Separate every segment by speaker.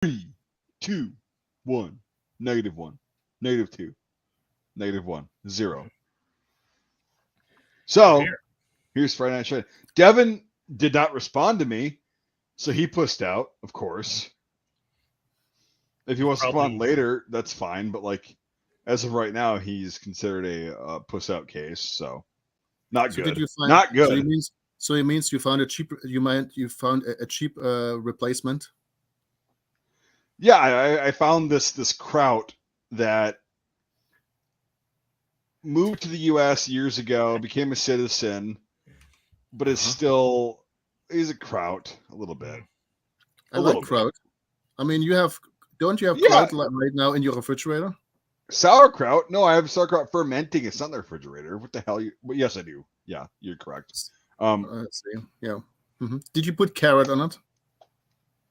Speaker 1: 3, 2, 1, -1, -2, -1, 0. So here's Friday Night Shite. Devin did not respond to me, so he pussed out, of course. If he wants to come on later, that's fine. But like, as of right now, he's considered a puss out case. So not good. Not good.
Speaker 2: So it means you found a cheap. You found a cheap replacement.
Speaker 1: Yeah, I found this kraut that moved to the U.S. years ago, became a citizen, but is still is a kraut a little bit.
Speaker 2: I like kraut. I mean, don't you have kraut right now in your refrigerator?
Speaker 1: Sauerkraut? No, I have sauerkraut fermenting. It's not in the refrigerator. What the hell? Well, yes, I do. Yeah, you're correct.
Speaker 2: Let's see. Yeah. Mm-hmm. Did you put carrot on it?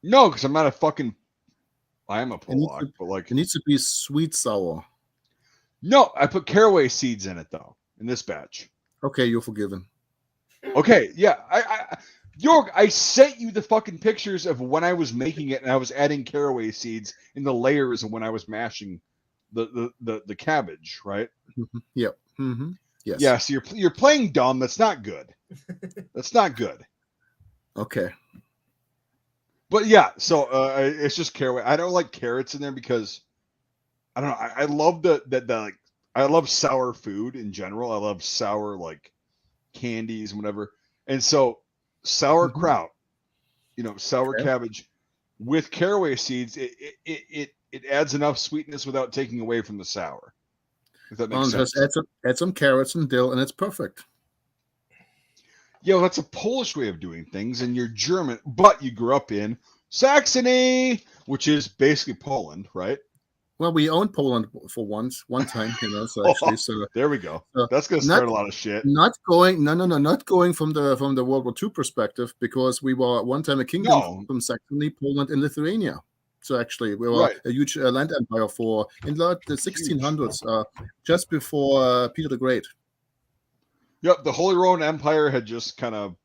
Speaker 1: No, because I'm not a fucking. I am a Polak, but like
Speaker 2: it needs to be sweet sour.
Speaker 1: No, I put caraway seeds in it though. In this batch.
Speaker 2: Okay, you're forgiven.
Speaker 1: Okay, yeah. Jörg, I sent you the fucking pictures of when I was making it, and I was adding caraway seeds in the layers of when I was mashing the cabbage, right?
Speaker 2: Yep. Mm-hmm. Yes.
Speaker 1: Yeah. So you're playing dumb. That's not good. That's not good.
Speaker 2: Okay.
Speaker 1: But yeah, so it's just caraway. I don't like carrots in there because I don't know. I love the like I love sour food in general. I love sour like candies and whatever. And so sauerkraut, sour cabbage with caraway seeds, it adds enough sweetness without taking away from the sour. If that makes sense.
Speaker 2: Just add some carrots and dill, and it's perfect.
Speaker 1: Yo, that's a Polish way of doing things, and you're German, but you grew up in Saxony, which is basically Poland, right?
Speaker 2: Well, we owned Poland for one time, So actually, so
Speaker 1: there we go. That's going to start a lot of shit.
Speaker 2: Not going from the World War II perspective, because we were one time a kingdom from Saxony, Poland, and Lithuania. So actually, we were a huge land empire in the 1600s, just before Peter the Great.
Speaker 1: Yep, the Holy Roman Empire had just kind of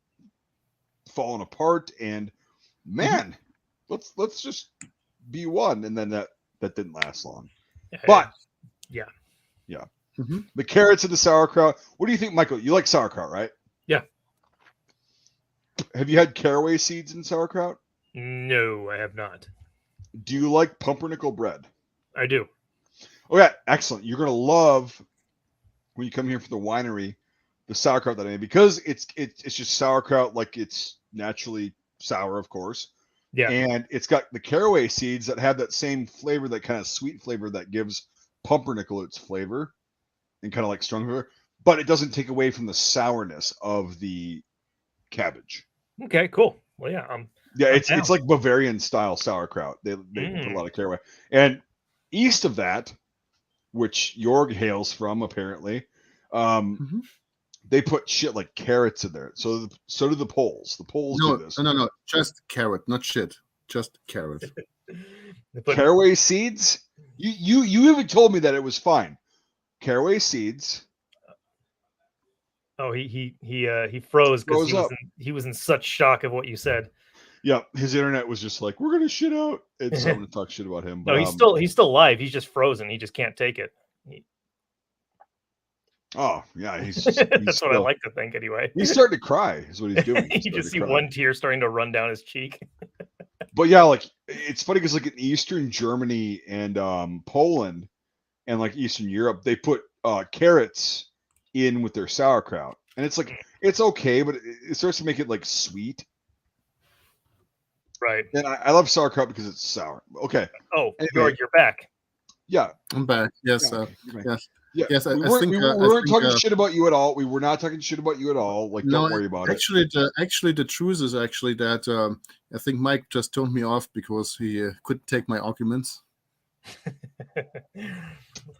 Speaker 1: fallen apart, and man, let's just be one, and then that didn't last long. But yeah. Mm-hmm. The carrots and the sauerkraut. What do you think, Michael? You like sauerkraut, right?
Speaker 3: Yeah.
Speaker 1: Have you had caraway seeds in sauerkraut?
Speaker 3: No, I have not.
Speaker 1: Do you like pumpernickel bread?
Speaker 3: I do.
Speaker 1: Oh yeah, excellent. You're gonna love when you come here for the winery. The sauerkraut that I made, because it's just sauerkraut, like it's naturally sour, of course.
Speaker 3: Yeah.
Speaker 1: And it's got the caraway seeds that have that same flavor, that kind of sweet flavor that gives pumpernickel its flavor and kind of like strong flavor, but it doesn't take away from the sourness of the cabbage.
Speaker 3: Okay, cool. Well, yeah.
Speaker 1: It's like Bavarian style sauerkraut. They put a lot of caraway. And east of that, which Jörg hails from, apparently, they put shit like carrots in there. So do the Poles. The Poles do this.
Speaker 2: No. Just carrot, not shit. Just carrot.
Speaker 1: Caraway seeds? You even told me that it was fine. Caraway seeds.
Speaker 3: Oh, he froze because he was in such shock of what you said.
Speaker 1: Yeah, his internet was just like, we're gonna shit out. And so I'm gonna talk shit about him. But,
Speaker 3: no, he's still live. He's just frozen. He just can't take it.
Speaker 1: Oh yeah, he's
Speaker 3: that's what I like to think anyway.
Speaker 1: He's starting to cry, is what he's doing.
Speaker 3: You just see one tear starting to run down his cheek.
Speaker 1: But yeah, like it's funny because like in Eastern Germany and Poland and like Eastern Europe, they put carrots in with their sauerkraut, and it's like it's okay, but it starts to make it like sweet.
Speaker 3: Right.
Speaker 1: And I love sauerkraut because it's sour. Okay.
Speaker 3: Oh, anyway, you're back.
Speaker 1: Yeah,
Speaker 2: I'm back. Yes. Yes.
Speaker 1: Yeah,
Speaker 2: yes,
Speaker 1: we weren't talking shit about you at all. We were not talking shit about you at all. Like, don't worry about it.
Speaker 2: Actually, the truth is actually that I think Mike just turned me off because he couldn't take my arguments.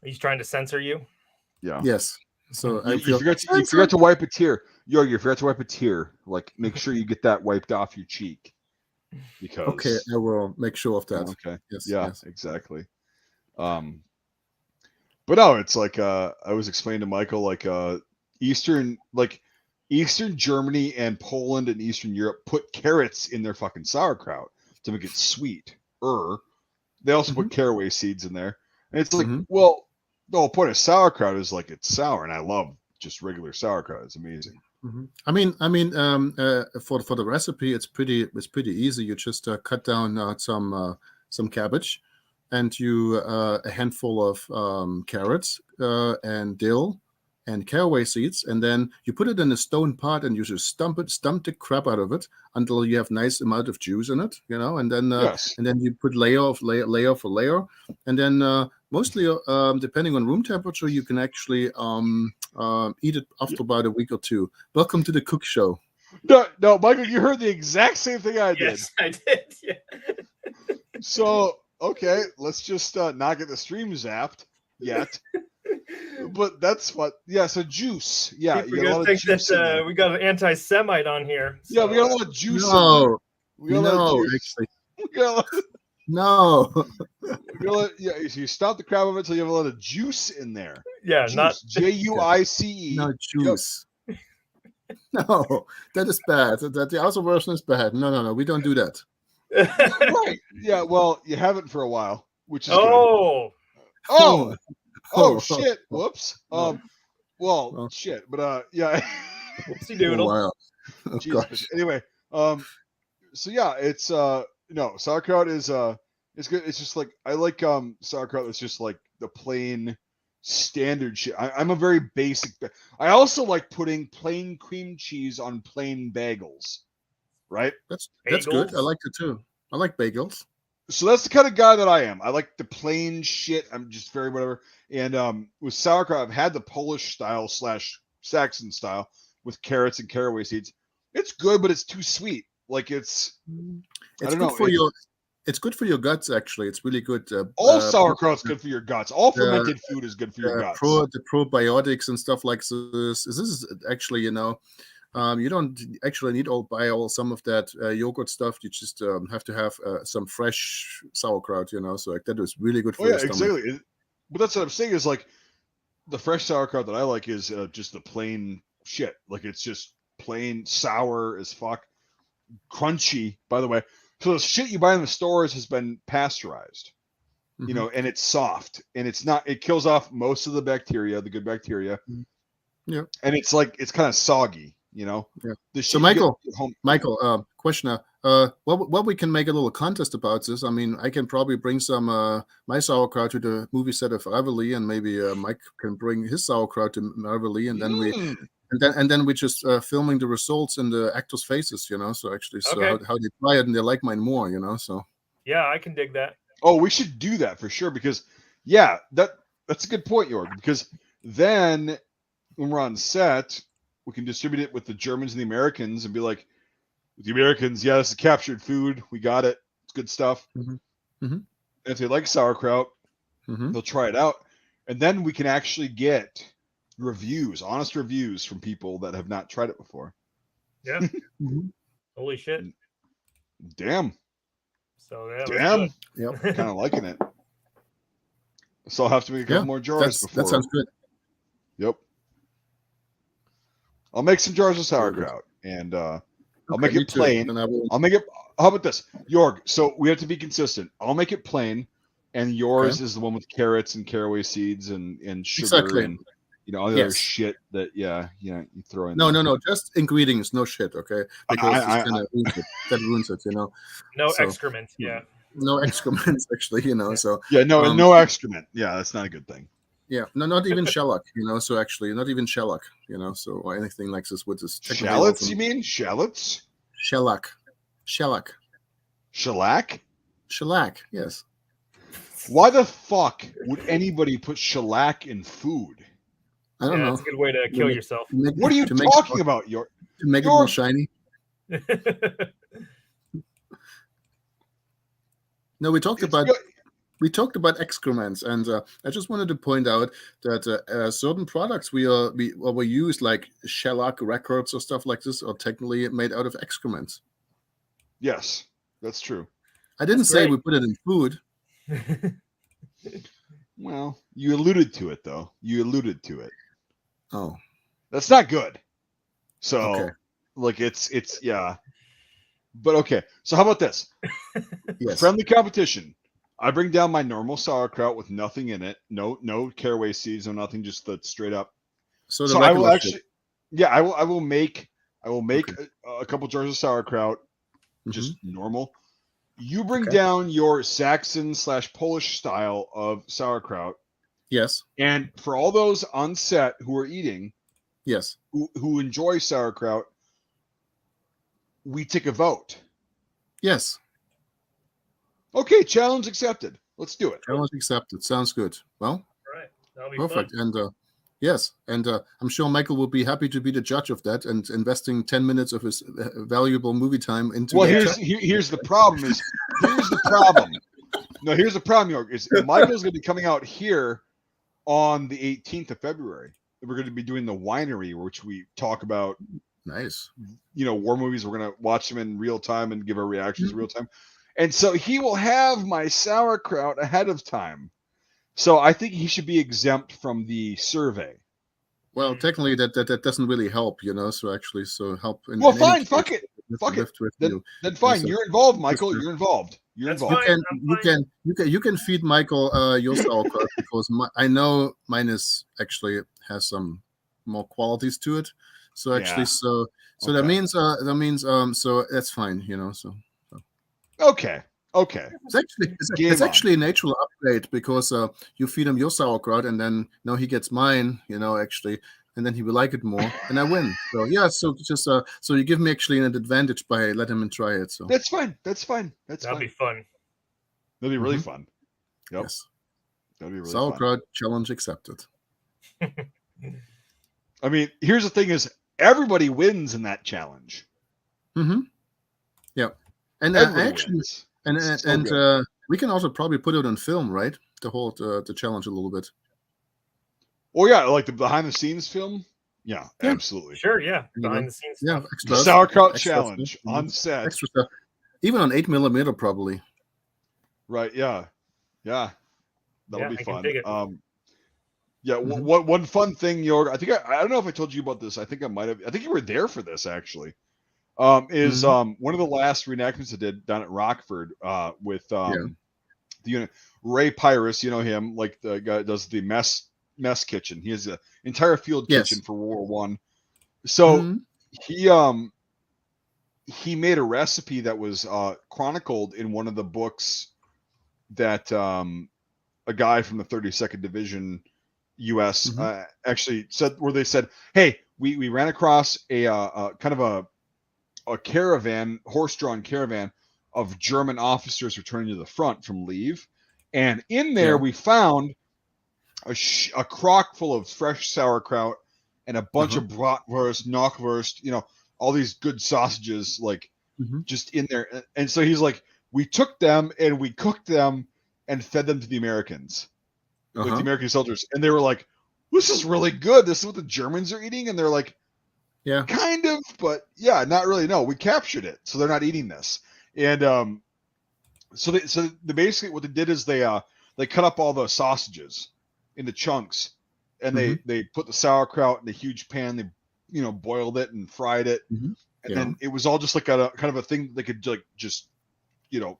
Speaker 3: He's trying to censor you.
Speaker 2: Yeah. Yes. So
Speaker 1: you forgot to wipe a tear. Jörg, you forgot to wipe a tear. Like, make sure you get that wiped off your cheek. Because
Speaker 2: I will make sure of that.
Speaker 1: Okay.
Speaker 2: Yes.
Speaker 1: Yeah.
Speaker 2: Yes.
Speaker 1: Exactly. But no, it's like I was explaining to Michael, like Eastern Germany and Poland and Eastern Europe put carrots in their fucking sauerkraut to make it sweet. They also put caraway seeds in there. And it's like, well, the whole point of sauerkraut is like it's sour, and I love just regular sauerkraut. It's amazing.
Speaker 2: I mean, for the recipe, it's pretty easy. You just cut down some cabbage, and you a handful of carrots and dill and caraway seeds, and then you put it in a stone pot, and you just stump the crap out of it until you have nice amount of juice in it, and then and then you put layer for layer, and then mostly depending on room temperature, you can actually eat it after about a week or two. Welcome to the cook show.
Speaker 1: No, Michael, you heard the exact same thing I did.
Speaker 3: Yes, I did. Yeah.
Speaker 1: So okay, let's just not get the stream zapped yet. But that's what, so juice. Yeah,
Speaker 3: you got a lot of juice. We got an anti-Semite on here. So.
Speaker 1: Yeah, we got a lot of juice.
Speaker 2: No,
Speaker 1: so you stop the crap of it until you have a lot of juice in there.
Speaker 3: Yeah,
Speaker 1: juice.
Speaker 3: not
Speaker 1: Juice.
Speaker 2: No juice. Yep. No, that is bad. That the other version is bad. No, we don't do that.
Speaker 1: Right. Yeah. Well, you haven't for a while, which is
Speaker 3: good.
Speaker 1: Oh shit! Whoops. Well, shit. But yeah.
Speaker 3: Whoopsie doodle.
Speaker 2: Oh, wow.
Speaker 1: Jesus. Anyway, so yeah, it's sauerkraut is it's good. It's just like I like sauerkraut that's just like the plain standard shit. I'm a very basic. I also like putting plain cream cheese on plain bagels. Right?
Speaker 2: That's good. I like it too. I like bagels.
Speaker 1: So that's the kind of guy that I am. I like the plain shit. I'm just very whatever. And with sauerkraut, I've had the Polish style / Saxon style with carrots and caraway seeds. It's good, but it's too sweet. Like it's I don't know.
Speaker 2: It's good for your guts. Actually, it's really good.
Speaker 1: All sauerkraut's good for your guts. All fermented food is good for your guts.
Speaker 2: The probiotics and stuff like this. This is actually, you don't actually need some of that yogurt stuff. You just have to have some fresh sauerkraut, so like that is really good for your stomach.
Speaker 1: Exactly. But that's what I'm saying is like the fresh sauerkraut that I like is just the plain shit. Like it's just plain sour as fuck, crunchy. By the way, so the shit you buy in the stores has been pasteurized, and it's soft and it's not. It kills off most of the bacteria, the good bacteria.
Speaker 2: Yeah,
Speaker 1: and it's like it's kind of soggy. Yeah.
Speaker 2: So Michael, question. What we can make a little contest about this. I mean, I can probably bring some my sauerkraut to the movie set of Rivoli, and maybe Mike can bring his sauerkraut to Rivoli, and then we just filming the results in the actors' faces. So actually, how they try it and they like mine more. So
Speaker 3: yeah, I can dig that.
Speaker 1: Oh, we should do that for sure because that's a good point, Jörg. Because then when we're on set, we can distribute it with the Germans and the Americans and be like, with the Americans, this is captured food. We got it. It's good stuff. And if they like sauerkraut, they'll try it out. And then we can actually get honest reviews from people that have not tried it before.
Speaker 3: Yeah. Holy shit.
Speaker 1: Damn.
Speaker 3: So
Speaker 1: damn.
Speaker 2: Yep.
Speaker 1: Kind of liking it. So I'll have to make a couple more jars before.
Speaker 2: That sounds good.
Speaker 1: Yep. I'll make some jars of sauerkraut, and I'll make it plain. I'll make it. How about this, Jörg? So we have to be consistent. I'll make it plain, and yours is the one with carrots and caraway seeds and sugar and all the other shit that you throw in.
Speaker 2: No, just ingredients, no shit, okay? Because that ruins it,
Speaker 3: No excrement,
Speaker 2: no excrements, actually, So
Speaker 1: no excrement. Yeah, that's not a good thing.
Speaker 2: Yeah, no, not even shellac, So actually, not even shellac, So or anything like this with this.
Speaker 1: Shallots? You mean shallots?
Speaker 2: Shellac.
Speaker 1: Shellac?
Speaker 2: Shellac, yes.
Speaker 1: Why the fuck would anybody put shellac in food?
Speaker 2: I don't know.
Speaker 3: It's a good way to kill yourself.
Speaker 1: What are you talking about?
Speaker 2: To make it more shiny. No, we talked about excrements, and I just wanted to point out that certain products we use, like shellac records or stuff like this, are technically made out of excrements.
Speaker 1: Yes, that's true.
Speaker 2: I didn't say we put it in food.
Speaker 1: Well, you alluded to it, though.
Speaker 2: Oh,
Speaker 1: that's not good. So, it's. But okay. So how about this?
Speaker 2: Yes.
Speaker 1: Friendly competition. I bring down my normal sauerkraut with nothing in it, no caraway seeds, no nothing, just the straight up.
Speaker 2: So
Speaker 1: So I will actually, yeah, I will make
Speaker 2: Okay.
Speaker 1: a couple jars of sauerkraut,
Speaker 2: Mm-hmm.
Speaker 1: just normal. You bring down your Saxon/Polish style of sauerkraut.
Speaker 2: Yes.
Speaker 1: And for all those on set who are eating,
Speaker 2: yes,
Speaker 1: who enjoy sauerkraut, we take a vote.
Speaker 2: Yes.
Speaker 1: Okay, challenge accepted. Let's do it.
Speaker 2: Challenge accepted. Sounds good. Well,
Speaker 3: All right. That'll be
Speaker 2: perfect.
Speaker 3: fun.
Speaker 2: And yes, and I'm sure Michael will be happy to be the judge of that and investing 10 minutes of his valuable movie time into.
Speaker 1: Well, here's the problem. Here's the problem. No, here's the problem, Jörg. Is Michael's going to be coming out here on the 18th of February. We're going to be doing the winery, which we talk about.
Speaker 2: Nice.
Speaker 1: War movies. We're going to watch them in real time and give our reactions real time. And so he will have my sauerkraut ahead of time. So I think he should be exempt from the survey.
Speaker 2: Well, technically, that doesn't really help, So help.
Speaker 1: Fine. Fuck it. Fuck it. Then fine.
Speaker 2: So,
Speaker 1: you're involved, Michael. You're involved. You're
Speaker 3: That's
Speaker 1: involved.
Speaker 3: fine.
Speaker 2: You can feed Michael your sauerkraut because I know mine has some more qualities to it. So actually, so that means so that's fine, So.
Speaker 1: Okay.
Speaker 2: It's actually a natural upgrade because you feed him your sauerkraut and then he gets mine, and then he will like it more and I win. So yeah, so just so you give me actually an advantage by letting him try it. So
Speaker 1: that's fine.
Speaker 3: That'll be fun.
Speaker 1: That'll be really fun. Yep.
Speaker 2: Yes.
Speaker 1: That'll be really
Speaker 2: sauerkraut
Speaker 1: fun.
Speaker 2: Challenge accepted.
Speaker 1: I mean, here's the thing: is everybody wins in that challenge.
Speaker 2: Mm-hmm. Yeah. And actually,
Speaker 1: wins.
Speaker 2: and we can also probably put it on film, right? The whole the challenge a little bit.
Speaker 1: Oh yeah, like the behind the scenes film. Yeah, absolutely.
Speaker 3: Sure, yeah, behind the scenes.
Speaker 2: Yeah,
Speaker 1: the sauerkraut challenge on set.
Speaker 2: Extra stuff, even on 8mm probably.
Speaker 1: Right. Yeah. That'll be fun. Yeah. One fun thing, Jörg. I don't know if I told you about this. I think I might have. I think you were there for this actually. One of the last reenactments I did down at Rockford with the unit Ray Pyrus, him, like the guy that does the mess kitchen. He has an entire field kitchen for World War I. So he made a recipe that was chronicled in one of the books that a guy from the 32nd Division U.S. Actually said, where they said, "Hey, we ran across a kind of a caravan, horse-drawn caravan of German officers returning to the front from leave. And in there, we found a crock full of fresh sauerkraut and a bunch of bratwurst, knockwurst, all these good sausages, like just in there. And so he's like, we took them and we cooked them and fed them to the Americans, like the American soldiers. And they were like, this is really good. This is what the Germans are eating. And they're like, yeah, kind of, but yeah, not really. No, we captured it, so they're not eating this. And so they basically what they did is they cut up all the sausages into chunks, and they put the sauerkraut in a huge pan. They boiled it and fried it, and then it was all just like a kind of a thing that they could like just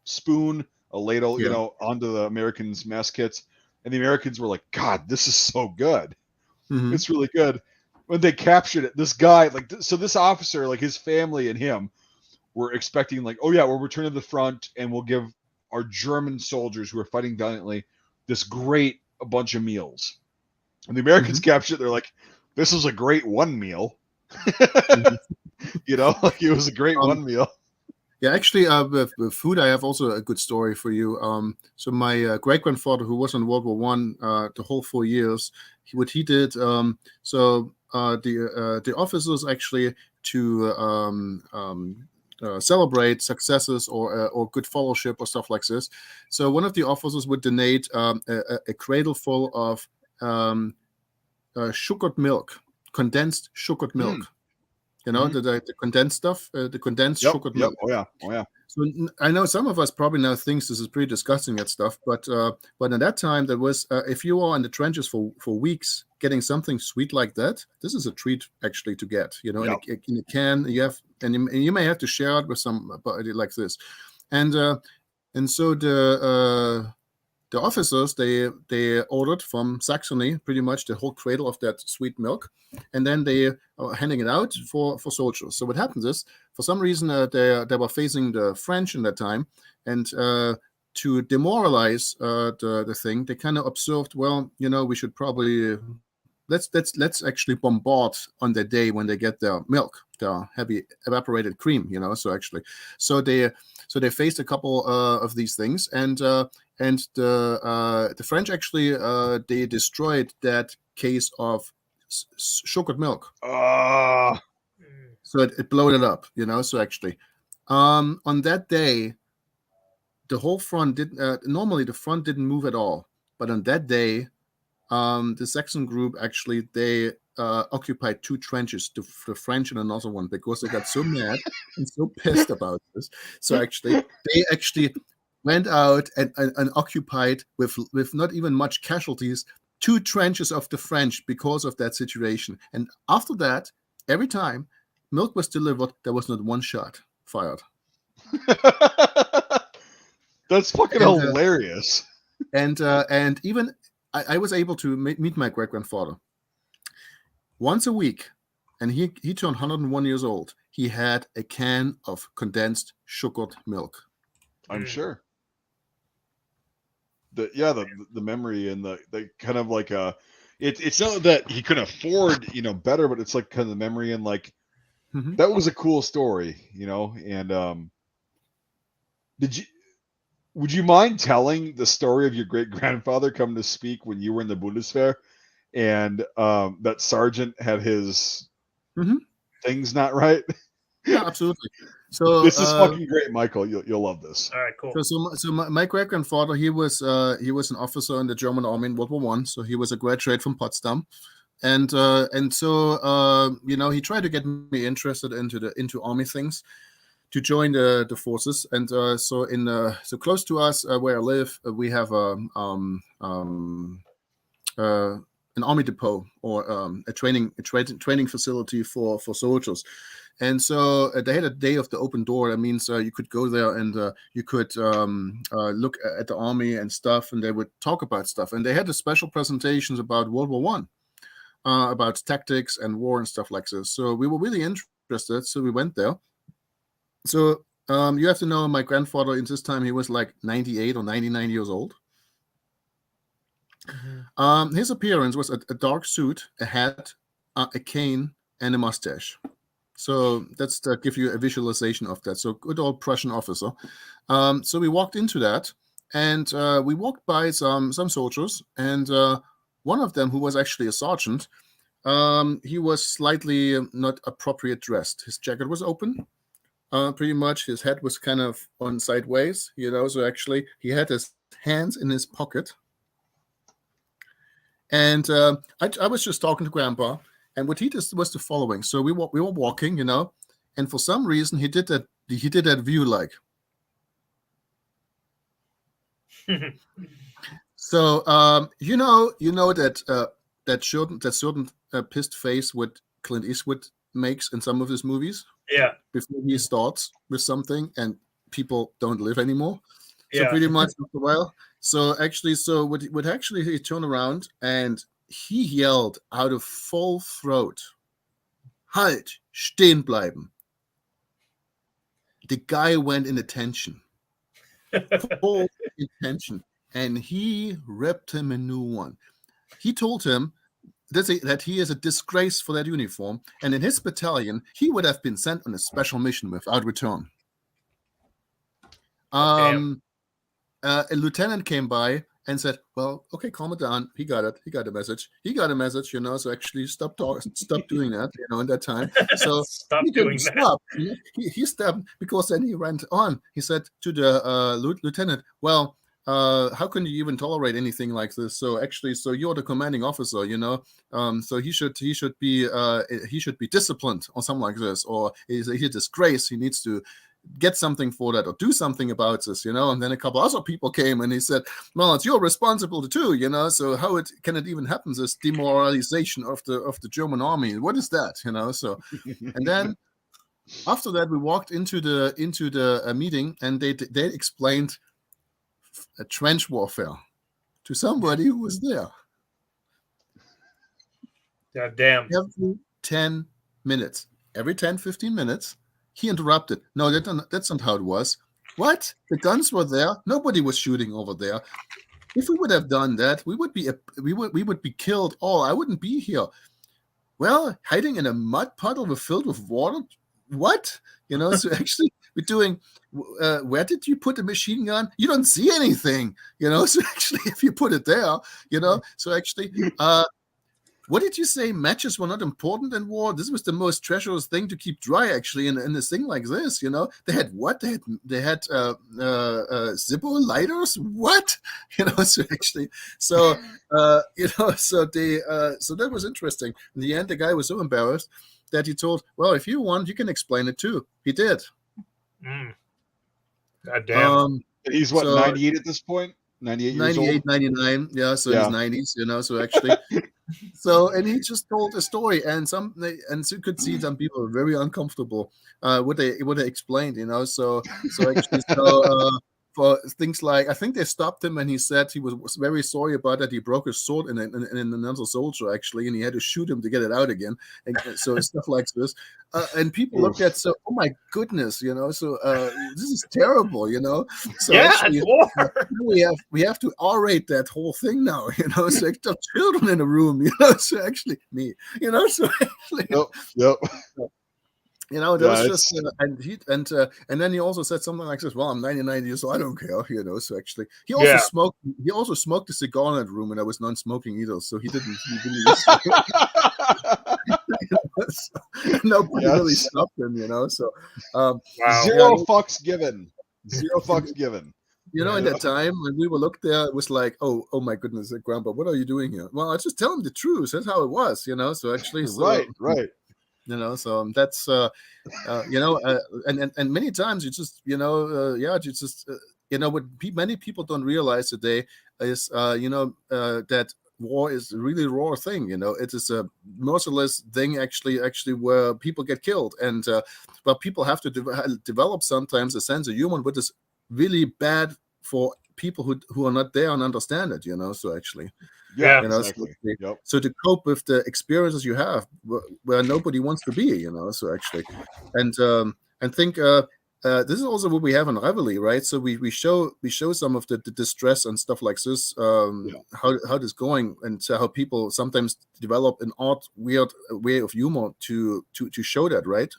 Speaker 1: spoon a ladle onto the Americans' mess kits, and the Americans were like, God, this is so good. It's really good. When they captured it, this guy, this officer, like his family and him were expecting, like, oh yeah, we'll return to the front and we'll give our German soldiers who are fighting valiantly this great a bunch of meals. And the Americans captured it. They're like, this was a great one meal. Like it was a great one meal.
Speaker 2: Yeah, actually, with food, I have also a good story for you. So my great grandfather, who was in World War One, the whole 4 years, what he did. The officers actually to celebrate successes or good fellowship or stuff like this. So one of the officers would donate a cradle full of sugared milk, condensed sugared milk. The condensed stuff, the condensed sugared milk.
Speaker 1: Oh yeah.
Speaker 2: So I know some of us probably now thinks this is pretty disgusting and stuff, but at that time there was if you are in the trenches for weeks getting something sweet like that, this is a treat actually to get. In a can you have, and you may have to share it with somebody like this, and so the officers, they ordered from Saxony pretty much the whole cradle of that sweet milk, and then they are handing it out for soldiers. So what happens is, for some reason, they were facing the French in that time, and to demoralize the thing, they kind of observed, well, we should probably let's actually bombard on the day when they get their milk, their heavy evaporated cream, so they faced a couple of these things, and the French actually they destroyed that case of sugared milk. So it blowed it up, so actually on that day the whole front normally the front didn't move at all, but on that day the Saxon group actually they occupied 2 trenches, the French and another one, because they got so mad and so pissed about this. So actually they went out and occupied with not even much casualties 2 trenches of the French because of that situation. And after that, every time milk was delivered, there was not one shot fired.
Speaker 1: That's fucking hilarious.
Speaker 2: And even I was able to meet my great-grandfather once a week, and he turned 101 years old. He had a can of condensed sugared milk.
Speaker 1: I'm sure. The memory and the kind of like it's not that he couldn't afford better, but it's like kind of the memory and like that was a cool story, and would you mind telling the story of your great grandfather coming to speak when you were in the Bundeswehr, and that sergeant had his things not right?
Speaker 2: Yeah, absolutely. So
Speaker 1: this is fucking great, Michael. You'll love this.
Speaker 3: All right, cool.
Speaker 2: So my great grandfather, he was an officer in the German army in World War I. So he was a graduate from Potsdam, and so he tried to get me interested into army things, to join the forces. And so close to us where I live, we have an army depot, or a training facility for soldiers. And so they had a day of the open door. That means you could go there and you could look at the army and stuff, and they would talk about stuff. And they had the special presentations about World War One, about tactics and war and stuff like this. So we were really interested. So we went there. So you have to know, my grandfather in this time, he was like 98 or 99 years old. His appearance was a dark suit, a hat, a cane, and a mustache. So that's to give you a visualization of that. So good old Prussian officer. So we walked into that, and we walked by some soldiers, and one of them, who was actually a sergeant, he was slightly not appropriate dressed. His jacket was open, pretty much. His head was kind of on sideways, so actually he had his hands in his pocket. And I was just talking to Grandpa, and what he did was the following. So we were walking, and for some reason he did that view like. So you know that certain pissed face what Clint Eastwood makes in some of his movies.
Speaker 3: Yeah.
Speaker 2: Before he starts with something and people don't live anymore. So
Speaker 3: Yeah.
Speaker 2: pretty much after a while. So what actually he turned around and he yelled out of full throat, "Halt, stehen bleiben." The guy went in attention. Full attention. And he ripped him a new one. He told him that he is a disgrace for that uniform, and in his battalion, he would have been sent on a special mission without return. A lieutenant came by and said, "Well, okay, calm it down. He got it. He got a message. So actually stop doing that, in that time." So
Speaker 3: stop doing that.
Speaker 2: He stopped, because then he went on. He said to the lieutenant, "Well, how can you even tolerate anything like this? So you're the commanding officer, so he should be disciplined or something like this, or he's a disgrace. He needs to get something for that, or do something about this, And then a couple other people came, and he said, "Well, it's your responsibility too, So how can it even happen? This demoralization of the German army? What is that, So, and then after that, we walked into the meeting, and they explained a trench warfare. to somebody who was there.
Speaker 3: God damn.
Speaker 2: Every 10 minutes, every 10, 15 minutes, he interrupted. No, that's not how it was. What? The guns were there. Nobody was shooting over there. If we would have done that, we would be killed all. I wouldn't be here. Well, hiding in a mud puddle filled with water. What? So actually, we're doing. Where did you put the machine gun? You don't see anything. So actually, if you put it there, So actually, what did you say? Matches were not important in war. This was the most treacherous thing to keep dry, actually, in a thing like this. They had what? They had Zippo lighters. What? So actually, so so that was interesting. In the end, the guy was so embarrassed that he told, "Well, if you want, you can explain it too." He did.
Speaker 3: God damn.
Speaker 1: He's what, 98 at this point? 98 years old?
Speaker 2: 99. Yeah, so his 90s. So actually. So, and he just told a story, and you could see some people were very uncomfortable what they explained, So actually, for things like, I think they stopped him and he said he was very sorry about that. He broke his sword in another soldier, actually, and he had to shoot him to get it out again. And so stuff like this. And people looked at, oh my goodness, So this is terrible, So actually, we have to R-rate that whole thing now, So extra children in the room, So actually, me, So actually,
Speaker 1: yep.
Speaker 2: That was just, and then he also said something like this. Well, I'm 99 years old. I don't care, So actually, he also smoked. He also smoked a cigar in that room, and I was non-smoking either, so he didn't. Nobody really stopped him, So
Speaker 1: wow. Zero fucks given. Zero fucks given.
Speaker 2: In that time when we were looked there, it was like, oh my goodness, Grandpa, what are you doing here? Well, I just tell him the truth. That's how it was, So actually,
Speaker 1: right.
Speaker 2: So that's and many times you just what many people don't realize today is that war is a really raw thing. It is a merciless thing actually where people get killed, and but people have to develop sometimes a sense of humor, which is really bad for people who are not there and understand it. So actually.
Speaker 1: Exactly.
Speaker 2: So to cope with the experiences you have where nobody wants to be, So actually, and think this is also what we have in Reveille, right? So we show some of the distress and stuff like this, how this going, and how people sometimes develop an odd, weird way of humor to show that, right?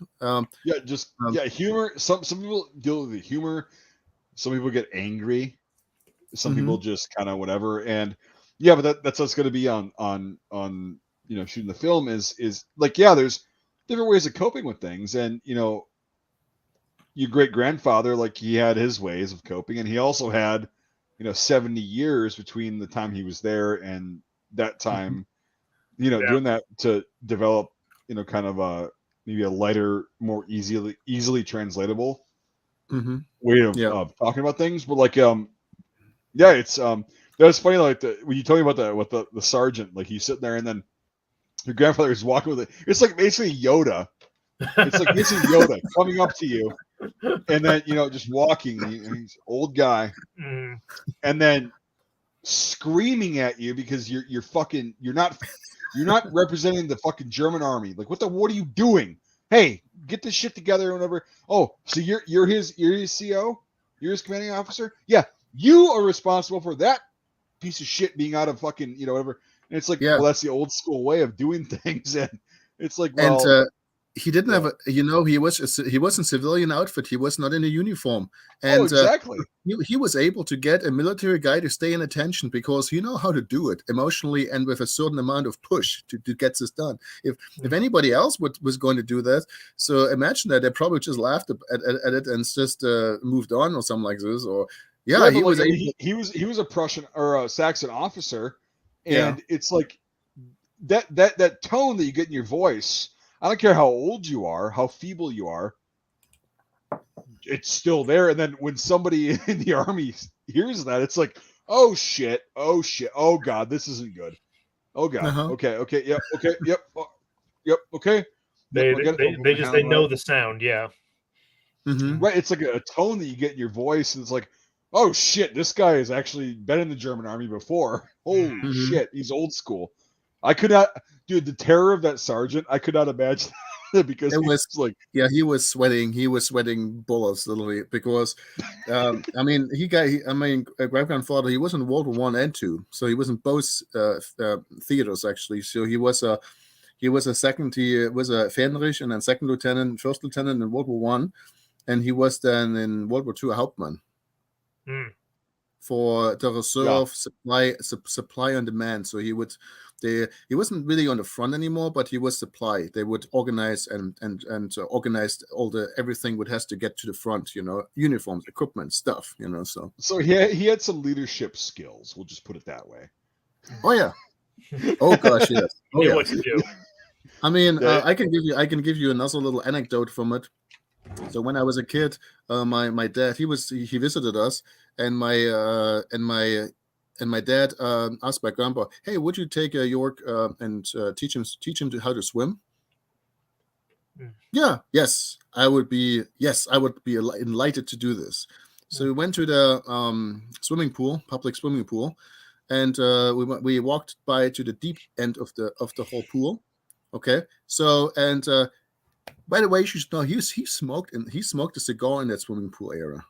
Speaker 1: Humor. Some people deal with the humor. Some people get angry. Some people just kind of whatever, and. Yeah, but that's what's going to be on shooting the film is like, there's different ways of coping with things, and your great grandfather, like, he had his ways of coping, and he also had 70 years between the time he was there and that time, doing that to develop kind of maybe a lighter, more easily translatable way of talking about things, but like it's That's funny, like when you told me about with the sergeant, like he's sitting there, and then your grandfather is walking with it. It's like basically Yoda. It's like this is Yoda coming up to you, and then just walking. He's an old guy, and then screaming at you because you're not representing the fucking German army. Like, what are you doing? Hey, get this shit together, or whatever. Oh, so you're his CO? You're his commanding officer? Yeah, you are responsible for that piece of shit being out of fucking whatever. And it's like, well, that's the old school way of doing things, and it's like, well,
Speaker 2: and he didn't have he was in civilian outfit. He was not in a uniform, and
Speaker 1: exactly.
Speaker 2: He was able to get a military guy to stay in attention because he know how to do it emotionally and with a certain amount of push to get this done. If anybody else was going to do that, so imagine that they probably just laughed at it and just moved on or something like this, or. Yeah, he
Speaker 1: was a Prussian or a Saxon officer, and it's like that tone that you get in your voice. I don't care how old you are, how feeble you are, it's still there. And then when somebody in the army hears that, it's like, oh shit, oh god, this isn't good. Oh god, okay, yep, okay.
Speaker 3: They know the sound,
Speaker 1: right. It's like a tone that you get in your voice, and it's like, oh shit, this guy has actually been in the German army before. Holy shit, he's old school. I could not, dude, the terror of that sergeant, I could not imagine that because
Speaker 2: It
Speaker 1: he
Speaker 2: was
Speaker 1: was like,
Speaker 2: yeah, he was sweating bullets literally because, I mean, great grandfather, he was in World War I and II, so he was in both theaters actually. So he was a Fähnrich and then second lieutenant, first lieutenant in World War I, and he was then in World War II a Hauptmann. For the reserve supply on demand. So he wasn't really on the front anymore, but he was supply. They would organize and organize everything would has to get to the front, uniforms, equipment, stuff,
Speaker 1: So he had some leadership skills. We'll just put it that way.
Speaker 2: Oh yeah. Oh gosh, yes. Oh
Speaker 3: Knew
Speaker 2: yeah.
Speaker 3: what to do.
Speaker 2: I mean, I can give you another little anecdote from it. So when I was a kid, my dad he visited us, and my dad asked my grandpa, "Hey, would you take Jörg and teach him how to swim?" Yeah, yes, I would be delighted to do this. So we went to the public swimming pool, and we walked by to the deep end of the whole pool. Okay, so and. By the way, you should know he smoked a cigar in that swimming pool area.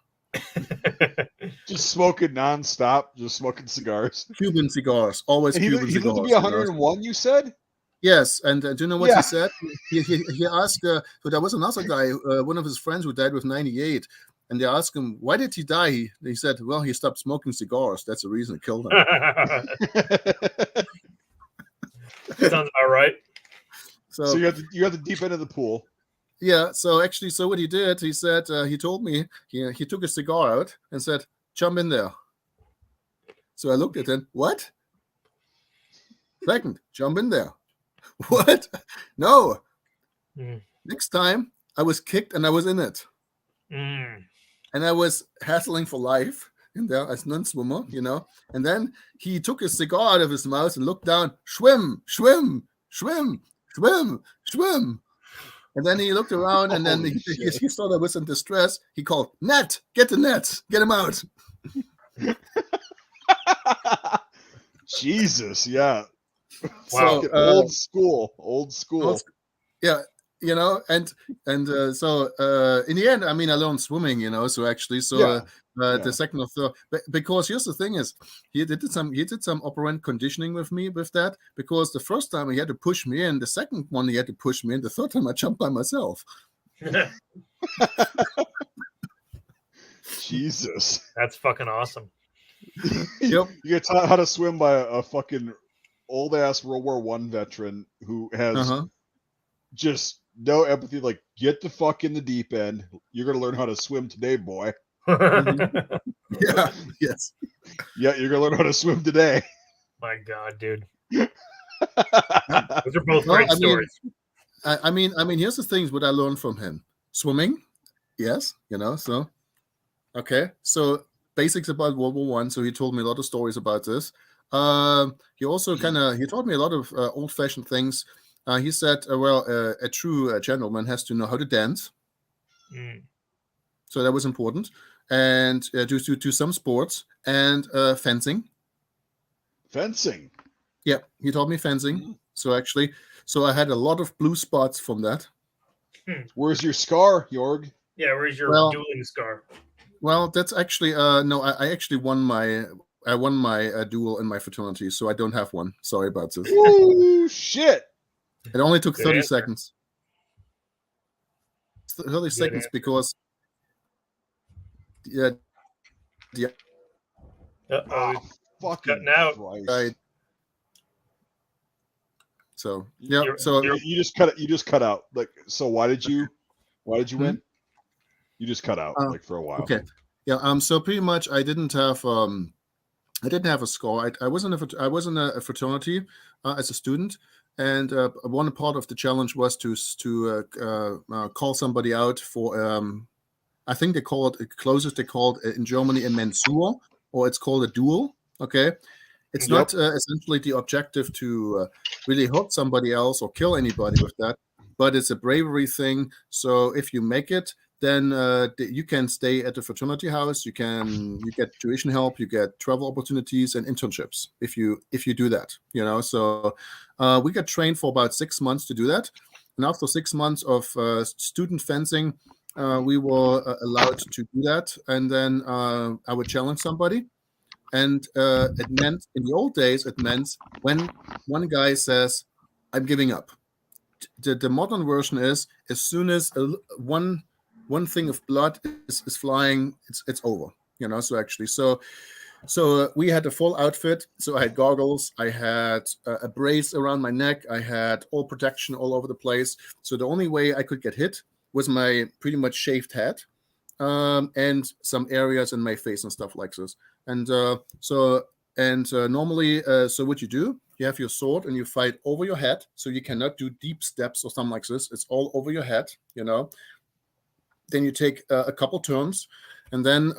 Speaker 1: Just smoking nonstop, just smoking cigars.
Speaker 2: Cuban cigars, always Cuban cigars.
Speaker 1: He lived to be 101, you said?
Speaker 2: Yes, and do you know what he said? He asked. So there was another guy, one of his friends, who died with 98, and they asked him, "Why did he die?" He said, "Well, he stopped smoking cigars. That's the reason it killed him."
Speaker 3: Sounds about right.
Speaker 2: So
Speaker 1: you got the deep end of the pool.
Speaker 2: Yeah, so actually, what he did, he said, he told me, he took a cigar out and said, "Jump in there." So I looked at him, what? Second, jump in there. What? No. Next time, I was kicked and I was in it. And I was hassling for life in there as non-swimmer, And then he took a cigar out of his mouth and looked down, swim, swim, swim, swim, swim. And then he looked around, and then he saw that I was in distress. He called, "Net, get the net, get him out."
Speaker 1: Jesus, yeah.
Speaker 3: Wow.
Speaker 1: So, old school.
Speaker 2: Yeah, and so in the end, I mean, I learned swimming, So actually, the second or third, because here's the thing is, he did some operant conditioning with me with that, because the first time he had to push me in, the second one he had to push me in, the third time I jumped by myself.
Speaker 1: Jesus,
Speaker 3: that's fucking awesome.
Speaker 1: You get taught how to swim by a fucking old ass World War I veteran who has just no empathy. Like, get the fuck in the deep end. You're gonna learn how to swim today, boy.
Speaker 2: Yeah. Yes.
Speaker 1: Yeah, you're gonna learn how to swim today.
Speaker 3: My God, dude. Those are both great stories.
Speaker 2: I mean, here's the things what I learned from him: swimming, yes, So, okay, so basics about World War I. So he told me a lot of stories about this. He also he taught me a lot of old-fashioned things. He said, a true gentleman has to know how to dance. So that was important. And do some sports and fencing.
Speaker 1: Fencing?
Speaker 2: Yeah, he taught me fencing. So actually, I had a lot of blue spots from that.
Speaker 1: Where's your scar, Jörg?
Speaker 3: Yeah, where's your dueling scar?
Speaker 2: Well, that's actually no. I actually won my duel in my fraternity, so I don't have one. Sorry about this.
Speaker 1: Ooh, shit!
Speaker 2: It only took 30 seconds. 30 seconds because
Speaker 1: fucking
Speaker 3: out.
Speaker 2: So
Speaker 1: you just cut out. Like, so why did you win? You just cut out for a while.
Speaker 2: Okay. Yeah. So pretty much I didn't have a score. I was in a fraternity as a student, and one part of the challenge was to call somebody out for I think they call it in Germany a Mensur, or it's called a duel. Okay. It's not essentially the objective to really hurt somebody else or kill anybody with that, but it's a bravery thing. So if you make it, then you can stay at the fraternity house. You get tuition help, you get travel opportunities and internships if you do that. So we got trained for about 6 months to do that, and after 6 months of student fencing, we were allowed to do that, and then I would challenge somebody. And it meant, in the old days, it meant when one guy says, "I'm giving up." The modern version is, as soon as one thing of blood is flying, it's over. So we had a full outfit. So I had goggles, I had a brace around my neck, I had all protection all over the place. So the only way I could get hit was my pretty much shaved head, and some areas in my face and stuff like this. And normally, so what you do, you have your sword and you fight over your head. So you cannot do deep steps or something like this. It's all over your head, Then you take a couple turns, and then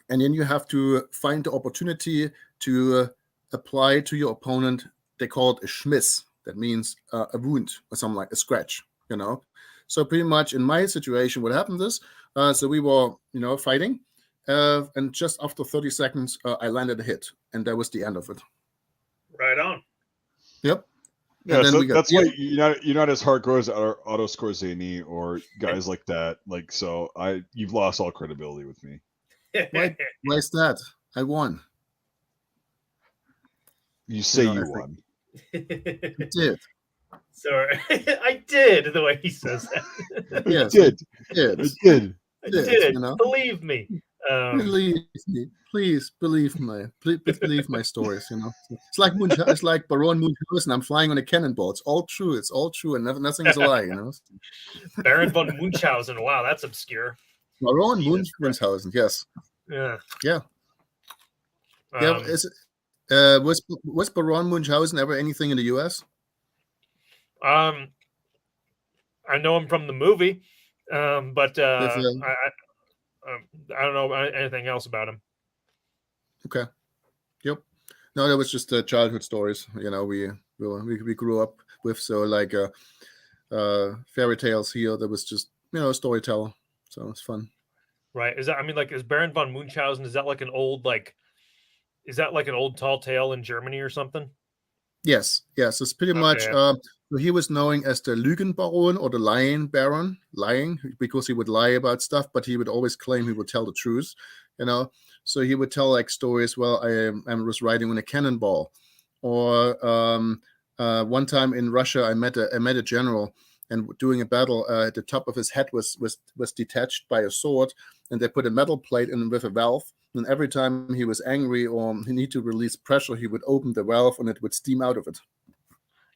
Speaker 2: you have to find the opportunity to apply to your opponent. They call it a schmiss. That means a wound or something like a scratch, So pretty much in my situation, what happened is, so we were, fighting. And just after 30 seconds, I landed a hit, and that was the end of it.
Speaker 3: Right on.
Speaker 2: Yep.
Speaker 1: Yeah, so that's why you're not as hardcore as Otto Skorzeny or guys like that. Like, so you've lost all credibility with me.
Speaker 2: Why is that? I won.
Speaker 1: You say you won.
Speaker 2: I did.
Speaker 3: Sorry, I did. The way he says that.
Speaker 2: Yes,
Speaker 1: I did.
Speaker 3: I did. Believe me.
Speaker 2: Believe me, please believe me. Please believe my stories. It's like Baron Munchausen. I'm flying on a cannonball. It's all true. It's all true, and nothing's a lie.
Speaker 3: Baron von Munchausen. Wow, that's obscure.
Speaker 2: Baron Munchausen. Yes.
Speaker 3: Yeah.
Speaker 2: Yeah. Was Baron Munchausen ever anything in the U.S.?
Speaker 3: I know him from the movie, but I don't know anything else about him.
Speaker 2: Okay. Yep. No, that was just childhood stories. We grew up with, so like fairy tales here. That was just a storyteller. So it's fun.
Speaker 3: Right. Is Baron von Munchausen? Is that like an old tall tale in Germany or something?
Speaker 2: Yes. It's pretty much. So he was known as the Lügenbaron or the lying baron, lying because he would lie about stuff, but he would always claim he would tell the truth, So he would tell like stories. Well, I was riding on a cannonball, or one time in Russia, I met a general, and during a battle, the top of his head was detached by a sword, and they put a metal plate in with a valve. And every time he was angry or he needed to release pressure, he would open the valve and it would steam out of it.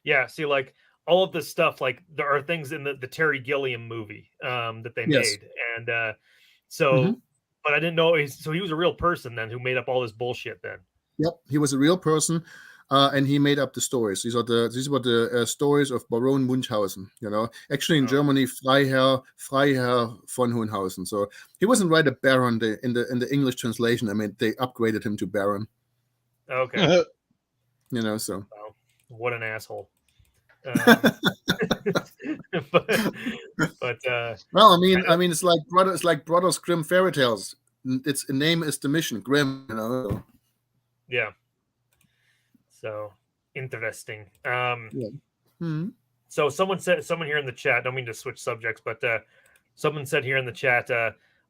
Speaker 3: Yeah, see, like all of this stuff, like there are things in the Terry Gilliam movie that they made, and but I didn't know. So he was a real person then who made up all this bullshit. Then.
Speaker 2: Yep, he was a real person, and he made up the stories. These were the stories of Baron Munchausen. Actually in Germany, Freiherr von Hohenhausen. So he wasn't right a baron in the English translation. I mean, they upgraded him to baron.
Speaker 3: Okay.
Speaker 2: So.
Speaker 3: Wow. What an asshole.
Speaker 2: Well, I mean, it's like Brothers Grimm fairy tales. Its name is the mission, Grimm.
Speaker 3: Yeah. So interesting. So someone here in the chat. Don't mean to switch subjects, but someone said here in the chat.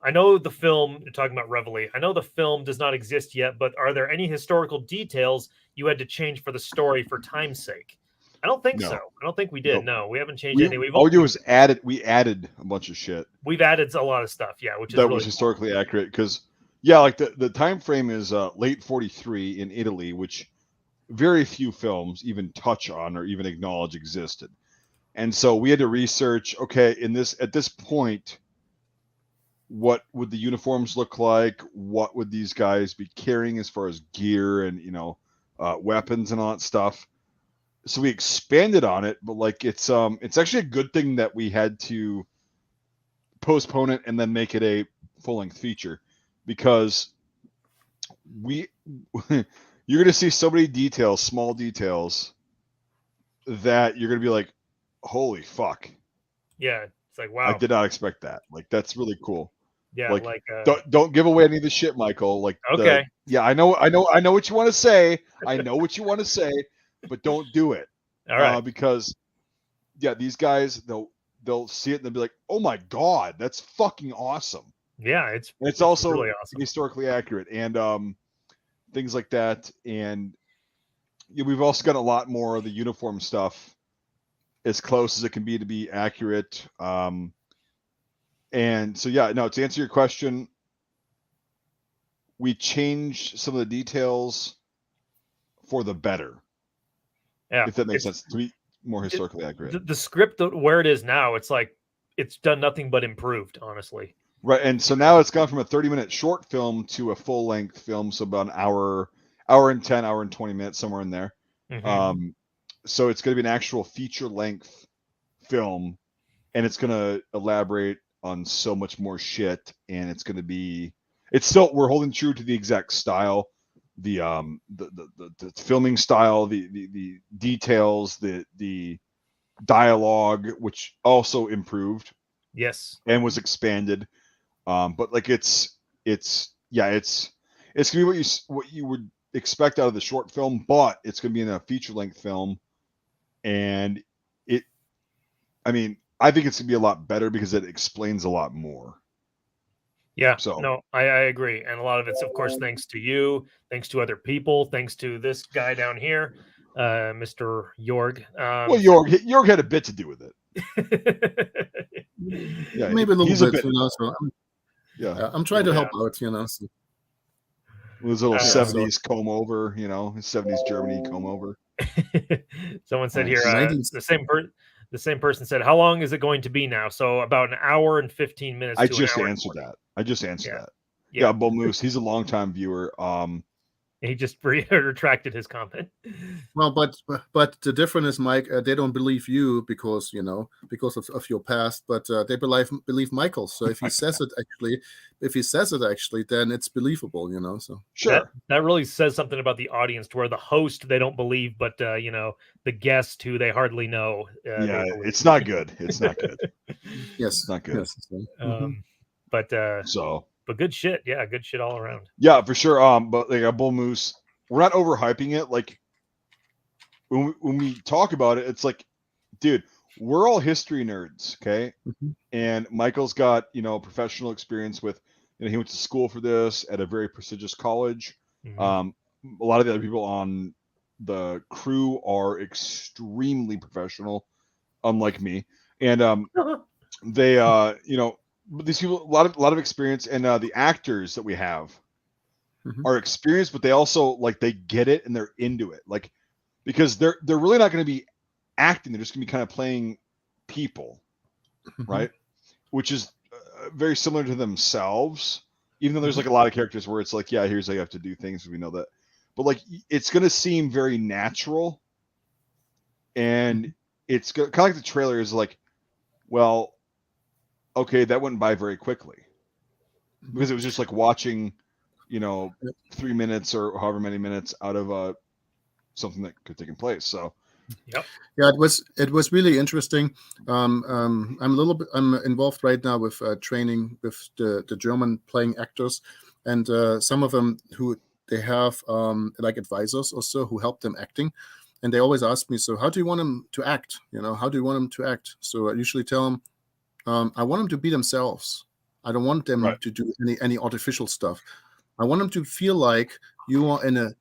Speaker 3: I know the film. You're talking about Reveille. I know the film does not exist yet, but are there any historical details you had to change for the story for time's sake? I don't think so. I don't think we did. No, we haven't changed anything.
Speaker 1: All we do is we added a bunch of shit.
Speaker 3: We've added a lot of stuff, which is
Speaker 1: that
Speaker 3: really
Speaker 1: was historically accurate because, like the time frame is late 43 in Italy, which very few films even touch on or even acknowledge existed. And so we had to research, okay, at this point, what would the uniforms look like? What would these guys be carrying as far as gear and weapons and all that stuff? So we expanded on it, but like it's actually a good thing that we had to postpone it and then make it a full-length feature, because you're going to see so many details, small details, that you're going to be like, holy fuck.
Speaker 3: Yeah. It's like, wow.
Speaker 1: I did not expect that. Like, that's really cool.
Speaker 3: Yeah,
Speaker 1: like don't give away any of the shit, Michael. Like,
Speaker 3: okay.
Speaker 1: I know what you want to say. I know what you want to say, but don't do it.
Speaker 3: All right.
Speaker 1: Because these guys, they'll see it and they'll be like, oh my god, that's fucking awesome.
Speaker 3: Yeah,
Speaker 1: it's also
Speaker 3: really awesome.
Speaker 1: Historically accurate and things like that. And we've also got a lot more of the uniform stuff as close as it can be to be accurate. And so, to answer your question, we changed some of the details for the better.
Speaker 3: Yeah,
Speaker 1: if that makes sense, to be more historically accurate.
Speaker 3: The script, where it is now, it's like it's done nothing but improved, honestly.
Speaker 1: Right, and so now it's gone from a 30-minute short film to a full-length film, so about an hour and 10, hour and 20 minutes, somewhere in there.
Speaker 3: Mm-hmm.
Speaker 1: So it's going to be an actual feature-length film, and it's going to elaborate on so much more shit, and it's going to be, we're holding true to the exact style, the filming style, the details, the dialogue, which also improved,
Speaker 3: yes,
Speaker 1: and was expanded. But like it's gonna be what you would expect out of the short film, but it's gonna be in a feature-length film, and I think it's gonna be a lot better because it explains a lot more.
Speaker 3: Yeah,
Speaker 1: so
Speaker 3: no, I agree, and a lot of it's, of course, thanks to you, thanks to other people, thanks to this guy down here, Mr. Jörg.
Speaker 1: Well, Jörg had a bit to do with it.
Speaker 2: Yeah, maybe a little bit, so I'm trying to help out, so.
Speaker 1: His little 70s comb over, his 70s Germany comb over.
Speaker 3: Someone said here, the same person said, how long is it going to be now? So about an hour and 15 minutes.
Speaker 1: I just answered that. Yeah, Bull Moose, he's a longtime viewer.
Speaker 3: He just retracted his comment.
Speaker 2: Well, but the difference is, Mike, they don't believe you because of your past, but they believe Michael. So if he says it actually, then it's believable, So
Speaker 1: sure,
Speaker 3: that really says something about the audience, to where the host they don't believe, but the guest who they hardly know.
Speaker 1: It's not good. It's not good.
Speaker 2: Yes,
Speaker 1: it's not good.
Speaker 2: Yes.
Speaker 3: But good shit. Yeah, good shit all around.
Speaker 1: Yeah, for sure. But like a Bull Moose, we're not overhyping it. Like when we talk about it, it's like, dude, we're all history nerds, okay?
Speaker 2: Mm-hmm.
Speaker 1: And Michael's got professional experience with, he went to school for this at a very prestigious college.
Speaker 3: Mm-hmm.
Speaker 1: A lot of the other people on the crew are extremely professional, unlike me, and they these people, a lot of experience, and the actors that we have are experienced, but they also they get it and they're into it, because they're really not going to be acting; they're just going to be kind of playing people, right? Which is very similar to themselves, even though there's a lot of characters where it's here's how you have to do things. We know that, but it's going to seem very natural, and it's kind of like the trailer is well. Okay, that went by very quickly because it was just watching, 3 minutes or however many minutes out of something that could take place. So,
Speaker 3: yep.
Speaker 2: Yeah, it was really interesting. I'm involved right now with training with the German playing actors, and some of them who they have advisors or so who help them acting, and they always ask me, so how do you want them to act? How do you want them to act? So I usually tell them, I want them to be themselves. I don't want them to do any artificial stuff. I want them to feel like you are in a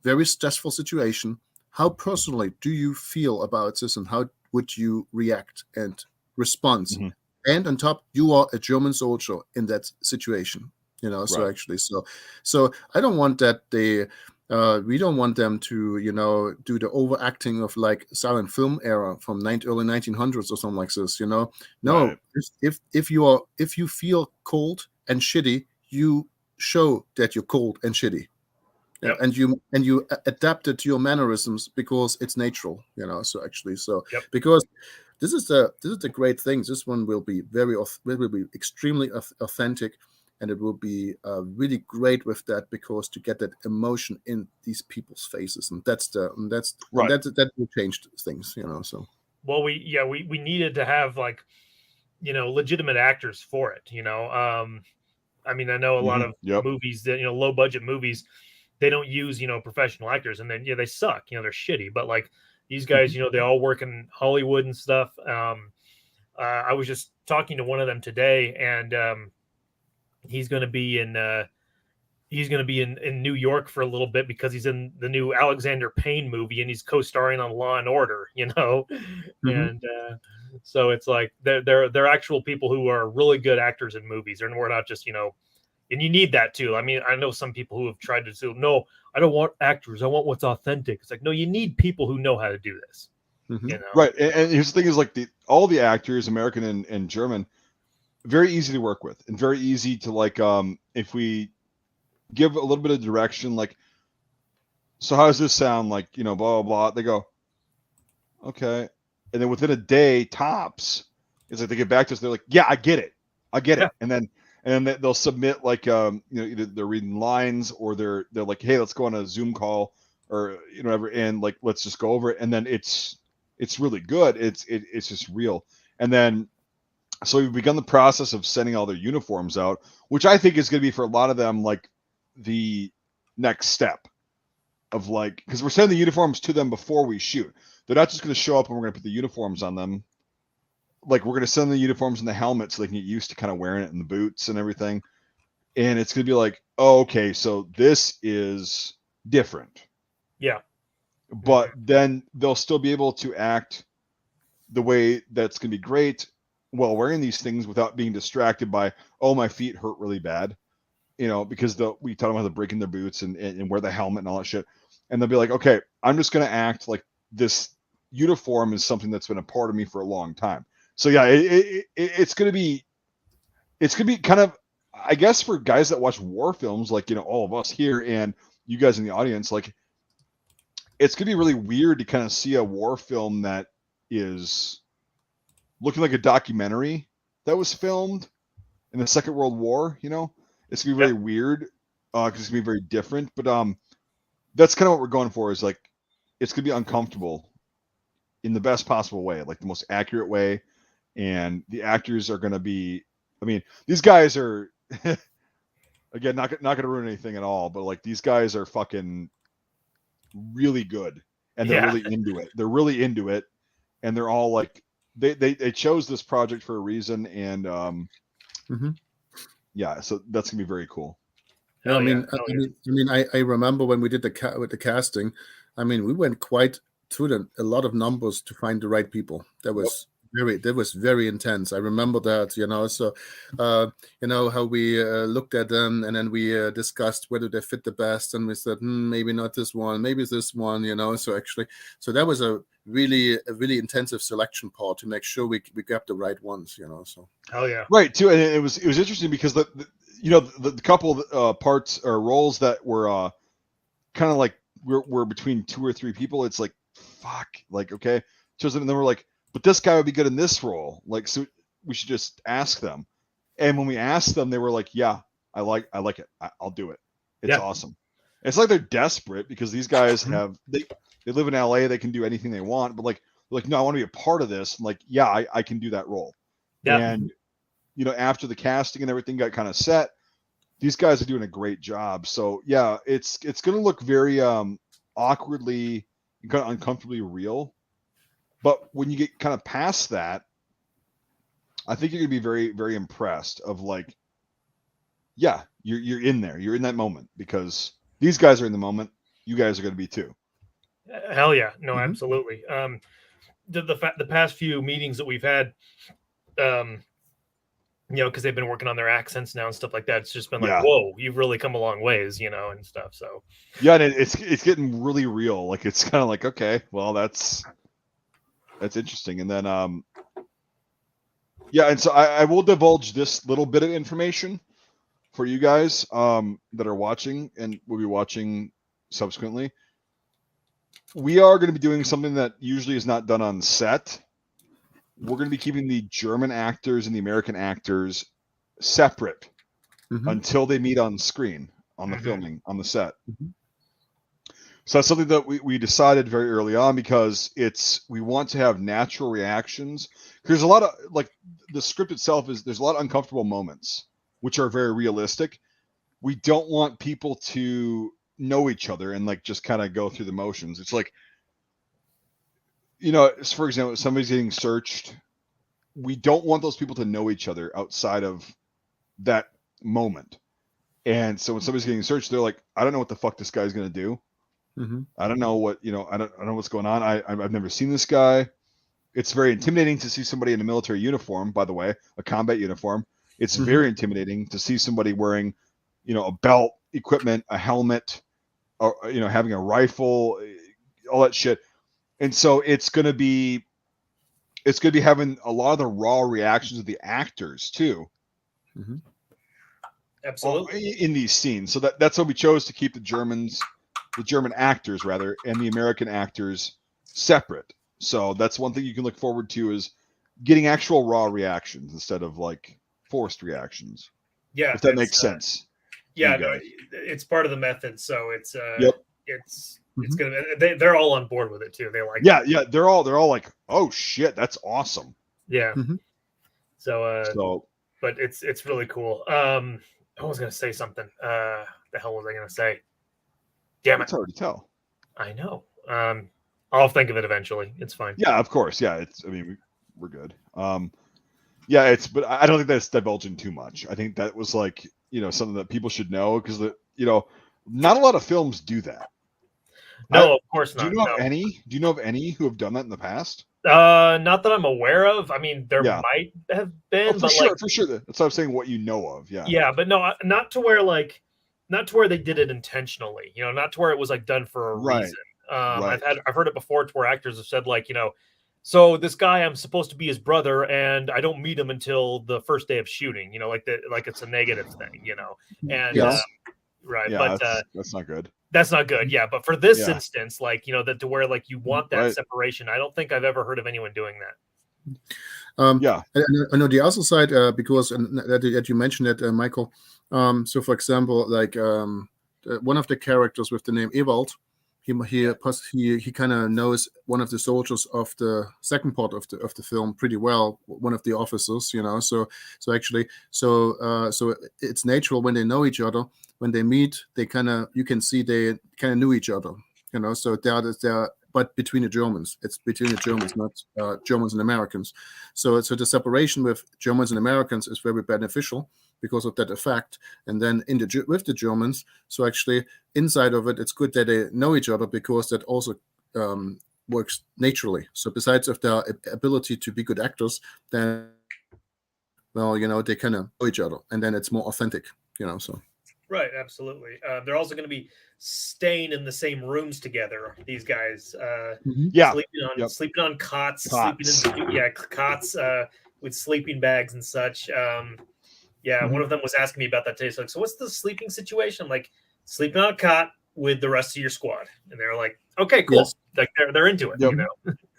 Speaker 2: very stressful situation. How personally do you feel about this, and how would you react and respond?
Speaker 1: Mm-hmm.
Speaker 2: And on top, you are a German soldier in that situation. So actually, so I don't want that we don't want them to, do the overacting of silent film era from early 1900s or something like this. No, if you feel cold and shitty, you show that you're cold and shitty, and you adapt it to your mannerisms because it's natural. So actually, because this is the great thing. This one will be extremely authentic. And it will be really great with that, because to get that emotion in these people's faces, and that will change things, So
Speaker 3: well, we needed to have legitimate actors for it. I mean, I know a lot of movies that, low budget movies, they don't use, professional actors, and then, they suck, they're shitty. But like these guys, they all work in Hollywood and stuff. I was just talking to one of them today, and he's going to be in New York for a little bit because he's in the new Alexander Payne movie, and he's co-starring on Law and Order, and so it's like they're actual people who are really good actors in movies, and we're not just, and you need that too. I mean, I know some people who have tried to say, no, I don't want actors, I want what's authentic. It's like, no, you need people who know how to do this.
Speaker 1: Right. And here's the thing is, like, all the actors, American and German, very easy to work with, and very easy to, like, if we give a little bit of direction, like, so how does this sound, like, blah blah blah, they go, okay, and then within a day tops, it's like they get back to us, they're like, yeah, I get it, and then they'll submit, like, either they're reading lines, or they're like, hey, let's go on a Zoom call, or whatever, and like, let's just go over it, and then it's really good. It's just real. And then so we've begun the process of sending all their uniforms out, which I think is going to be, for a lot of them, like the next step of, like, because we're sending the uniforms to them before we shoot. They're not just going to show up and we're going to put the uniforms on them. Like, we're going to send the uniforms and the helmets so they can get used to kind of wearing it, and the boots and everything. And it's going to be like, oh, okay, so this is different.
Speaker 3: Yeah.
Speaker 1: But then they'll still be able to act the way that's going to be great while wearing these things without being distracted by, oh, my feet hurt really bad, because we taught them how to break in their boots and wear the helmet and all that shit. And they'll be like, okay, I'm just going to act like this uniform is something that's been a part of me for a long time. So yeah, it's going to be kind of, I guess, for guys that watch war films, like, all of us here and you guys in the audience, like, it's going to be really weird to kind of see a war film that is looking like a documentary that was filmed in the Second World War. It's going to be very weird because it's going to be very different. But that's kind of what we're going for, is like, it's going to be uncomfortable in the best possible way, like the most accurate way. And the actors are going to be, I mean, these guys are, again, not going to ruin anything at all, but like, these guys are fucking really good, and they're really into it. They're really into it, and they're all like, they chose this project for a reason, and yeah, so that's gonna be very cool.
Speaker 2: Yeah, I remember when we did with the casting. I mean, we went quite through a lot of numbers to find the right people. That was very intense. I remember that, so how we looked at them, and then we discussed whether they fit the best, and we said, maybe not this one, maybe this one, so that was a really intensive selection part to make sure we got the right ones, so.
Speaker 3: Oh yeah,
Speaker 1: right, too. And it was interesting because the couple of parts or roles that were kind of like we're between 2 or 3 people. It's like, fuck, like, okay, chosen, and then we're like, but this guy would be good in this role. Like, so we should just ask them. And when we asked them, they were like, yeah, I like it. I'll do it. It's awesome. It's like they're desperate because these guys they live in LA. They can do anything they want, but like, no, I want to be a part of this. And like, yeah, I can do that role. Yeah. And, after the casting and everything got kind of set, these guys are doing a great job. So yeah, it's going to look very awkwardly, kind of uncomfortably real. But when you get kind of past that, I think you're going to be very, very impressed of, like, yeah, you're in there. You're in that moment because these guys are in the moment. You guys are going to be too.
Speaker 3: Hell yeah. No, absolutely. The past few meetings that we've had, because they've been working on their accents now and stuff like that. It's just been like, whoa, you've really come a long ways, and stuff. So
Speaker 1: yeah, and it's getting really real. Like, it's kind of like, okay, well, that's interesting. And then, and so I will divulge this little bit of information for you guys that are watching and will be watching subsequently. We are going to be doing something that usually is not done on set. We're going to be keeping the German actors and the American actors separate until they meet on screen, on the filming, on the set. So that's something that we decided very early on, because we want to have natural reactions. There's a lot of, like, the script itself there's a lot of uncomfortable moments, which are very realistic. We don't want people to know each other and like just kind of go through the motions. It's like, for example, if somebody's getting searched, we don't want those people to know each other outside of that moment. And so when somebody's getting searched, they're like, I don't know what the fuck this guy's going to do.
Speaker 2: Mm-hmm.
Speaker 1: I don't know what, I don't know what's going on. I've never seen this guy. It's very intimidating to see somebody in a military uniform, by the way, a combat uniform. It's very intimidating to see somebody wearing, a belt, equipment, a helmet, or, having a rifle, all that shit. And so it's going to be having a lot of the raw reactions of the actors too.
Speaker 2: Mm-hmm.
Speaker 3: Absolutely.
Speaker 1: In these scenes. So that's how we chose to keep the German actors rather, and the American actors separate. So that's one thing you can look forward to, is getting actual raw reactions instead of like forced reactions.
Speaker 3: Yeah.
Speaker 1: If that makes sense.
Speaker 3: Yeah, no, it's part of the method. So it's it's
Speaker 2: Mm-hmm.
Speaker 3: gonna they're all on board with it too. They like
Speaker 1: it. They're all like, oh shit, that's awesome.
Speaker 3: Yeah.
Speaker 2: Mm-hmm.
Speaker 3: So but it's really cool. I was gonna say something. The hell was I gonna say? Damn it.
Speaker 1: It's hard to tell.
Speaker 3: I know. I'll think of it eventually. It's fine.
Speaker 1: Yeah, of course. Yeah, we're good. Yeah, but I don't think that's divulging too much. I think that was like, something that people should know, because not a lot of films do that.
Speaker 3: No, of course not.
Speaker 1: Do you know of any? Do you know of any who have done that in the past?
Speaker 3: Not that I'm aware of. I mean, there might have been,
Speaker 1: for
Speaker 3: but
Speaker 1: sure. That's what I'm saying. What you know of, yeah.
Speaker 3: Yeah, but no, not to where they did it intentionally. Not to where it was like done for a reason. Right. I've heard it before, to where actors have said like, so this guy, I'm supposed to be his brother, and I don't meet him until the first day of shooting. Like it's a negative thing. And
Speaker 2: yes.
Speaker 3: Right,
Speaker 1: yeah,
Speaker 3: but
Speaker 1: that's not good.
Speaker 3: That's not good. Yeah, but for this instance, like that, to where like you want that separation, I don't think I've ever heard of anyone doing that.
Speaker 2: Yeah, and on the other side, because that you mentioned it, Michael. So, for example, like one of the characters with the name Ewald, he kind of knows one of the soldiers of the second part of the film pretty well, one of the officers, So it's natural when they know each other. When they meet, you can see they kind of knew each other, So they're but between the Germans, it's between the Germans, not Germans and Americans. So the separation with Germans and Americans is very beneficial because of that effect. And then with the Germans, so actually inside of it, it's good that they know each other, because that also works naturally. So besides of their ability to be good actors, then they kind of know each other, and then it's more authentic, So.
Speaker 3: Right, absolutely. They're also going to be staying in the same rooms together. These guys, sleeping on cots. Cots with sleeping bags and such. One of them was asking me about that today. So, what's the sleeping situation? I'm like, sleeping on a cot with the rest of your squad, and they're like, okay, cool.
Speaker 2: Yes.
Speaker 3: Like they're into it,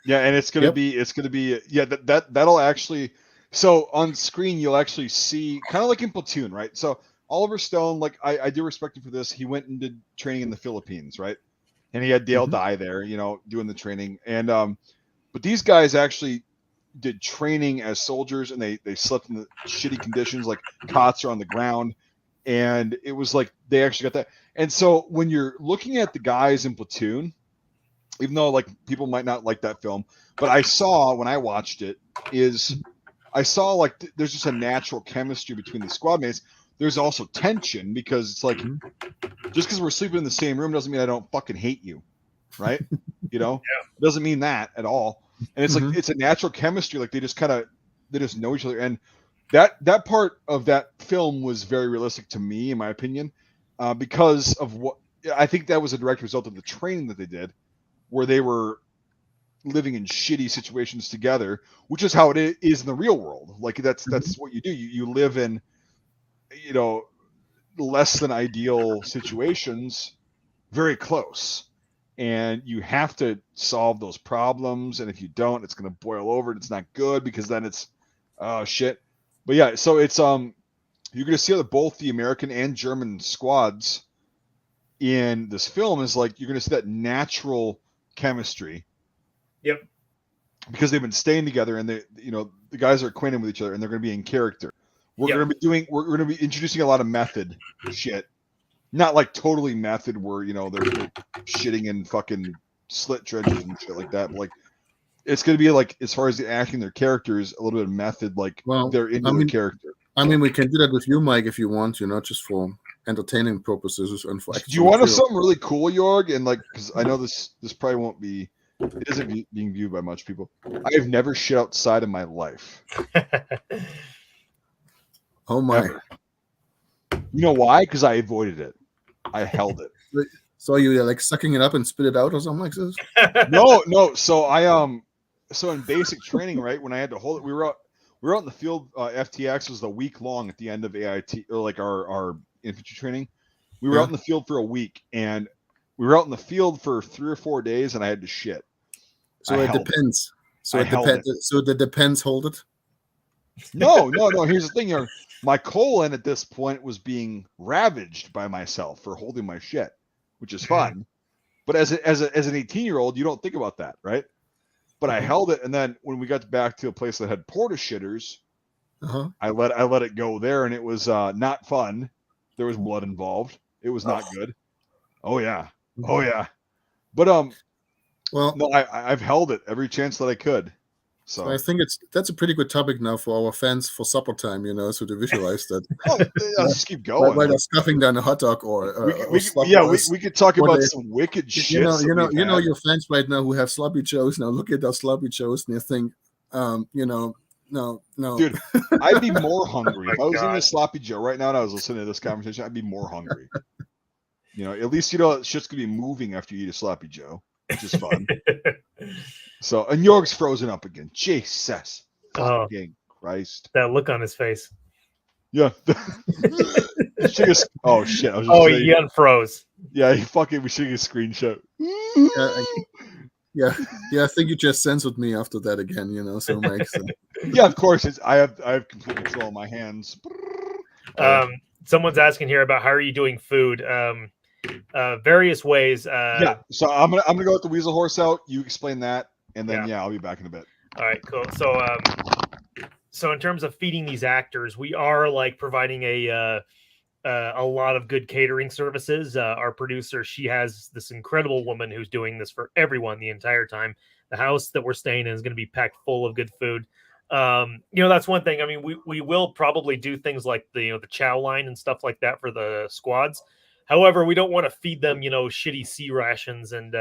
Speaker 1: Yeah, and it's gonna be that'll actually. So on screen, you'll actually see, kind of like in Platoon, right? So Oliver Stone, like I do respect him for this. He went and did training in the Philippines, right? And he had Dale Dye there, doing the training. And but these guys actually did training as soldiers, and they slept in the shitty conditions, like cots are on the ground, and it was like they actually got that. And so when you're looking at the guys in Platoon, even though like people might not like that film, but I saw when I watched it like there's just a natural chemistry between the squad mates. There's also tension, because it's like, just because we're sleeping in the same room doesn't mean I don't fucking hate you, right? It doesn't mean that at all. And it's like, it's a natural chemistry. Like they just know each other. And that part of that film was very realistic to me, in my opinion, because of what I think that was a direct result of the training that they did, where they were living in shitty situations together, which is how it is in the real world. Like that's what you do. You live in, less than ideal situations, very close, and you have to solve those problems. And if you don't, it's going to boil over, and it's not good, because then it's shit. But yeah, so it's you're going to see that both the American and German squads in this film is like you're going to see that natural chemistry.
Speaker 3: Yep.
Speaker 1: Because they've been staying together, and the guys are acquainted with each other, and they're going to be in character. We're going to be introducing a lot of method shit, not like totally method where they're shitting in fucking slit trenches and shit like that. But like it's going to be like as far as the acting, their characters, a little bit of method, like they're into their character.
Speaker 2: I mean, we can do that with you, Mike, if you want, just for entertaining purposes and for.
Speaker 1: Do you want something really cool, Jörg? And like, because I know this probably won't be. It isn't being viewed by much people. I have never shit outside in my life.
Speaker 2: Oh my!
Speaker 1: Ever. You know why? Because I avoided it. I held it.
Speaker 2: So you like sucking it up and spit it out or something like this?
Speaker 1: No. So so in basic training, right, when I had to hold it, we were out in the field. FTX was the week long at the end of AIT, or like our infantry training. We were out in the field for a week, and we were out in the field for 3 or 4 days, and I had to shit.
Speaker 2: So it depends. So it depends. So the depends hold it.
Speaker 1: No. Here's the thing, my colon at this point was being ravaged by myself for holding my shit, which is fun. But as an 18-year-old, you don't think about that, right? But I held it, and then when we got back to a place that had porta shitters, I let it go there, and it was not fun. There was blood involved. It was not good. Oh yeah. But well, no, I've held it every chance that I could. So
Speaker 2: I think that's a pretty good topic now for our fans for supper time, so to visualize that.
Speaker 1: Let's just keep going.
Speaker 2: While they're stuffing down a hot dog
Speaker 1: we could talk about some wicked shit.
Speaker 2: Your fans right now who have sloppy joes now look at those sloppy joes and they think, no.
Speaker 1: Dude, I'd be more hungry. If I was in a sloppy Joe right now and I was listening to this conversation, I'd be more hungry. At least shit's gonna be moving after you eat a sloppy Joe, which is fun. So, and Jörg's frozen up again. Jesus fucking Christ!
Speaker 3: That look on his face.
Speaker 1: Yeah. Oh shit!
Speaker 3: He unfroze.
Speaker 1: Yeah, we should get a screenshot.
Speaker 2: Yeah. I think you just censored me after that again. So Mike. So.
Speaker 1: Yeah, of course. I have complete control of my hands.
Speaker 3: Someone's asking here about how are you doing food. Various ways.
Speaker 1: So I'm gonna go with the weasel horse out. You explain that, and then I'll be back in a bit.
Speaker 3: All right, cool. So in terms of feeding these actors, we are like providing a lot of good catering services. Our producer, she has this incredible woman who's doing this for everyone the entire time. The house that we're staying in is going to be packed full of good food. That's one thing. I mean, we will probably do things like the chow line and stuff like that for the squads. However, we don't want to feed them, shitty sea rations and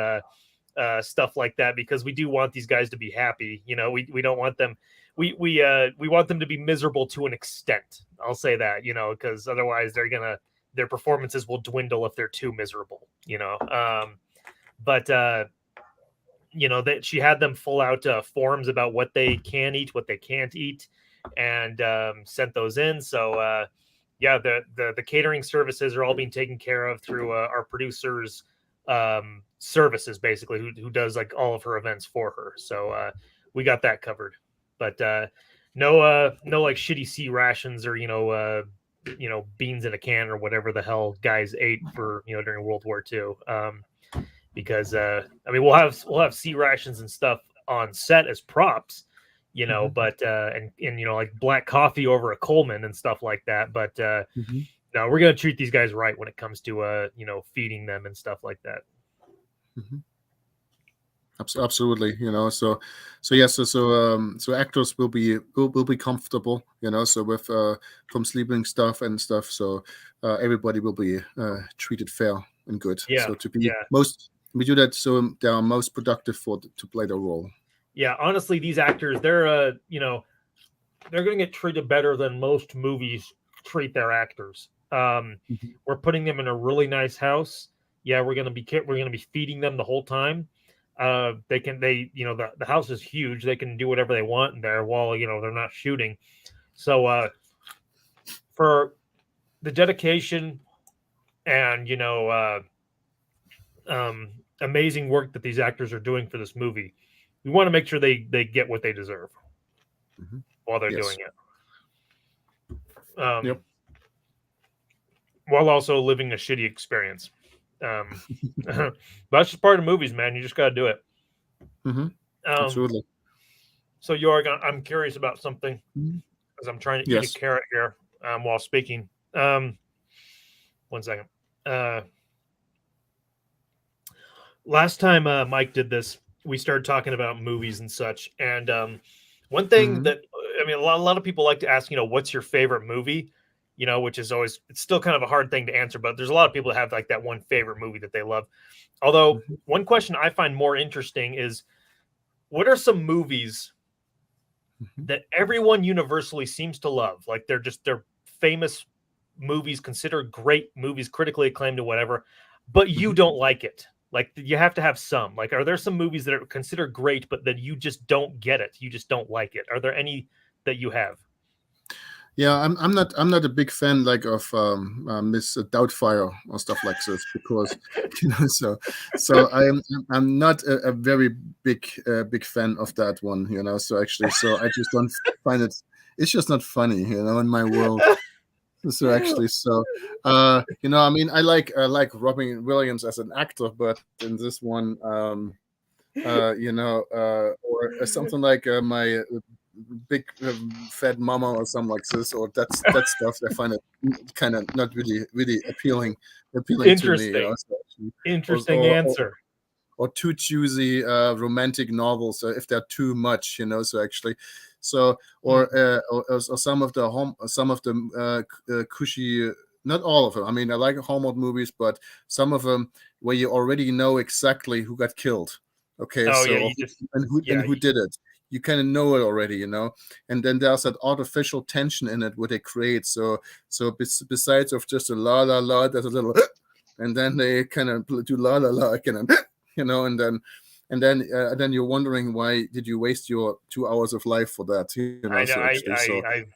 Speaker 3: stuff like that, because we do want these guys to be happy. We don't want them. We want them to be miserable to an extent. I'll say that, because otherwise their performances will dwindle if they're too miserable. That she had them fill out forms about what they can eat, what they can't eat, and sent those in. So. The catering services are all being taken care of through our producer's services, basically, who does like all of her events for her. So we got that covered, but no like shitty sea rations or beans in a can or whatever the hell guys ate for during World War II. Because we'll have sea rations and stuff on set as props. But like black coffee over a Coleman and stuff like that. But no, we're gonna treat these guys right when it comes to feeding them and stuff like that.
Speaker 2: Absolutely, So actors will be comfortable, So with from sleeping stuff and stuff, so everybody will be treated fair and good.
Speaker 3: Yeah.
Speaker 2: So we do that so they are most productive to play their role.
Speaker 3: Yeah, honestly, these actors, they're going to get treated better than most movies treat their actors. We're putting them in a really nice house. Yeah, we're going to be feeding them the whole time. The house is huge. They can do whatever they want in there while they're not shooting. So for the dedication and amazing work that these actors are doing for this movie, we want to make sure they get what they deserve while they're doing it. While also living a shitty experience. But that's just part of movies, man. You just got to do it.
Speaker 2: Absolutely.
Speaker 3: So, Jörg, I'm curious about something as I'm trying to eat a carrot here while speaking. 1 second. Last time Mike did this, we started talking about movies and such. And one thing that, I mean, a lot of people like to ask, what's your favorite movie? Which is always, it's still kind of a hard thing to answer, but there's a lot of people that have like that one favorite movie that they love. Although one question I find more interesting is, what are some movies that everyone universally seems to love? Like they're famous movies, considered great movies, critically acclaimed or whatever, but you don't like it. Like you have to have some. Like, are there some movies that are considered great, but that you just don't get it? You just don't like it. Are there any that you have?
Speaker 2: Yeah, I'm not a big fan like of Miss Doubtfire or stuff like this, because so I'm not a very big fan of that one, so actually, so I just don't find it. It's just not funny, in my world. So actually, I like Robin Williams as an actor, but in this one, or something like my big fat mama or something like this, or that stuff. I find it kind of not really appealing
Speaker 3: Interesting.
Speaker 2: to me.
Speaker 3: Interesting answer.
Speaker 2: Or too choosy romantic novels, if they're too much, so actually. So or some of the cushy, not all of them. I mean, I like Hallmark movies, but some of them where you already know exactly who got killed. Okay, who did it. You kind of know it already, and then there's that artificial tension in it what they create. So besides of just a la la la, there's a little, and then they kind of do la la la again, and then you're wondering, why did you waste your 2 hours of life for that?
Speaker 3: I've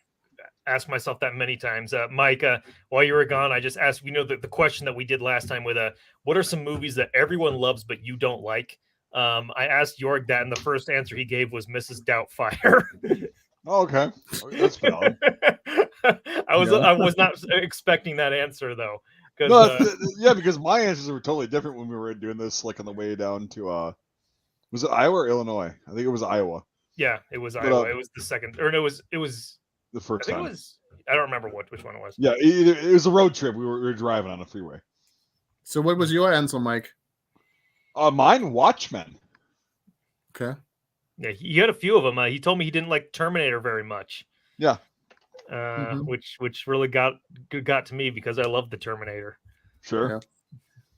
Speaker 3: asked myself that many times. Mike, while you were gone, I just asked, the question that we did last time with what are some movies that everyone loves but you don't like? I asked Jörg that, and the first answer he gave was Mrs. Doubtfire.
Speaker 1: Oh, okay, that's valid.
Speaker 3: I was not expecting that answer though.
Speaker 1: No, because my answers were totally different when we were doing this, like on the way down to was it Iowa or Illinois? I think it was Iowa.
Speaker 3: Yeah, it was Iowa. It was the second, or no, it was
Speaker 1: the first time.
Speaker 3: I don't remember which one it was.
Speaker 1: Yeah, it was a road trip. We were driving on a freeway.
Speaker 2: So what was your answer, Mike?
Speaker 1: Mine, Watchmen.
Speaker 2: Okay.
Speaker 3: Yeah, he had a few of them. He told me he didn't like Terminator very much.
Speaker 1: Yeah.
Speaker 3: Which really got to me because I love the Terminator.
Speaker 1: Sure.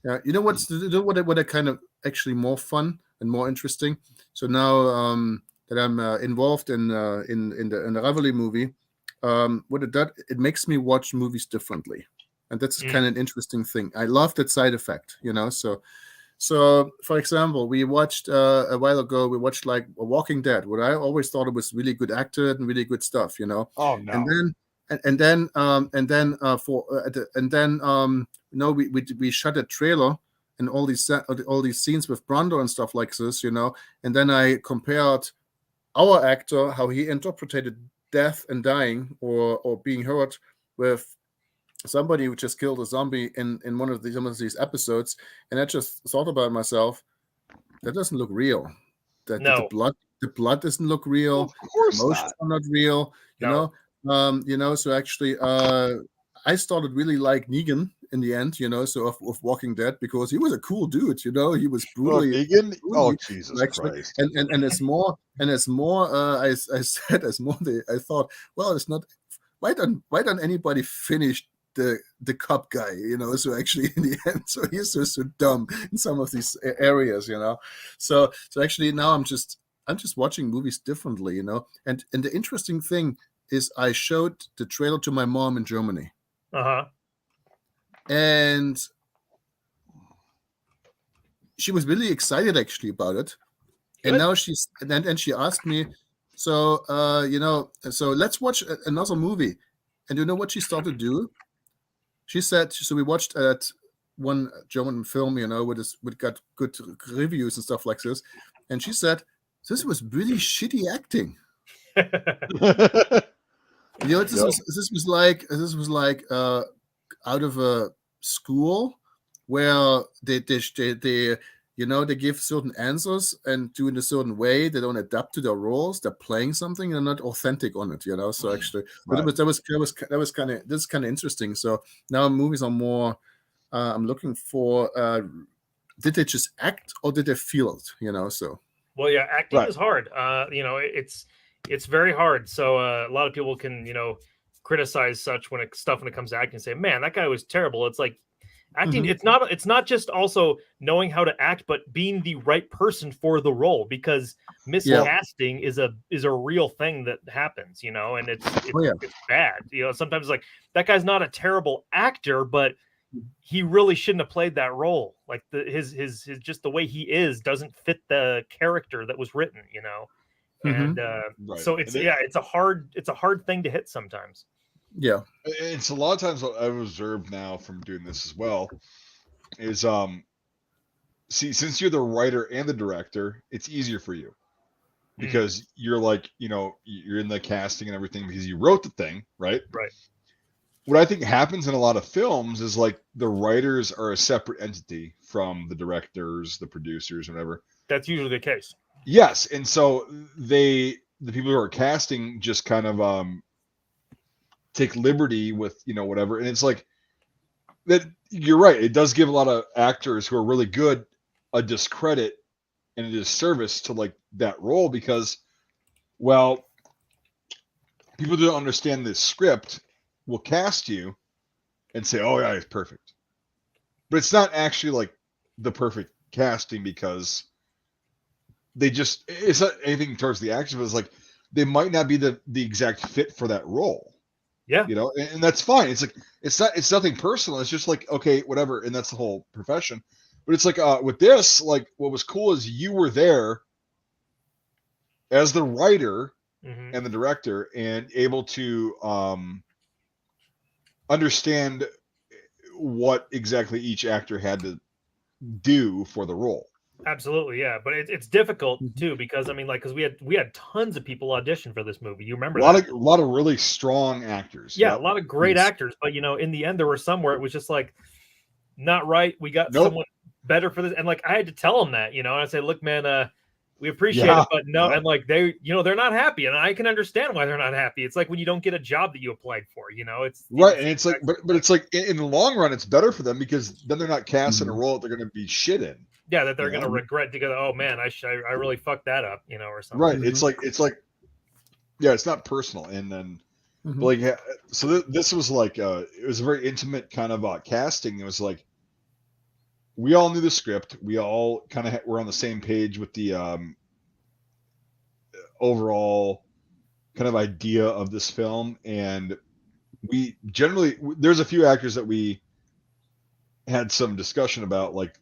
Speaker 2: Yeah. You know what I kind of actually more fun and more interesting. So now that I'm involved in the Ravelry movie, what it does, it makes me watch movies differently, and that's kind of an interesting thing. I love that side effect, So, for example, we watched a while ago. We watched like Walking Dead, where I always thought it was really good acted and really good stuff,
Speaker 1: Oh no!
Speaker 2: We shot a trailer and all these scenes with Brando and stuff like this, And then I compared our actor, how he interpreted death and dying or being hurt, with somebody who just killed a zombie in one of some of these episodes, and I just thought about myself, that doesn't look real. The blood doesn't look real.
Speaker 1: Well, of course
Speaker 2: emotions are not real. So actually, I started really like Negan in the end, so of Walking Dead, because he was a cool dude, he was brutally.
Speaker 1: Negan? Oh, Jesus Christ!
Speaker 2: And it's more, I thought, well, it's not. Why don't anybody finish the cop guy, so actually in the end, so he's so dumb in some of these areas, so actually now I'm just watching movies differently, and the interesting thing is I showed the trailer to my mom in Germany, and she was really excited actually about it. Good. And now she asked me, so so let's watch another movie, and you know what she started to do? She said, so we watched that one German film, with got good reviews and stuff like this. And she said, this was really shitty acting. This was like out of a school where they they give certain answers and do in a certain way. They don't adapt to their roles. They're playing something. They're not authentic on it. So actually,
Speaker 1: Right.
Speaker 2: that was kind of interesting. So now movies are more. I'm looking for. Did they just act or did they feel it? So.
Speaker 3: Well, yeah, acting is hard. It's very hard. So a lot of people can criticize such when it comes to acting and say, "Man, that guy was terrible." It's like acting. It's not just also knowing how to act, but being the right person for the role, because miscasting is a real thing that happens. And it's bad. Sometimes like that guy's not a terrible actor, but he really shouldn't have played that role. Like his just the way he is doesn't fit the character that was written, and so it's a hard thing to hit sometimes.
Speaker 2: Yeah,
Speaker 1: it's a lot of times what I've observed now from doing this as well is see, since you're the writer and the director, it's easier for you because you're like you're in the casting and everything because you wrote the thing, right? What I think happens in a lot of films is like the writers are a separate entity from the directors, the producers, whatever.
Speaker 3: That's usually the case.
Speaker 1: Yes, and so the people who are casting just kind of take liberty with whatever, and it's like that. You're right. It does give a lot of actors who are really good a discredit and a disservice to like that role because, well, people don't understand this script. Will cast you and say, "Oh yeah, it's perfect," but it's not actually like the perfect casting because it's not anything towards the action, but it's like they might not be the exact fit for that role.
Speaker 3: Yeah,
Speaker 1: and that's fine. It's like it's nothing personal. It's just like okay, whatever, and that's the whole profession. But it's like with this, like what was cool is you were there as the writer and the director and able to understand what exactly each actor had to do for the role.
Speaker 3: Absolutely, yeah, but it's difficult too because I mean, like, because we had tons of people audition for this movie. You remember
Speaker 1: a lot of really strong actors.
Speaker 3: Yeah, a lot of great actors, but in the end, there were some where it was just like not right. We got someone better for this, and like I had to tell them that, and I say, look, man, we appreciate it, but no, and like they're not happy, and I can understand why they're not happy. It's like when you don't get a job that you applied for, it's
Speaker 1: right, and it's like, but it's like in the long run, it's better for them because then they're not cast in a role that they're going to be shit in.
Speaker 3: Yeah, that they're going to regret to go, oh man, I really fucked that up, or something.
Speaker 1: Right, it's like, yeah, it's not personal, and then like, so this was like, it was a very intimate kind of casting. It was like we all knew the script. We all kind of were on the same page with the overall kind of idea of this film, and we generally there's a few actors that we had some discussion about, like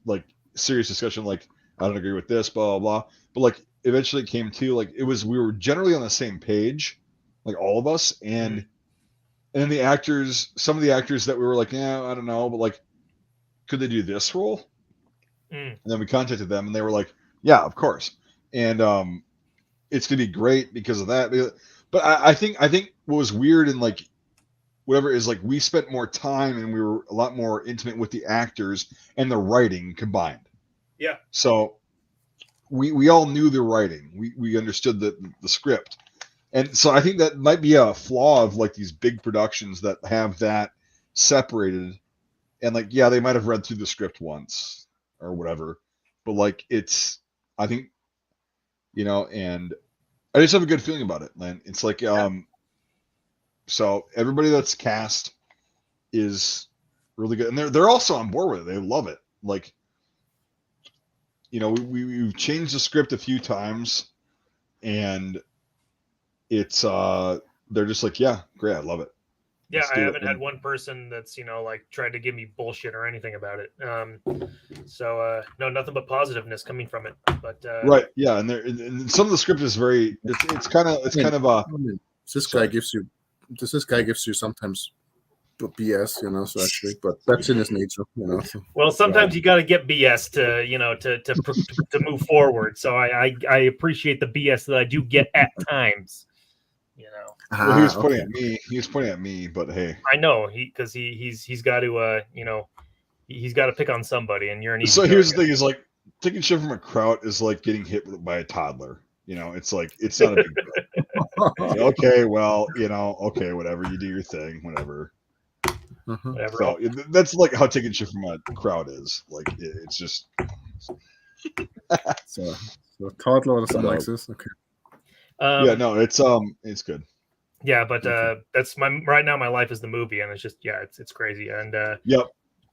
Speaker 1: serious discussion, like I don't agree with this, blah blah blah. But like eventually it came to like we were generally on the same page, like all of us, and then the actors, some of the actors that we were like, yeah, I don't know, but like, could they do this role? And then we contacted them, and they were like, yeah, of course, and it's gonna be great because of that. But I think what was weird and like whatever is like we spent more time and we were a lot more intimate with the actors and the writing combined.
Speaker 3: Yeah.
Speaker 1: So we all knew the writing. We understood the script. And so I think that might be a flaw of like these big productions that have that separated. And like, yeah, they might have read through the script once or whatever, but like I think, and I just have a good feeling about it, man. It's like, so everybody that's cast is really good, and they're also on board with it. They love it. Like, we've changed the script a few times, and it's they're just like, yeah, great, I love it.
Speaker 3: Yeah, I haven't had one person that's like tried to give me bullshit or anything about it. So no, nothing but positiveness coming from it. But
Speaker 1: right, yeah, and some of the script is very. It's kind of
Speaker 2: this guy gives you sometimes BS, so actually, but that's in his nature, So.
Speaker 3: Well, sometimes you got to get BS to move forward. So I appreciate the BS that I do get at times.
Speaker 1: Well, he was pointing at me. He was pointing at me, but hey,
Speaker 3: I know he's got to he's got to pick on somebody, and you're an easy.
Speaker 1: So here's the thing: is like taking shit from a kraut is like getting hit by a toddler. You know, it's like it's not a big deal. Okay, well, you know, okay, whatever. You do your thing, whatever.
Speaker 3: Whatever.
Speaker 1: So that's like how taking shit from a crowd is. Like it's just.
Speaker 2: so toddler or something like this. Okay.
Speaker 1: Yeah, no, it's good.
Speaker 3: Yeah, but that's right now. My life is the movie, and it's just it's crazy, and
Speaker 1: yep.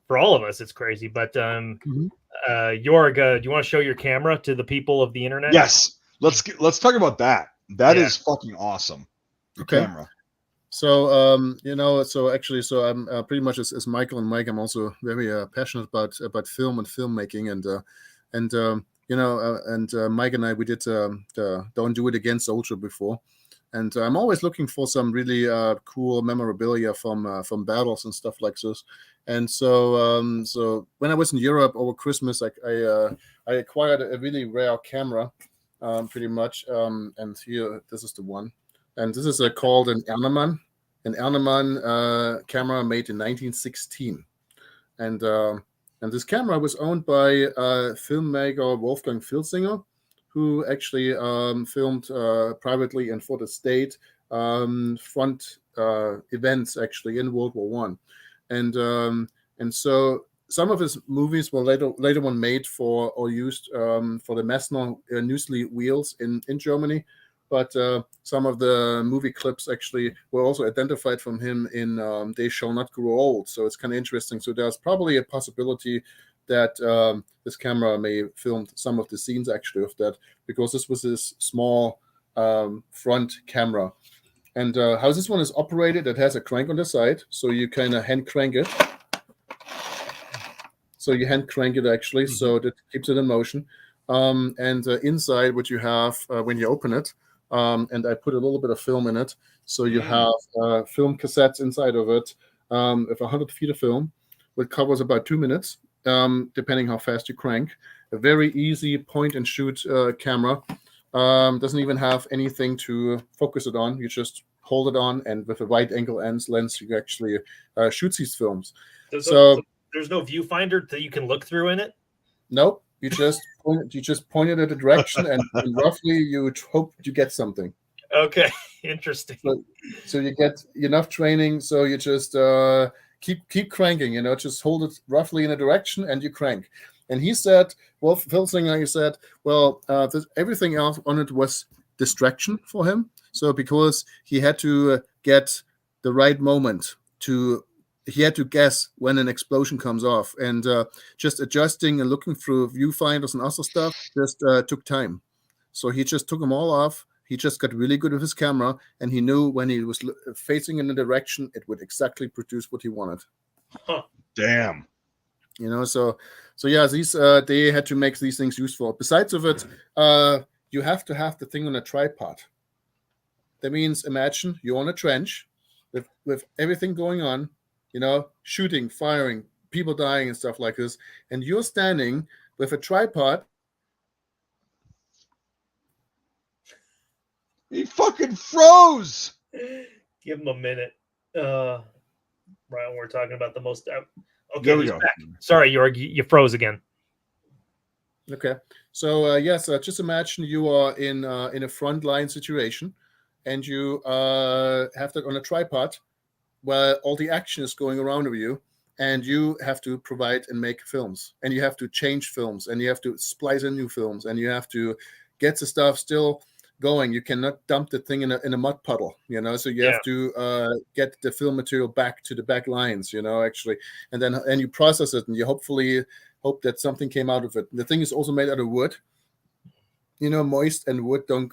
Speaker 3: For all of us, it's crazy. But Jörg, do you want to show your camera to the people of the internet?
Speaker 1: Yes, let's talk about that. That is fucking awesome. The camera.
Speaker 2: So so I'm pretty much as Michael and Mike. I'm also very passionate about film and filmmaking, and Mike and I, we did the Don't Do It Again Soldier before, and I'm always looking for some really cool memorabilia from battles and stuff like this. And so when I was in Europe over Christmas, I acquired a really rare camera, pretty much. And here, this is the one, and this is called an Ernemann camera made in 1916, and this camera was owned by filmmaker Wolfgang Filzinger, who actually filmed privately and for the state front events actually in World War One, and so some of his movies were later on made for or used for the Messner Nüssli wheels in Germany. But some of the movie clips actually were also identified from him in They Shall Not Grow Old. So it's kind of interesting. So there's probably a possibility that this camera may have filmed some of the scenes actually of that, because this was his small front camera. And how this one is operated, it has a crank on the side. So you kind of hand crank it. So you hand crank it actually, so that keeps it in motion. And inside what you have when you open it, and I put a little bit of film in it. So you have film cassettes inside of it with 100 feet of film, which covers about 2 minutes, depending how fast you crank. A very easy point and shoot camera. Doesn't even have anything to focus it on. You just hold it on, and with a wide angle lens, you actually shoot these films.
Speaker 3: There's no viewfinder that you can look through in it?
Speaker 2: Nope. You just point it at a direction, and roughly you hope you get something.
Speaker 3: Okay, interesting.
Speaker 2: So you get enough training. So you just keep cranking. You know, just hold it roughly in a direction, and you crank. And he said, well, Filzinger, he said, well, everything else on it was distraction for him. So because he had to get the right moment he had to guess when an explosion comes off, and just adjusting and looking through viewfinders and other stuff just took time. So he just took them all off. He just got really good with his camera, and he knew when he was facing in a direction, it would exactly produce what he wanted.
Speaker 3: Huh.
Speaker 1: Damn.
Speaker 2: You know, so yeah, these they had to make these things useful. Besides of it, you have to have the thing on a tripod. That means imagine you're on a trench with everything going on. You know, shooting, firing, people dying and stuff like this. And you're standing with a tripod.
Speaker 1: He fucking froze.
Speaker 3: Give him a minute. Right, we're talking about the most... Okay,
Speaker 1: there we go.
Speaker 3: Back. Sorry, Jörg, you froze again.
Speaker 2: Okay. So, yes, just imagine you are in a frontline situation, and you have that on a tripod, where all the action is going around with you, and you have to provide and make films, and you have to change films, and you have to splice in new films, and you have to get the stuff still going. You cannot dump the thing in a mud puddle, you know, so you have to get the film material back to the back lines, you know, actually, and then you process it, and you hopefully hope that something came out of it. The thing is also made out of wood. You know, moist and wood don't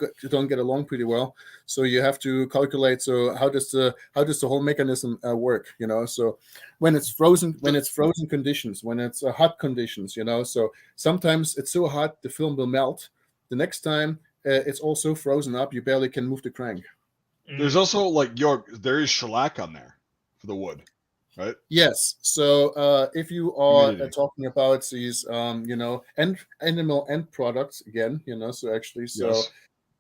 Speaker 2: get along pretty well, so you have to calculate. So how does the whole mechanism work? You know, so when it's frozen conditions, when it's hot conditions, you know, so sometimes it's so hot the film will melt. The next time it's also frozen up, you barely can move the crank.
Speaker 1: There's also like there is shellac on there for the wood, right?
Speaker 2: Yes. So if you are talking about these, you know, animal end products again, you know, so actually, so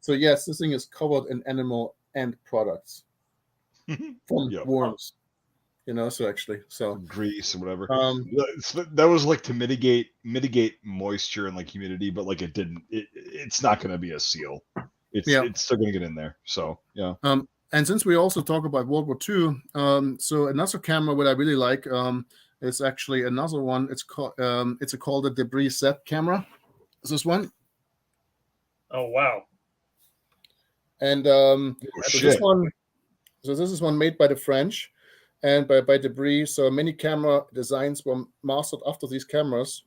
Speaker 2: yes, this thing is covered in animal end products from worms. So actually,
Speaker 1: grease and whatever.
Speaker 2: Um,
Speaker 1: That was like to mitigate moisture and like humidity, but like it didn't. It's not going to be a seal. It's still going to get in there. So yeah.
Speaker 2: And since we also talk about World War II, so another camera what I really like is actually another one. It's called a debris set camera. Is this one?
Speaker 3: Oh wow!
Speaker 2: And
Speaker 1: Oh,
Speaker 2: so this is one made by the French and by Debris. So many camera designs were mastered after these cameras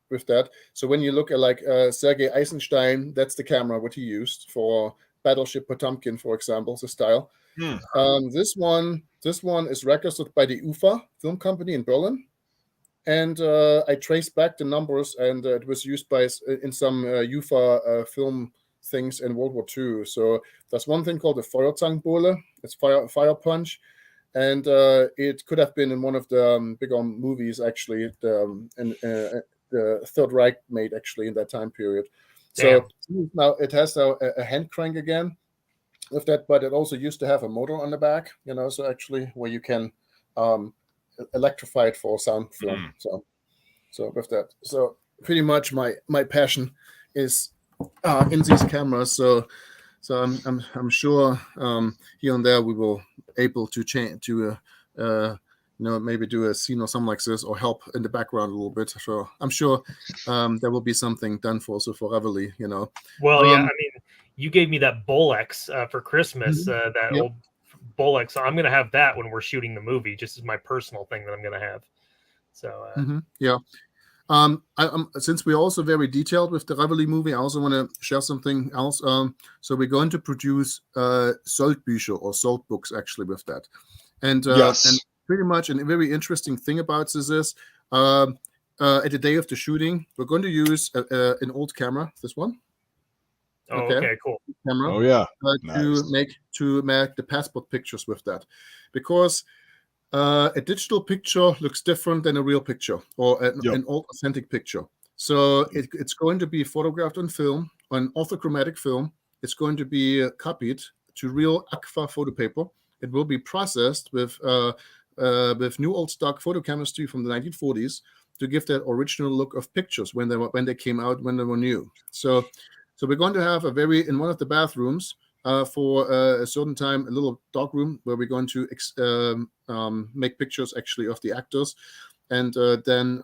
Speaker 2: with that. So when you look at like Sergei Eisenstein, that's the camera what he used for Battleship Potemkin, for example, the style. This one is registered by the UFA film company in Berlin. And I traced back the numbers, and it was used in some UFA film things in World War II. So there's one thing called the Feuerzangenbowle. It's fire punch, and it could have been in one of the bigger movies actually. The Third Reich made actually in that time period. So now it has a hand crank again with that, but it also used to have a motor on the back. So actually where you can electrify it for sound film. So with that, so pretty much my passion is in these cameras. So I'm sure here and there we will able to change to maybe do a scene or something like this, or help in the background a little bit. So I'm sure there will be something done for Reveille.
Speaker 3: Well, yeah, I mean, you gave me that Bolex for Christmas, that old Bolex. So I'm gonna have that when we're shooting the movie, just as my personal thing that I'm gonna have. So
Speaker 2: yeah. Since we're also very detailed with the Reveille movie, I also want to share something else. So we're going to produce Soldbücher or Sold books actually with that, and pretty much a very interesting thing about this is at the day of the shooting, we're going to use an old camera, this one.
Speaker 3: Oh, okay, cool.
Speaker 2: Camera.
Speaker 1: Oh yeah,
Speaker 2: to make the passport pictures with that, because a digital picture looks different than a real picture or an old authentic picture. So it's going to be photographed on film, on orthochromatic film. It's going to be copied to real Agfa photo paper. It will be processed with new old stock photochemistry from the 1940s to give that original look of pictures when they came out, when they were new. So we're going to have in one of the bathrooms for a certain time, a little dark room where we're going to make pictures actually of the actors, and then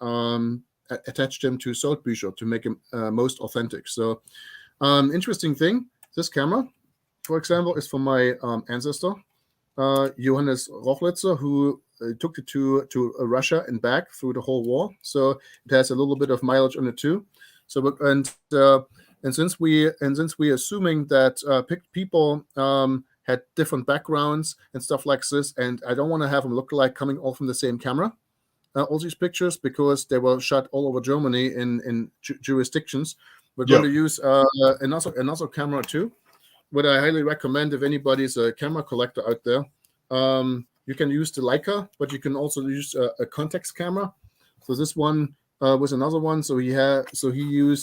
Speaker 2: attach them to Soldbücher to make them most authentic. So interesting thing, this camera, for example, is from my ancestor, Johannes Rochlitzer, who took it to Russia and back through the whole war. So it has a little bit of mileage on it too. So and since we're assuming that people had different backgrounds and stuff like this, and I don't want to have them look like coming all from the same camera, all these pictures, because they were shot all over Germany in jurisdictions. We're going to use another camera too. What I highly recommend, if anybody's a camera collector out there, you can use the Leica, but you can also use a context camera. So this one was another one. So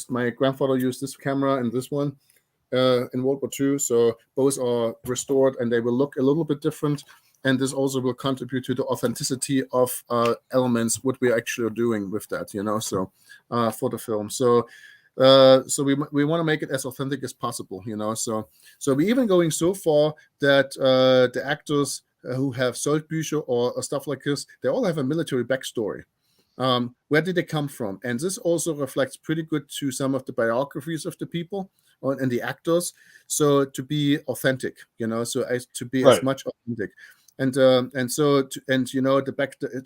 Speaker 2: my grandfather used this camera and this one in World War II. So both are restored and they will look a little bit different. And this also will contribute to the authenticity of elements, what we actually are doing with that, so for the film. So we want to make it as authentic as possible, So we're even going so far that the actors who have Soldbücher or stuff like this, they all have a military backstory. Where did they come from? And this also reflects pretty good to some of the biographies of the people and the actors. So to be authentic, so as to be as much authentic. And the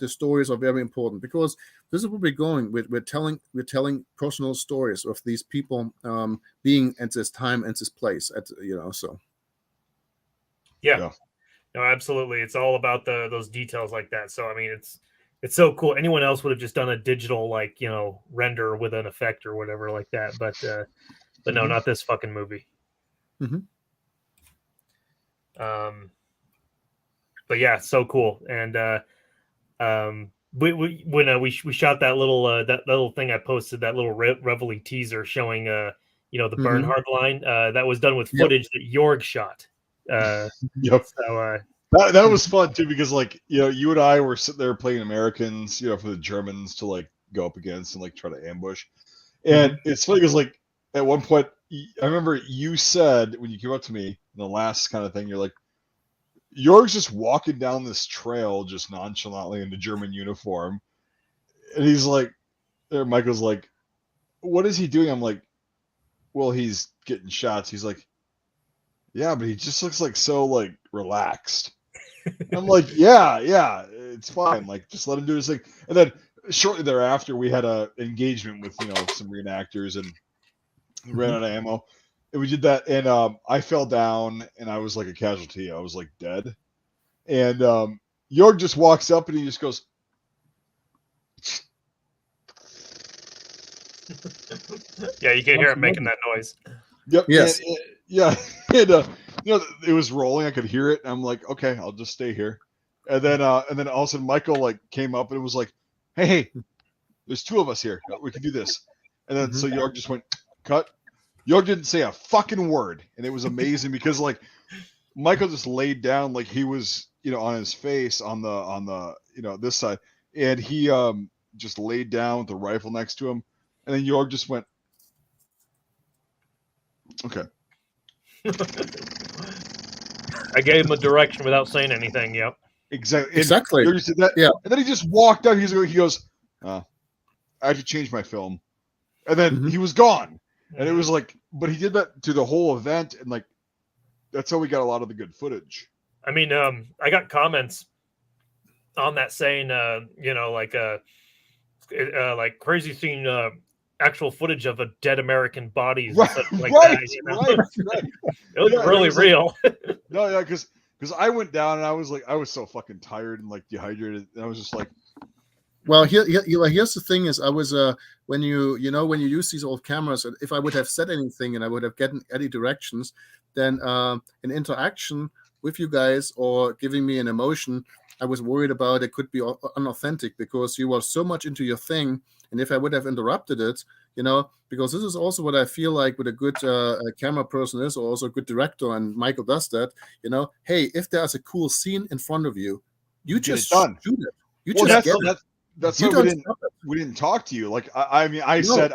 Speaker 2: stories are very important, because this is where we're going. We're telling personal stories of these people being at this time and this place. So.
Speaker 3: Yeah. No, absolutely. It's all about those details like that. So I mean, it's so cool. Anyone else would have just done a digital render with an effect or whatever like that, but no, not this fucking movie. But yeah, so cool. And when we shot that little thing I posted, that little Reveille teaser showing the Bernhard line, that was done with footage that Jörg shot. So
Speaker 1: That was fun too, because like, you know, you and I were sitting there playing Americans, you know, for the Germans to like go up against and like try to ambush. And it's funny because like at one point, I remember you said when you came up to me in the last kind of thing, you're like, Jörg's just walking down this trail just nonchalantly in the German uniform, and he's like, Michael's like, what is he doing? I'm like, well, he's getting shots. He's like, yeah, but he just looks like so like relaxed. I'm like, yeah, it's fine. Like, just let him do his thing. And then shortly thereafter, we had a engagement with, you know, some reenactors, and we ran out of ammo. And we did that, and I fell down, and I was like a casualty. I was like dead. And Jörg just walks up, and he just goes,
Speaker 3: yeah, you can hear him making that noise.
Speaker 1: Yep.
Speaker 2: Yes.
Speaker 1: And, yeah. And you know, it was rolling. I could hear it. And I'm like, okay, I'll just stay here. And then all of a sudden, Michael like came up and was like, hey, there's two of us here. We can do this. And then so Jörg just went cut. Jörg didn't say a fucking word, and it was amazing because like Michael just laid down like he was, you know, on his face on the you know, this side, and he just laid down with the rifle next to him, and then Jörg just went, okay.
Speaker 3: I gave him a direction without saying anything. Yep.
Speaker 1: Exactly.
Speaker 2: Exactly.
Speaker 1: Jörg did that,
Speaker 2: yeah.
Speaker 1: And then he just walked out. He goes, I have to change my film, and then he was gone. And it was like, but he did that to the whole event, and like, that's how we got a lot of the good footage.
Speaker 3: I mean, I got comments on that saying, you know, like crazy seeing actual footage of a dead American bodies,
Speaker 1: right,
Speaker 3: and stuff like
Speaker 1: right,
Speaker 3: that. You know?
Speaker 1: Right.
Speaker 3: It was really real.
Speaker 1: Like, no, yeah, because I went down and I was like, I was so fucking tired and like dehydrated, and I was just like,
Speaker 2: well, here's the thing: is I was when you use these old cameras, and if I would have said anything and I would have gotten any directions, then an interaction with you guys or giving me an emotion, I was worried about it could be unauthentic because you were so much into your thing, and if I would have interrupted it, you know, because this is also what I feel like with a good camera person is, or also a good director, and Michael does that. You know, hey, if there's a cool scene in front of you, you just shoot it. You just get it.
Speaker 1: That's why we didn't talk to you. Like I mean, I said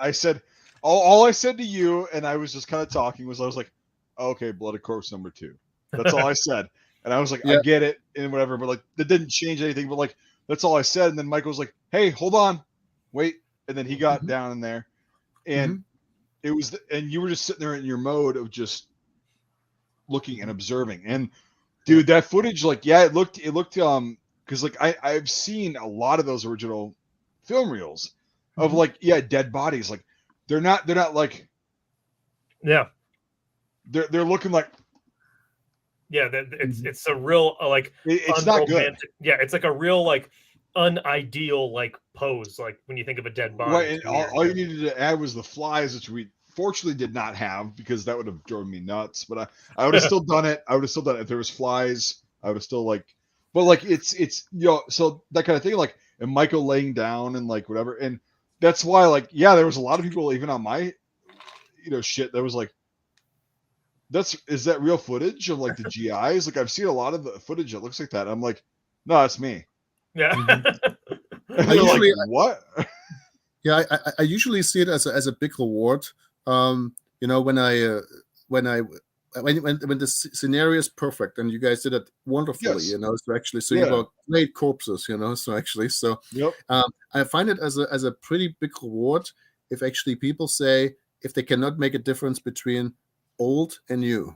Speaker 1: all I said to you, and I was just kind of talking was I was like, oh, okay, Bloody Corpse number 2. That's all I said, and I was like, I get it and whatever, but like that didn't change anything. But like that's all I said, and then Michael was like, hey, hold on, wait, and then he got down in there, and it was, and you were just sitting there in your mode of just looking and observing, and dude, that footage, like, yeah, it looked because like I've seen a lot of those original film reels of like dead bodies. Like they're not like they're looking like
Speaker 3: it's a real like
Speaker 1: it's not good.
Speaker 3: Yeah, it's like a real like unideal like pose, like when you think of a dead body.
Speaker 1: Right, and all you needed to add was the flies, which we fortunately did not have because that would have driven me nuts. But I would have still done it. I would have still done it if there was flies. I would have still like. But like it's you know, so that kind of thing, like, and Michael laying down and like whatever, and that's why like there was a lot of people even on my shit that was like, is that real footage of like the GIs? Like I've seen a lot of the footage that looks like that. I'm like, no, that's me.
Speaker 3: Yeah.
Speaker 2: I usually,
Speaker 1: like, what?
Speaker 2: Yeah, I usually see it as a big reward. You know, when the scenario is perfect, and you guys did it wonderfully,
Speaker 1: yes.
Speaker 2: You know. So actually, you got great corpses, you know. So actually, I find it as a pretty big reward if actually people say if they cannot make a difference between old and new.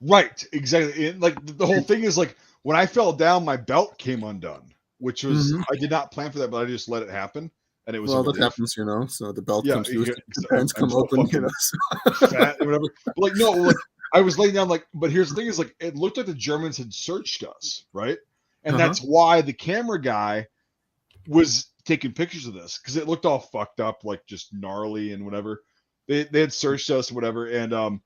Speaker 1: Right, exactly. And like the whole thing is like when I fell down, my belt came undone, which was I did not plan for that, but I just let it happen. And it was
Speaker 2: that happens, you know. So the belt comes loose, the pants come open, you know.
Speaker 1: Fat or whatever. But like no, like I was laying down like, but here's the thing: is like it looked like the Germans had searched us, right? And that's why the camera guy was taking pictures of this because it looked all fucked up, like just gnarly and whatever. They had searched us, whatever, and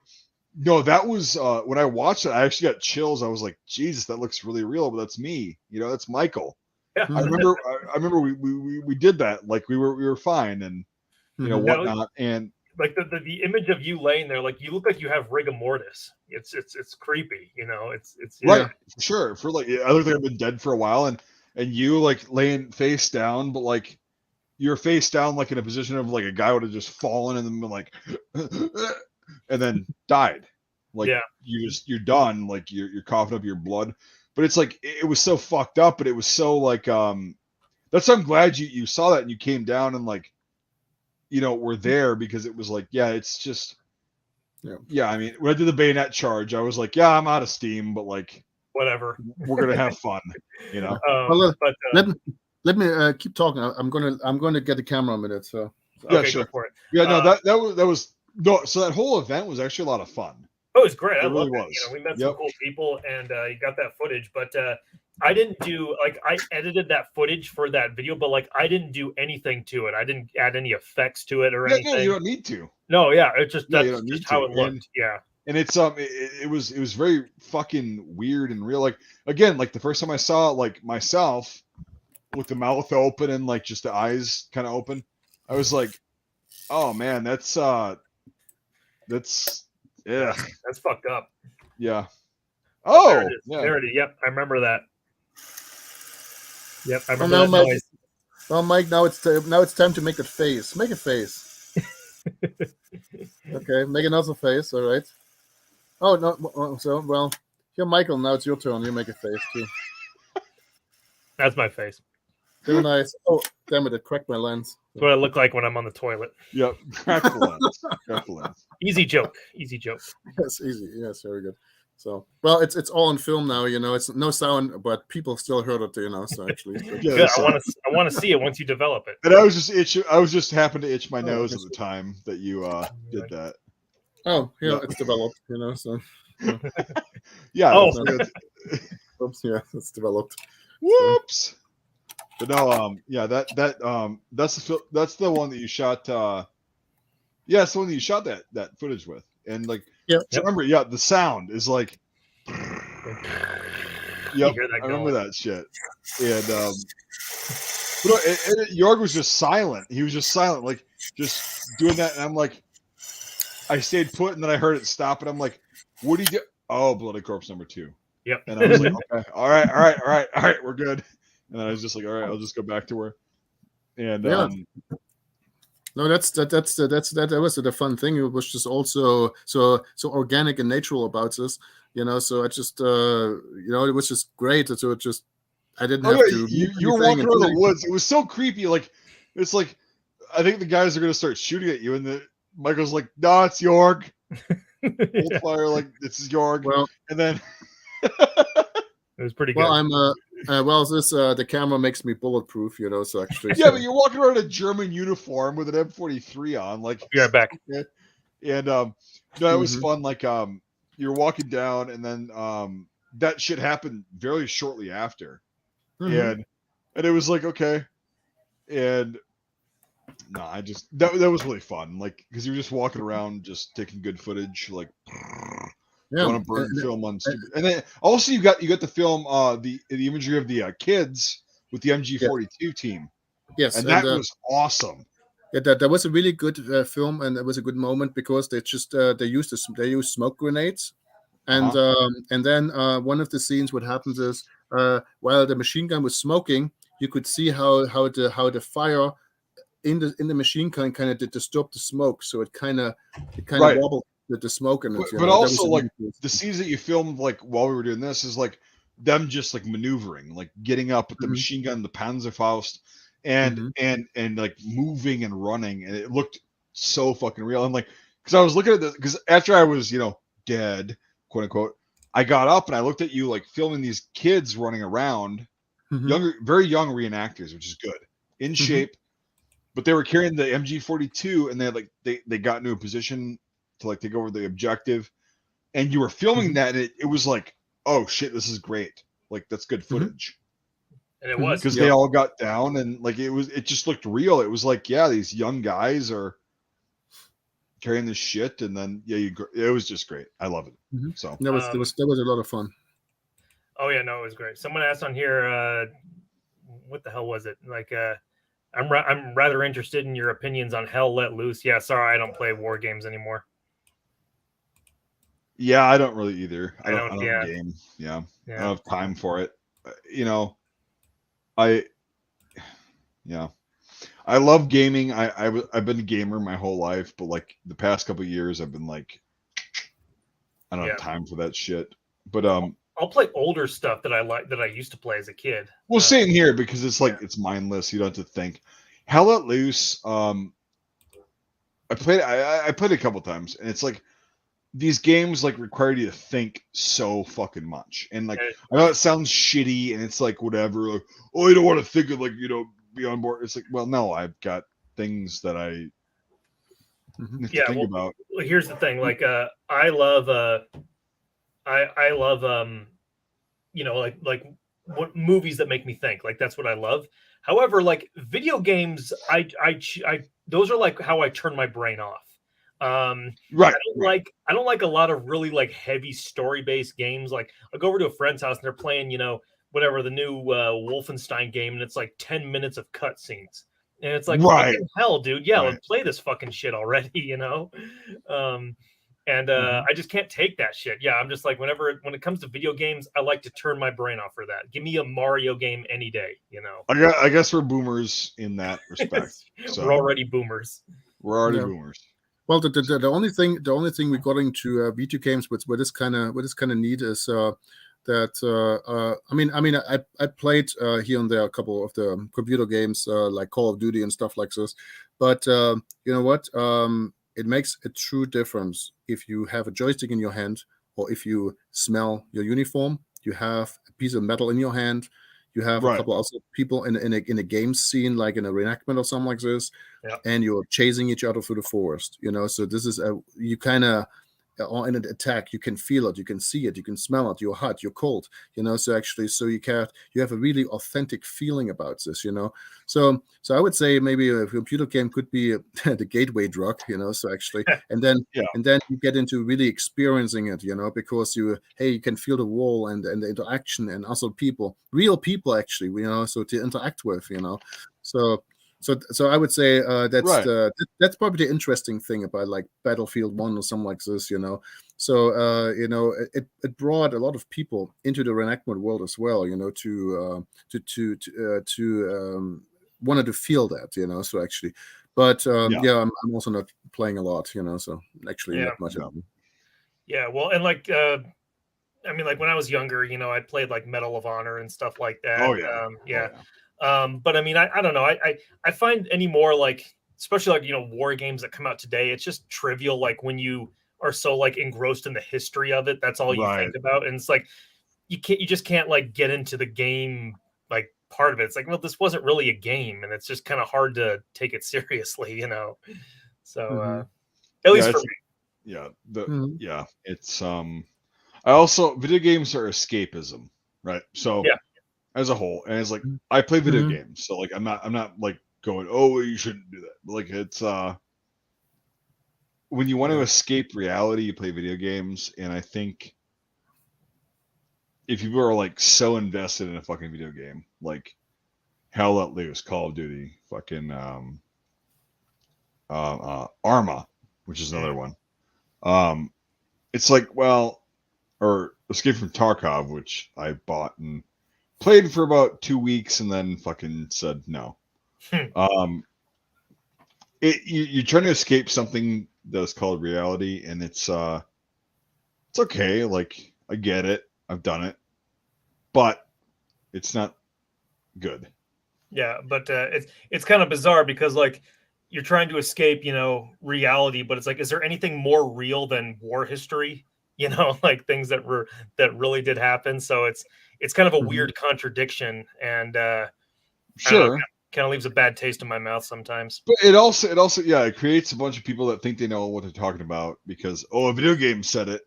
Speaker 1: no, that was when I watched it, I actually got chills. I was like, Jesus, that looks really real, but that's me, you know, that's Michael.
Speaker 3: Yeah.
Speaker 1: I remember we did that, like we were fine and you know whatnot, and
Speaker 3: like the image of you laying there, like you look like you have rigor mortis. It's creepy, you know. It's
Speaker 1: right, for sure. For like, I look like I've been dead for a while, and you like laying face down, but like you're face down, like in a position of like a guy would have just fallen and then been like, and then died. Like you're done. Like you're coughing up your blood. But it's like it was so fucked up, but it was so like that's why I'm glad you saw that and you came down and like, you know, were there, because it was like, yeah, it's just, yeah. I mean, when I did the bayonet charge, I was like, yeah, I'm out of steam, but like,
Speaker 3: whatever,
Speaker 1: we're gonna have fun, you know.
Speaker 2: Well, let me keep talking. I'm gonna get the camera a minute. So
Speaker 1: yeah,
Speaker 3: okay,
Speaker 1: sure.
Speaker 3: Go for it.
Speaker 1: Yeah, no, that was no. So that whole event was actually a lot of fun.
Speaker 3: Oh, it was great. I
Speaker 1: really
Speaker 3: loved it. You know, we met some cool people, and you got that footage. But I didn't do I edited that footage for that video, but like I didn't do anything to it. I didn't add any effects to it or anything.
Speaker 1: No, you don't need to.
Speaker 3: No, yeah, it's just
Speaker 1: you
Speaker 3: that's
Speaker 1: don't need
Speaker 3: just how
Speaker 1: to.
Speaker 3: it looked.
Speaker 1: And it's it was very fucking weird and real. Like again, like the first time I saw it, like myself with the mouth open and like just the eyes kind of open, I was like, oh man, that's yeah,
Speaker 3: that's fucked up.
Speaker 1: Yeah. Oh,
Speaker 3: there it is.
Speaker 1: Yeah.
Speaker 3: There it is. Yep, I remember that. Yep, I remember that noise.
Speaker 2: Well, Mike, now it's time to make a face. Make a face. Okay, make another face. All right. Oh no. So well, here, Michael. Now it's your turn. You make a face too.
Speaker 3: That's my face.
Speaker 2: Very nice. Oh, damn it! It cracked my lens.
Speaker 3: That's what I look like when I'm on the toilet.
Speaker 1: Yep, cracked the lens. Cracked the lens.
Speaker 3: Easy joke. Easy joke.
Speaker 2: Yes, easy. Yes, very good. So, well, it's all on film now. You know, it's no sound, but people still heard it. You know, so actually,
Speaker 3: yeah, I want to see it once you develop it.
Speaker 1: And I was just itching. I was just happened to itch my nose at the time that you did that.
Speaker 2: Oh, yeah, it's developed. You know, so
Speaker 1: yeah.
Speaker 3: Oh,
Speaker 2: oops, yeah, it's developed.
Speaker 1: Whoops. But no, yeah, that's the one that you shot. Yeah, it's the one that you shot that footage with, and like, so remember, the sound is like, yep, I remember that shit, and but Jörg was just silent. He was just silent, like just doing that, and I'm like, I stayed put, and then I heard it stop, and I'm like, what do you do? Oh, Bloody Corpse number 2.
Speaker 3: Yep.
Speaker 1: And I was like, okay, all right, we're good. And I was just like, all right, I'll just go back to her. And
Speaker 2: no, that was the fun thing. It was just also so organic and natural about this, you know. So I just you know, it was just great. So it just I didn't have to.
Speaker 1: You were walking around the woods. It was so creepy. Like it's like I think the guys are gonna start shooting at you, and Michael's like, "No, it's Jörg." Old fire, like this is Jörg.
Speaker 2: Well,
Speaker 1: and then
Speaker 3: it was pretty good.
Speaker 2: Well, I'm the camera makes me bulletproof, you know. So actually,
Speaker 1: yeah, but you're walking around in a German uniform with an M43 on, like.
Speaker 3: Yeah, back.
Speaker 1: And no, it was fun. Like you're walking down, and then that shit happened very shortly after, and it was like okay, and no, I just that was really fun. Like because you were just walking around, just taking good footage, like. On a burn film on stupid. And then also you got the film the imagery of the kids with the MG42 team.
Speaker 2: Yes,
Speaker 1: and that was awesome.
Speaker 2: Yeah, that was a really good film, and it was a good moment because they just they used smoke grenades, and then one of the scenes what happens is while the machine gun was smoking, you could see how the fire in the machine gun kind of did disturb the smoke, so it kind of wobbled. The smoke in it,
Speaker 1: but also like the scenes that you filmed like while we were doing this is like them just like maneuvering, like getting up with the machine gun, the Panzerfaust, and like moving and running, and it looked so fucking real. And like because I was looking at this because after I was dead, quote unquote, I got up and I looked at you like filming these kids running around, very young reenactors, which is good, in shape, but they were carrying the MG42 and they got into a position to like take over the objective, and you were filming that, and it was like, oh shit, this is great, like that's good footage.
Speaker 3: And it was
Speaker 1: because they all got down, and like it just looked real. It was like, yeah, these young guys are carrying this shit, and then it was just great. I love it. So
Speaker 2: that was a lot of fun.
Speaker 3: Oh yeah, no, it was great. Someone asked on here, what the hell was it? Like I'm rather interested in your opinions on Hell Let Loose. Yeah, sorry, I don't play war games anymore.
Speaker 1: Yeah, I don't really either. I don't
Speaker 3: yeah.
Speaker 1: game. Yeah.
Speaker 3: Yeah.
Speaker 1: I don't have time for it. You know, I love gaming. I've been a gamer my whole life, but like the past couple of years, I've been like, I don't have time for that shit. But
Speaker 3: I'll play older stuff that I used to play as a kid.
Speaker 1: Well, same here because it's like it's mindless. You don't have to think. Hell Let Loose. I played it a couple times, and it's like these games like require you to think so fucking much. And like I know it sounds shitty, and it's like whatever. Like, oh, you don't want to think of like be on board. It's like, well, no, I've got things that I need to think about.
Speaker 3: Well, here's the thing. Like, I love like what movies that make me think. Like that's what I love. However, like video games, I those are like how I turn my brain off.
Speaker 1: Right.
Speaker 3: I don't like a lot of really like heavy story based games. Like I go over to a friend's house and they're playing, whatever the new Wolfenstein game, and it's like 10 minutes of cutscenes. And it's like, fucking hell, dude. Yeah, let's play this fucking shit already, I just can't take that shit. Yeah, I'm just like, when it comes to video games, I like to turn my brain off for that. Give me a Mario game any day,
Speaker 1: I guess we're boomers in that respect. So
Speaker 3: we're already boomers.
Speaker 1: Boomers.
Speaker 2: Well, the only thing we got into video games where this kind of neat is that I played here and there a couple of the computer games like Call of Duty and stuff like this, but you know what? It makes a true difference if you have a joystick in your hand, or if you smell your uniform, you have a piece of metal in your hand, you have a couple other people in a game scene, like in a reenactment or something like this, and you're chasing each other through the forest. So this is you kind of, or in an attack, you can feel it, you can see it, you can smell it, you're hot, you're cold, so you have a really authentic feeling about this, so I would say maybe a computer game could be the gateway drug, so actually, and then you get into really experiencing it, because you can feel the wall and the interaction and also real people actually, so to interact with, So I would say that's probably the interesting thing about like Battlefield 1 or something like this, So it brought a lot of people into the reenactment world as well, to wanted to feel that, So actually, but I'm also not playing a lot, So actually not much.
Speaker 3: Yeah, well, and like like when I was younger, I played like Medal of Honor and stuff like that.
Speaker 1: Oh yeah.
Speaker 3: But I mean, I don't know. I find anymore, like, especially like, war games that come out today, it's just trivial. Like when you are so like engrossed in the history of it, that's all you think about. And it's like, you just can't like get into the game, like part of it. It's like, well, this wasn't really a game, and it's just kind of hard to take it seriously, So at least for me.
Speaker 1: It's I also, video games are escapism, right? So as a whole, and it's like I play video games, so like I'm not like going, oh, you shouldn't do that. But like it's when you want to escape reality, you play video games, and I think if people are like so invested in a fucking video game, like Hell Let Loose, Call of Duty, fucking Arma, which is another one. It's like, well, or Escape from Tarkov, which I bought and played for about 2 weeks and then fucking said no. You're trying to escape something that's called reality, and it's okay. Like I get it, I've done it, but it's not good.
Speaker 3: Yeah, but it's kind of bizarre because like you're trying to escape, reality, but it's like, is there anything more real than war history? Like things that really did happen. So it's kind of a weird contradiction, and
Speaker 1: sure,
Speaker 3: kind of leaves a bad taste in my mouth sometimes.
Speaker 1: But it also it creates a bunch of people that think they know what they're talking about because a video game said it.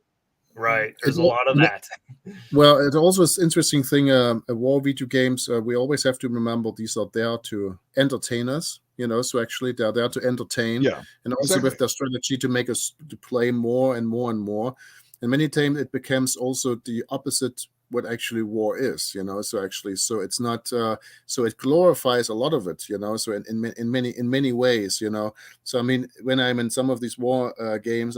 Speaker 3: Right, there's a lot of that.
Speaker 2: Well, it also is interesting thing. War video games, we always have to remember these are there to entertain us. So actually they're there to entertain, and also with their strategy to make us to play more and more and more. And many times it becomes also the opposite what actually war is, So actually, so it's not. So it glorifies a lot of it, So in many ways, So I mean, when I'm in some of these war games,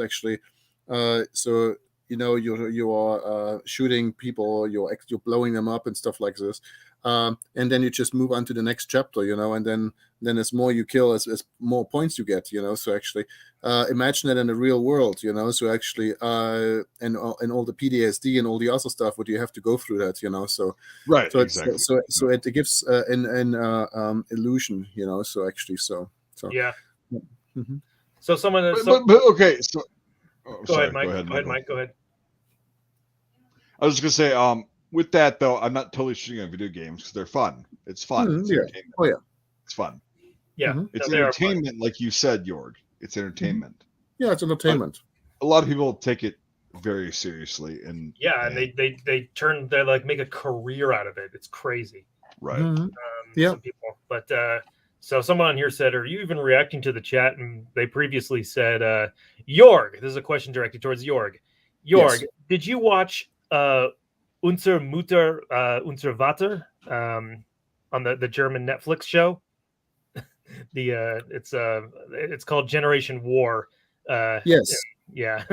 Speaker 2: so you are shooting people, you're blowing them up and stuff like this, and then you just move on to the next chapter, and then as more you kill, as more points you get, So actually, imagine that in the real world, So actually, and all the PTSD and all the other stuff, what you have to go through that, So
Speaker 1: right,
Speaker 2: so
Speaker 1: exactly.
Speaker 2: so it gives an illusion, So actually, so
Speaker 3: yeah.
Speaker 2: Mm-hmm.
Speaker 3: So someone.
Speaker 1: But okay, so
Speaker 3: go ahead, Mike. Go ahead, Mike. Go ahead.
Speaker 1: I was just gonna say, with that though, I'm not totally shooting on video games because they're fun. It's fun. It's entertainment.
Speaker 2: Oh yeah,
Speaker 1: it's fun.
Speaker 3: Yeah,
Speaker 1: it's entertainment, like you said, Jörg. It's entertainment.
Speaker 2: Yeah, it's entertainment.
Speaker 1: But a lot of people take it very seriously, and
Speaker 3: they turn they like make a career out of it. It's crazy,
Speaker 1: right?
Speaker 3: Some people, but so someone on here said, "Are you even reacting to the chat?" And they previously said, "Jörg." This is a question directed towards Jörg. Jörg, yes. Did you watch Unser Mutter, Unser Vater on the German Netflix show? It's called Generation War.
Speaker 2: Yes.
Speaker 3: Yeah.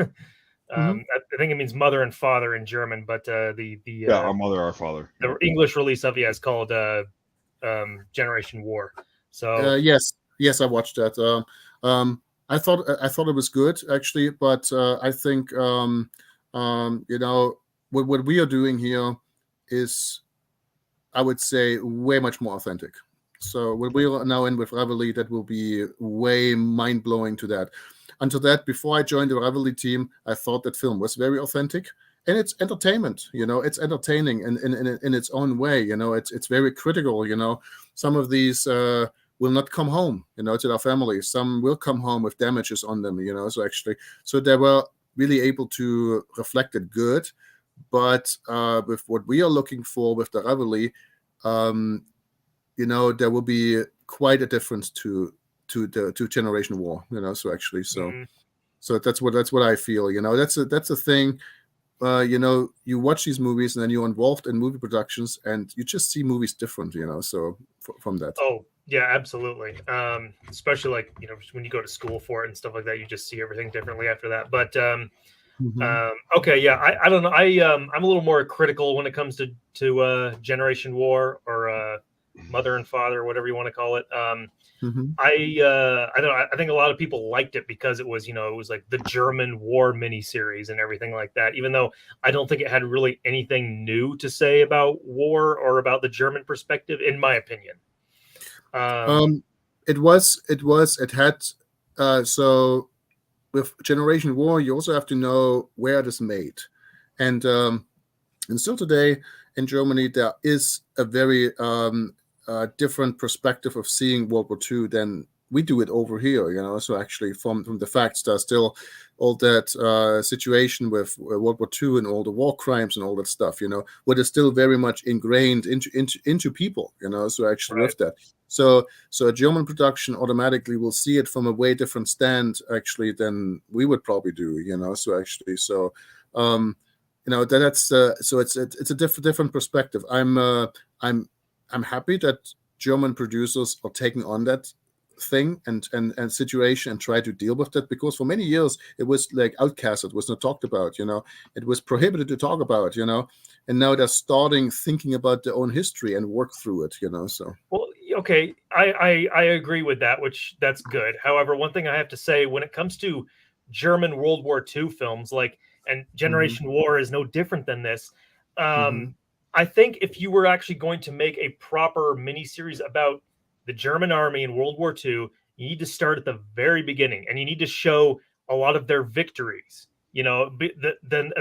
Speaker 3: I think it means mother and father in German, but
Speaker 1: our mother, our father.
Speaker 3: The English release of is called Generation War. So
Speaker 2: yes, I watched that. I thought it was good actually, but I think what we are doing here is, I would say, way much more authentic. So what we are now in with Reveille, that will be way mind-blowing to that. Until that, before I joined the Reveille team, I thought that film was very authentic. And it's entertainment, it's entertaining in its own way, it's very critical, Some of these will not come home, to their families. Some will come home with damages on them, so they were really able to reflect it good. But with what we are looking for with the Reveille, there will be quite a difference to Generation War, so that's what I feel, that's a thing. You watch these movies and then you're involved in movie productions and you just see movies different, so from that.
Speaker 3: Oh yeah, absolutely. Especially like, when you go to school for it and stuff like that, you just see everything differently after that. But okay. Yeah. I don't know. I'm a little more critical when it comes to Generation War or Mother and Father, whatever you want to call it. I don't know. I think a lot of people liked it because it was, it was like the German war miniseries and everything like that, even though I don't think it had really anything new to say about war or about the German perspective, in my opinion.
Speaker 2: It had, so with Generation War, you also have to know where it is made. And still today in Germany, there is a very different perspective of seeing World War II than we do it over here, So actually, from the facts, there's still all that situation with World War II and all the war crimes and all that stuff, what is still very much ingrained into people, So actually, with that, so a German production automatically will see it from a way different stand actually than we would probably do, So actually, that's so it's a different perspective. I'm happy that German producers are taking on that thing and situation and try to deal with that, because for many years it was like outcast, it was not talked about, it was prohibited to talk about, and now they're starting thinking about their own history and work through it, So
Speaker 3: well, okay, I agree with that, which that's good. However, one thing I have to say when it comes to German World War II films, and Generation War is no different than this. I think if you were actually going to make a proper miniseries about the German army in World War II, you need to start at the very beginning, and you need to show a lot of their victories. Then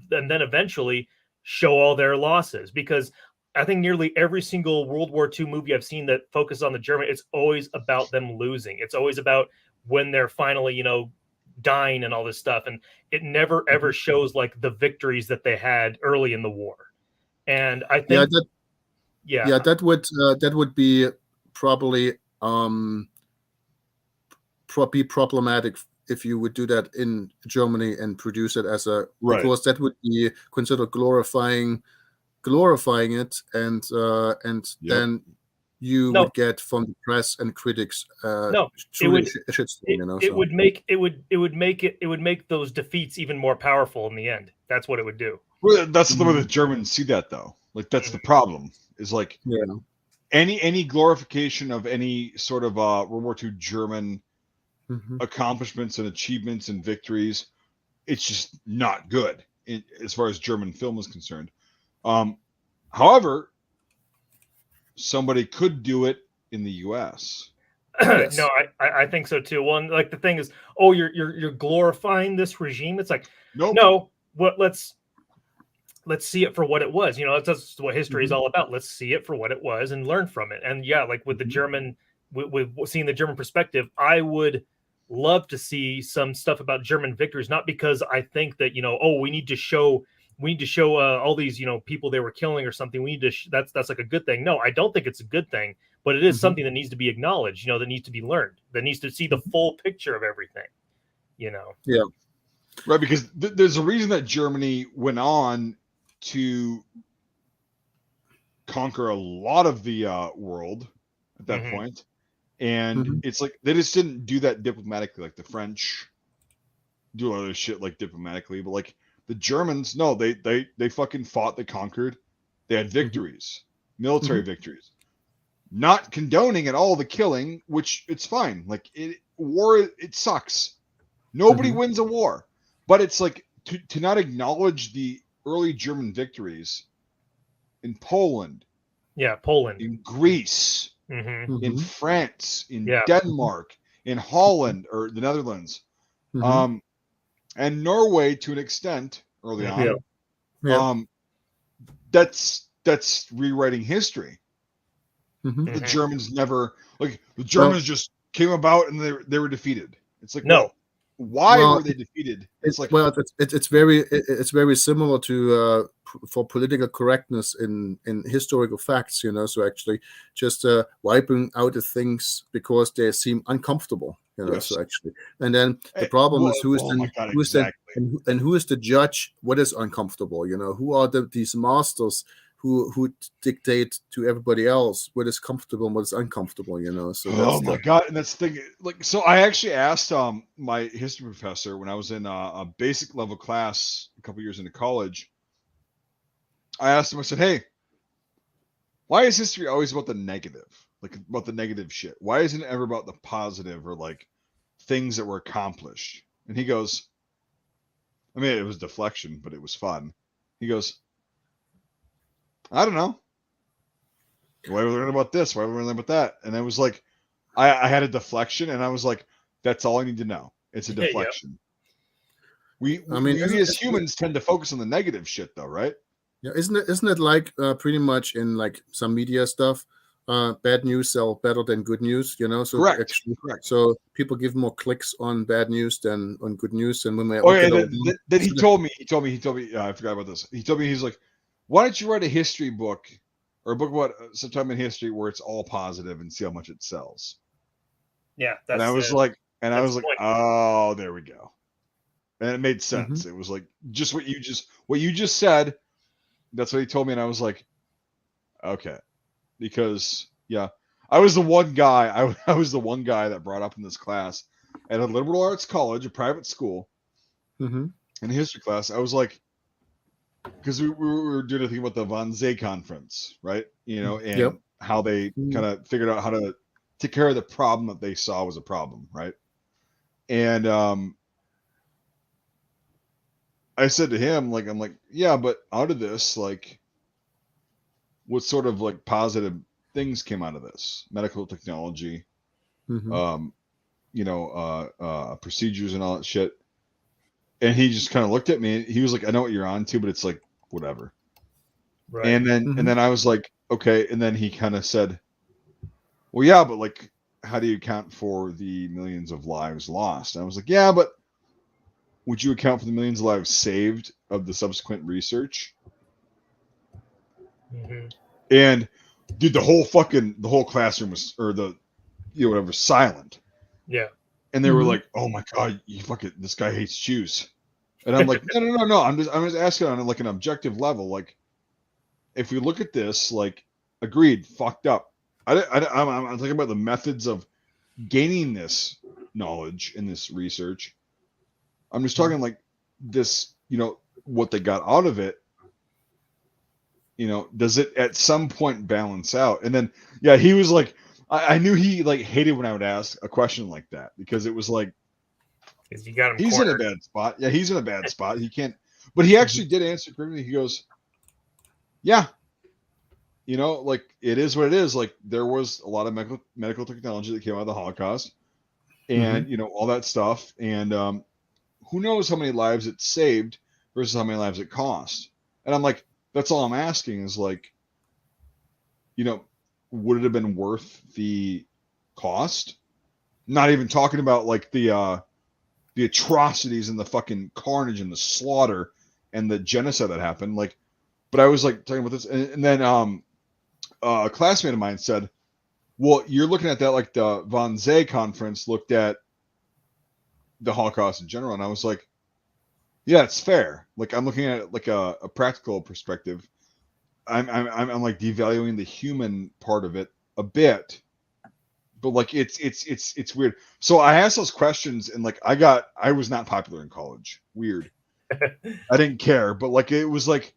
Speaker 3: eventually show all their losses, because I think nearly every single World War II movie I've seen that focuses on the German, it's always about them losing. It's always about when they're finally, dying and all this stuff, and it never ever shows like the victories that they had early in the war. And I think
Speaker 2: that would be probably be problematic if you would do that in Germany and produce it as a
Speaker 1: Right.
Speaker 2: because that would be considered glorifying it, and then you would get from the press and critics truly shitstorm, you know.
Speaker 3: It would make those defeats even more powerful in the end. That's what it would do.
Speaker 1: Well, that's the way the Germans see that, though. Like, that's the problem. Is like any glorification of any sort of World War II German accomplishments and achievements and victories, it's just not good as far as German film is concerned. However, somebody could do it in the U.S.
Speaker 3: Yes. No, I think so too. One, like, the thing is, oh, you're glorifying this regime. It's like, no, what? Let's see it for what it was. You know, that's what history is all about. Let's see it for what it was and learn from it. And yeah, like with the German, with seeing the German perspective, I would love to see some stuff about German victories. Not because I think that, you know, oh, we need to show all these, you know, people they were killing or something. We need to that's like a good thing. No, I don't think it's a good thing, but it is something that needs to be acknowledged, you know, that needs to be learned, that needs to see the full picture of everything, you know.
Speaker 2: Yeah,
Speaker 1: right, because there's a reason that Germany went on to conquer a lot of the world at that point. And it's like they just didn't do that diplomatically, like the French do a lot of shit like diplomatically, but like the Germans, no, they fucking fought, they conquered, they had victories, military victories. Not condoning at all the killing, which it's fine. Like war, it sucks. Nobody wins a war, but it's like to not acknowledge the early German victories in Poland, in Greece, in France, in Denmark, in Holland or the Netherlands, and Norway to an extent early on. That's rewriting history. The Germans never, like, the Germans just came about and they were defeated. It's like, no. Why were they defeated?
Speaker 2: It's like, well, it's very similar to for political correctness in historical facts, you know. So actually, just wiping out the things because they seem uncomfortable, you know. Yes. So actually, and then the problem is who is the judge? What is uncomfortable? You know, who are these masters who dictate to everybody else what is comfortable and what is uncomfortable, you know. So that's
Speaker 1: God, and that's the thing. Like, so I actually asked my history professor when I was in a basic level class a couple years into college. I asked him, I said, hey, why is history always about the negative? Like, about the negative shit? Why isn't it ever about the positive or like things that were accomplished? And he goes, I mean, it was deflection, but it was fun. He goes, I don't know. Why are we learning about this? Why are we learning about that? And I was like, I had a deflection, and I was like, that's all I need to know. It's a deflection. We as humans tend to focus on the negative shit, though, right?
Speaker 2: Yeah, isn't it like pretty much in like some media stuff? Bad news sell better than good news, you know. So
Speaker 1: correct.
Speaker 2: So people give more clicks on bad news than on good news. And when we
Speaker 1: then he told me. I forgot about this. He told me, he's like, why don't you write a history book or a book about sometime in history where it's all positive and see how much it sells?
Speaker 3: Yeah,
Speaker 1: and I was like, oh, there we go. And it made sense. It was like just what you just said. That's what he told me, and I was like, okay, because I was the one guy. I was the one guy that brought up in this class at a liberal arts college, a private school, in a history class. I was like, because we were doing a thing about the Wannsee conference, right? You know, and how they kind of figured out how to take care of the problem that they saw was a problem, right? And I said to him, like, I'm like, yeah, but out of this, like, what sort of like positive things came out of this? Medical technology, procedures and all that shit. And he just kind of looked at me. He was like, I know what you're on to, but it's like, whatever. Right. And then I was like, okay. And then he kind of said, well, yeah, but like, how do you account for the millions of lives lost? And I was like, yeah, but would you account for the millions of lives saved of the subsequent research? And dude, the whole classroom was, or whatever, silent.
Speaker 3: Yeah.
Speaker 1: And they were like, "Oh my god, this guy hates Jews." And I'm like, no. I'm just asking on like an objective level. Like, if we look at this, like, agreed, fucked up. I'm talking about the methods of gaining this knowledge and this research. I'm just talking like this, what they got out of it. Does it at some point balance out? And then, yeah, he was like, I knew he like hated when I would ask a question like that because it was like,
Speaker 3: you got him
Speaker 1: he's
Speaker 3: cornered.
Speaker 1: in a bad spot. Yeah, he's in a bad spot. He can't, but he actually did answer correctly. He goes, yeah, like it is what it is. Like there was a lot of medical technology that came out of the Holocaust and, all that stuff. And who knows how many lives it saved versus how many lives it cost. And I'm like, that's all I'm asking is like, would it have been worth the cost? Not even talking about like the atrocities and the fucking carnage and the slaughter and the genocide that happened. Like, but I was like talking about this, and then a classmate of mine said, "Well, you're looking at that like the Von Zay conference looked at the Holocaust in general," and I was like, "Yeah, it's fair. Like, I'm looking at it like a practical perspective. I'm like devaluing the human part of it a bit." But like it's weird. So I asked those questions and like I was not popular in college. Weird. I didn't care, but like it was like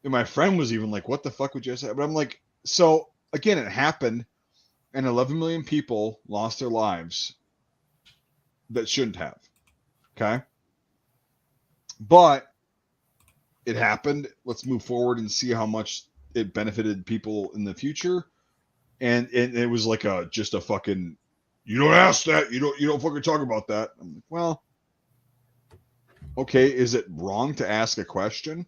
Speaker 1: and my friend was even like, "What the fuck would you say?" But I'm like, so again, it happened, and 11 million people lost their lives that shouldn't have. Okay, but it happened. Let's move forward and see how much it benefited people in the future. And it was like just a fucking, you don't ask that, you don't fucking talk about that. I'm like, well, okay, is it wrong to ask a question?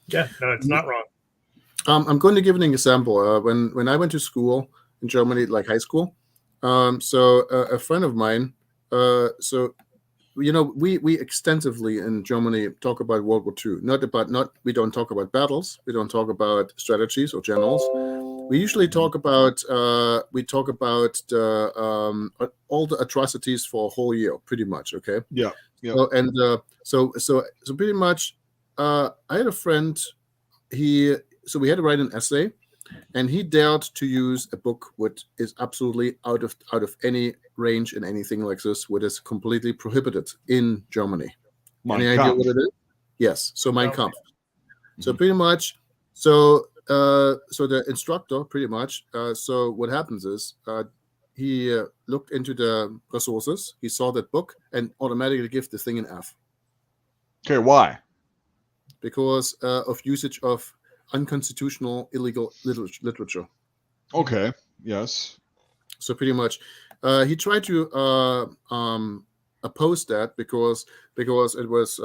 Speaker 3: Yeah, no, it's not wrong.
Speaker 2: I'm going to give an example. When I went to school in Germany, like high school, so a friend of mine, we extensively in Germany talk about World War II. We don't talk about battles. We don't talk about strategies or generals. We usually talk about all the atrocities for a whole year, pretty much. Okay.
Speaker 1: Yeah.
Speaker 2: So pretty much, I had a friend. So we had to write an essay, and he dared to use a book which is absolutely out of any range in anything like this, which is completely prohibited in Germany. Any idea what it is? Yes. So Mein Kampf. So pretty much, so the instructor pretty much. So what happens is he looked into the resources. He saw that book and automatically gave the thing an F.
Speaker 1: Okay, why?
Speaker 2: Because of usage of unconstitutional, illegal literature.
Speaker 1: Okay. Yes.
Speaker 2: So pretty much, he tried to oppose that because it was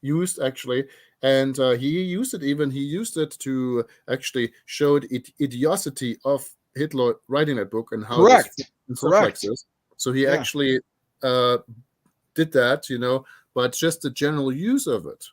Speaker 2: used actually, and he used it to actually show the idiocy of Hitler writing that book and how
Speaker 1: Correct.
Speaker 2: Stuff like this. So he actually did that, but just the general use of it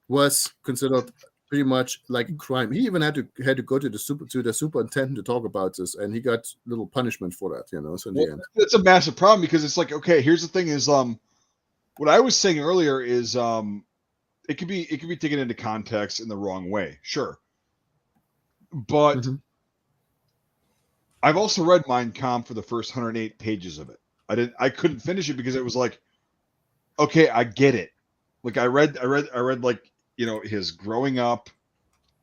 Speaker 2: was considered pretty much like a crime. He even had to go to the superintendent to talk about this, and he got little punishment for that, So in the end,
Speaker 1: it's a massive problem because it's like, okay, here's the thing: is what I was saying earlier is it could be taken into context in the wrong way, sure, but I've also read Mein Kampf for the first 108 pages of it. I couldn't finish it because it was like, okay, I get it. Like I read like, his growing up,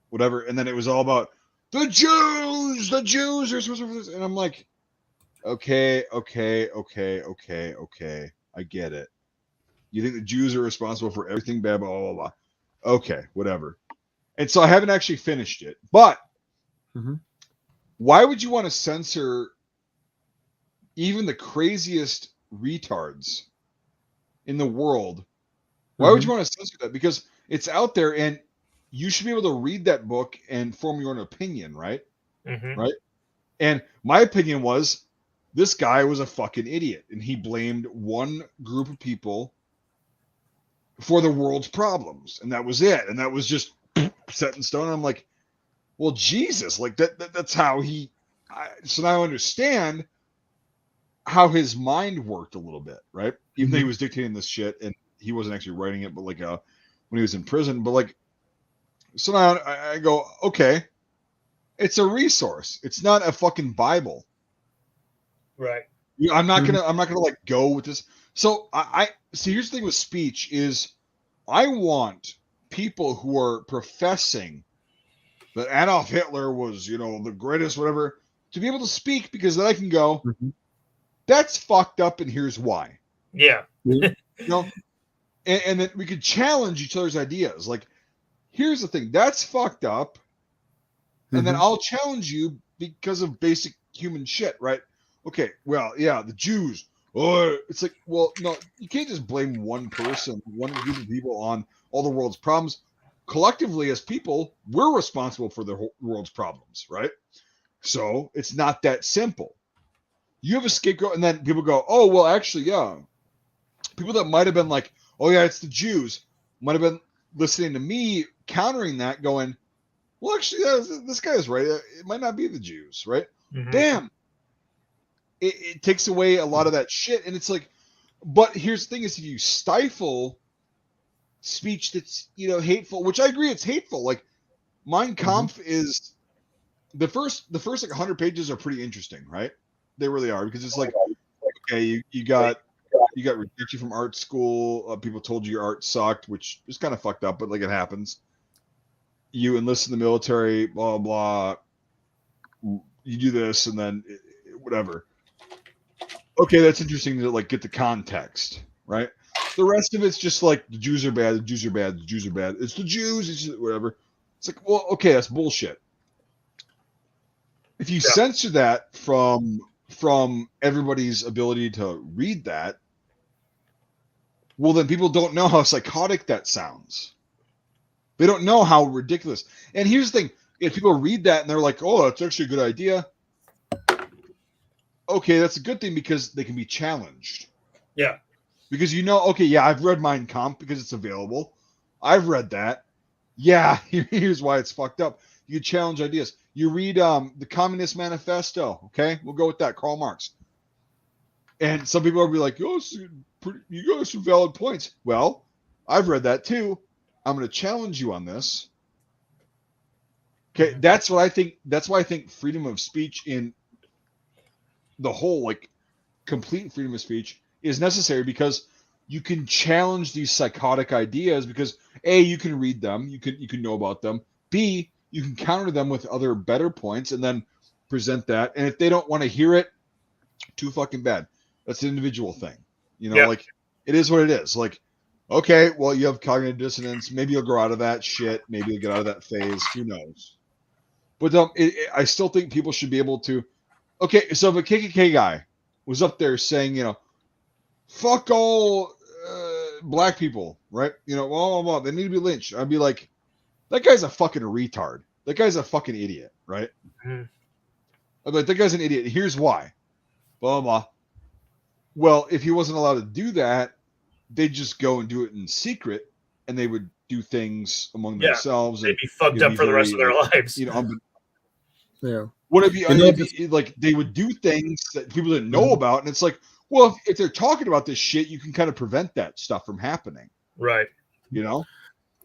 Speaker 1: whatever, and then it was all about the Jews are supposed to do this, and I'm like, okay, I get it. You think the Jews are responsible for everything, blah, blah, blah, blah. Okay, whatever. And so I haven't actually finished it, but why would you want to censor even the craziest retards in the world? Why would you want to censor that? Because it's out there, and you should be able to read that book and form your own opinion, right? Right? And my opinion was this guy was a fucking idiot, and he blamed one group of people for the world's problems, and that was it. And that was just set in stone. I'm like, well, Jesus, like that's how he. So now I understand how his mind worked a little bit, right? Even though he was dictating this shit and he wasn't actually writing it, but like when he was in prison. But like, so now I go, okay, it's a resource. It's not a fucking Bible,
Speaker 3: right?
Speaker 1: I'm not gonna like go with this. So I see. Here's the thing with speech is, I want people who are professing that Adolf Hitler was, the greatest, whatever, to be able to speak, because then I can go, that's fucked up, and here's why.
Speaker 3: Yeah.
Speaker 1: And then we could challenge each other's ideas. Like, here's the thing, that's fucked up, and then I'll challenge you because of basic human shit, right? Okay, well, yeah, the Jews. Or it's like, well, no, you can't just blame one person, one group of people on all the world's problems. Collectively, as people, we're responsible for the whole world's problems, right? So it's not that simple. You have a scapegoat, and then people go, oh, well, actually, yeah. People that might have been like, oh, yeah, it's the Jews, might have been listening to me countering that, going, well, actually, yeah, this guy is right. It might not be the Jews, right? Damn. It takes away a lot of that shit. And it's like, but here's the thing is, if you stifle speech that's, hateful, which I agree it's hateful. Like, Mein Kampf is the first like 100 pages are pretty interesting, right? They really are, because it's like, okay, you got rejection from art school. People told you your art sucked, which is kind of fucked up, but like, it happens. You enlist in the military, blah, blah. You do this, and then whatever. Okay, that's interesting to like get the context, right? The rest of it's just like, the Jews are bad, the Jews are bad, the Jews are bad. It's the Jews, it's just whatever. It's like, well, okay, that's bullshit. If you censor that from everybody's ability to read that, well, then people don't know how psychotic that sounds. They don't know how ridiculous. And here's the thing: if people read that and they're like, "Oh, that's actually a good idea," okay, that's a good thing, because they can be challenged.
Speaker 3: Yeah.
Speaker 1: Because okay, yeah, I've read Mein Kampf because it's available. I've read that. Yeah, here's why it's fucked up. You challenge ideas. You read the Communist Manifesto. Okay, we'll go with that. Karl Marx. And some people will be like, "Oh, you got some valid points." Well, I've read that too. I'm going to challenge you on this. Okay, that's what I think. That's why I think freedom of speech in the whole, like, complete freedom of speech is necessary, because you can challenge these psychotic ideas, because A, you can read them, you can know about them. B, you can counter them with other better points and then present that. And if they don't want to hear it, too fucking bad. That's an individual thing. Like, it is what it is. Like, okay, well, you have cognitive dissonance. Maybe you'll grow out of that shit. Maybe you'll get out of that phase. Who knows? But I still think people should be able to. Okay, so if a KKK guy was up there saying, fuck all black people, right? Well, they need to be lynched. I'd be like, that guy's a fucking retard. That guy's a fucking idiot, right? I'd be like, that guy's an idiot. Here's why. Blah, blah. Well, if he wasn't allowed to do that, they'd just go and do it in secret, and they would do things among themselves.
Speaker 3: They'd be fucked up for the rest of their lives.
Speaker 2: Yeah.
Speaker 1: Would it be like they would do things that people didn't know about, and it's like, well, if they're talking about this shit, you can kind of prevent that stuff from happening,
Speaker 3: right?
Speaker 1: And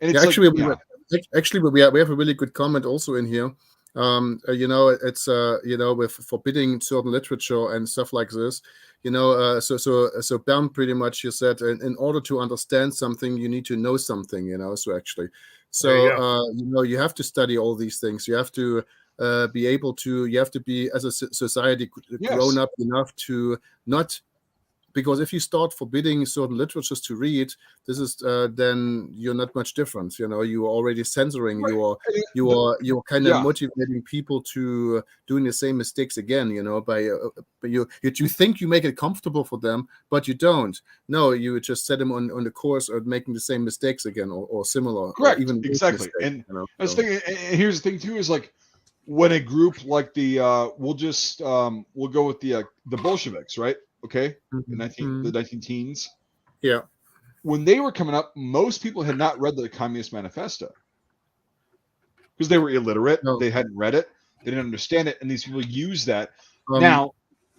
Speaker 1: it's
Speaker 2: actually, we have a really good comment also in here. It's with forbidding certain literature and stuff like this. So Bernd, pretty much, you said, in order to understand something, you need to know something. You have to study all these things. You have to be able to. You have to be, as a society, grown up enough to not. Because if you start forbidding certain literatures to read, this is then you're not much different. You are already censoring. Right. You're kind of motivating people to doing the same mistakes again. By you think you make it comfortable for them, but you don't. No, you just set them on the course of making the same mistakes again, or similar.
Speaker 1: Correct.
Speaker 2: Or even
Speaker 1: exactly.
Speaker 2: Mistakes,
Speaker 1: and that's the thing. And here's the thing too: is like, when a group like the we'll go with the Bolsheviks, right? Okay, the 19 teens.
Speaker 2: Yeah.
Speaker 1: When they were coming up, most people had not read the Communist Manifesto because they were illiterate. No. They hadn't read it. They didn't understand it, and these people use that. Now,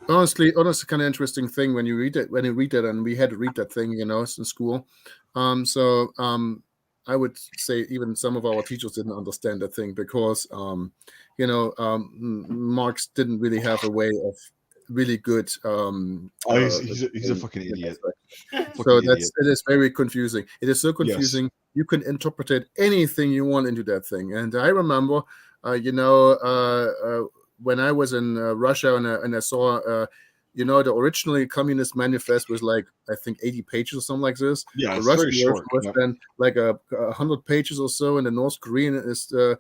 Speaker 2: Honestly, kind of interesting thing when you read it. When you read it, and we had to read that thing, in school. I would say even some of our teachers didn't understand that thing because, Marx didn't really have a way of really good.
Speaker 1: He's a fucking idiot.
Speaker 2: So it is very confusing. It is so confusing.
Speaker 1: Yes.
Speaker 2: You can interpret anything you want into that thing. And I remember, when I was in Russia and I saw, the originally Communist Manifest was like, I think 80 pages or something like this.
Speaker 1: Yeah,
Speaker 2: the
Speaker 1: it's
Speaker 2: Russian
Speaker 1: very short.
Speaker 2: version was then like 100 pages or so, and the North Korean is a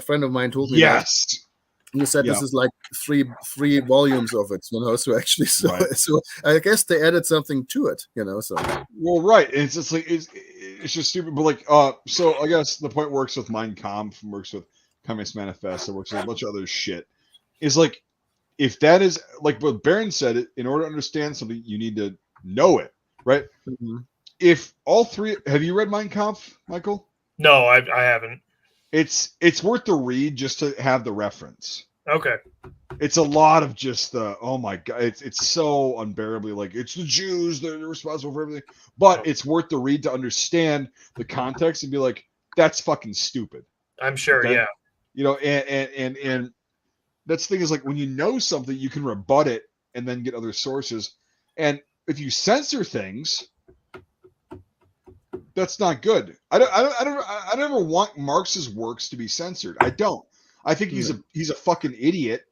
Speaker 2: friend of mine told me that. You said this is like three volumes of it, So actually, so I guess they added something to it, So
Speaker 1: well, right. It's just like it's just stupid, but like so I guess the point works with Mein Kampf, works with Communist Manifesto, works with a bunch of other shit. Is like if that is like what Baron said, in order to understand something, you need to know it, right?
Speaker 2: Mm-hmm.
Speaker 1: If all three, have you read Mein Kampf, Michael?
Speaker 3: No, I haven't.
Speaker 1: It's worth the read just to have the reference.
Speaker 3: Okay.
Speaker 1: It's a lot of just the oh my god, it's so unbearably like it's the Jews, they're responsible for everything. But it's worth the read to understand the context and be like, that's fucking stupid.
Speaker 3: I'm sure, okay?
Speaker 1: Yeah. And that's the thing is like when you know something, you can rebut it and then get other sources. And if you censor things, that's not good. I don't ever want Marx's works to be censored. I don't. I think he's a fucking idiot.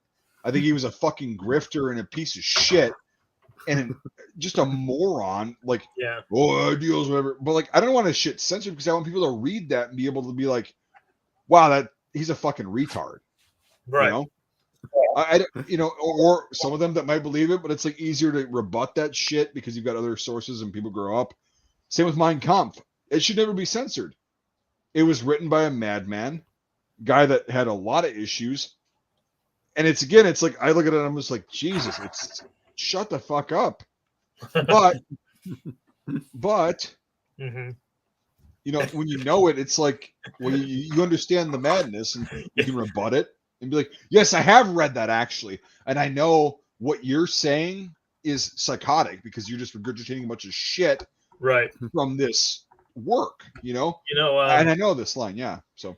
Speaker 1: I think he was a fucking grifter and a piece of shit and just a moron. Like, ideals, whatever. But like, I don't want his shit censored because I want people to read that and be able to be like, wow, that he's a fucking retard.
Speaker 3: Right.
Speaker 1: Or some of them that might believe it, but it's like easier to rebut that shit because you've got other sources and people grow up. Same with Mein Kampf. It should never be censored. It was written by a madman, guy that had a lot of issues. And it's like, I look at it and I'm just like, Jesus, shut the fuck up. But,
Speaker 3: mm-hmm.
Speaker 1: When you know it, it's like, when you understand the madness and you can rebut it and be like, yes, I have read that actually. And I know what you're saying is psychotic because you're just regurgitating a bunch of shit from this work, and I know this line, so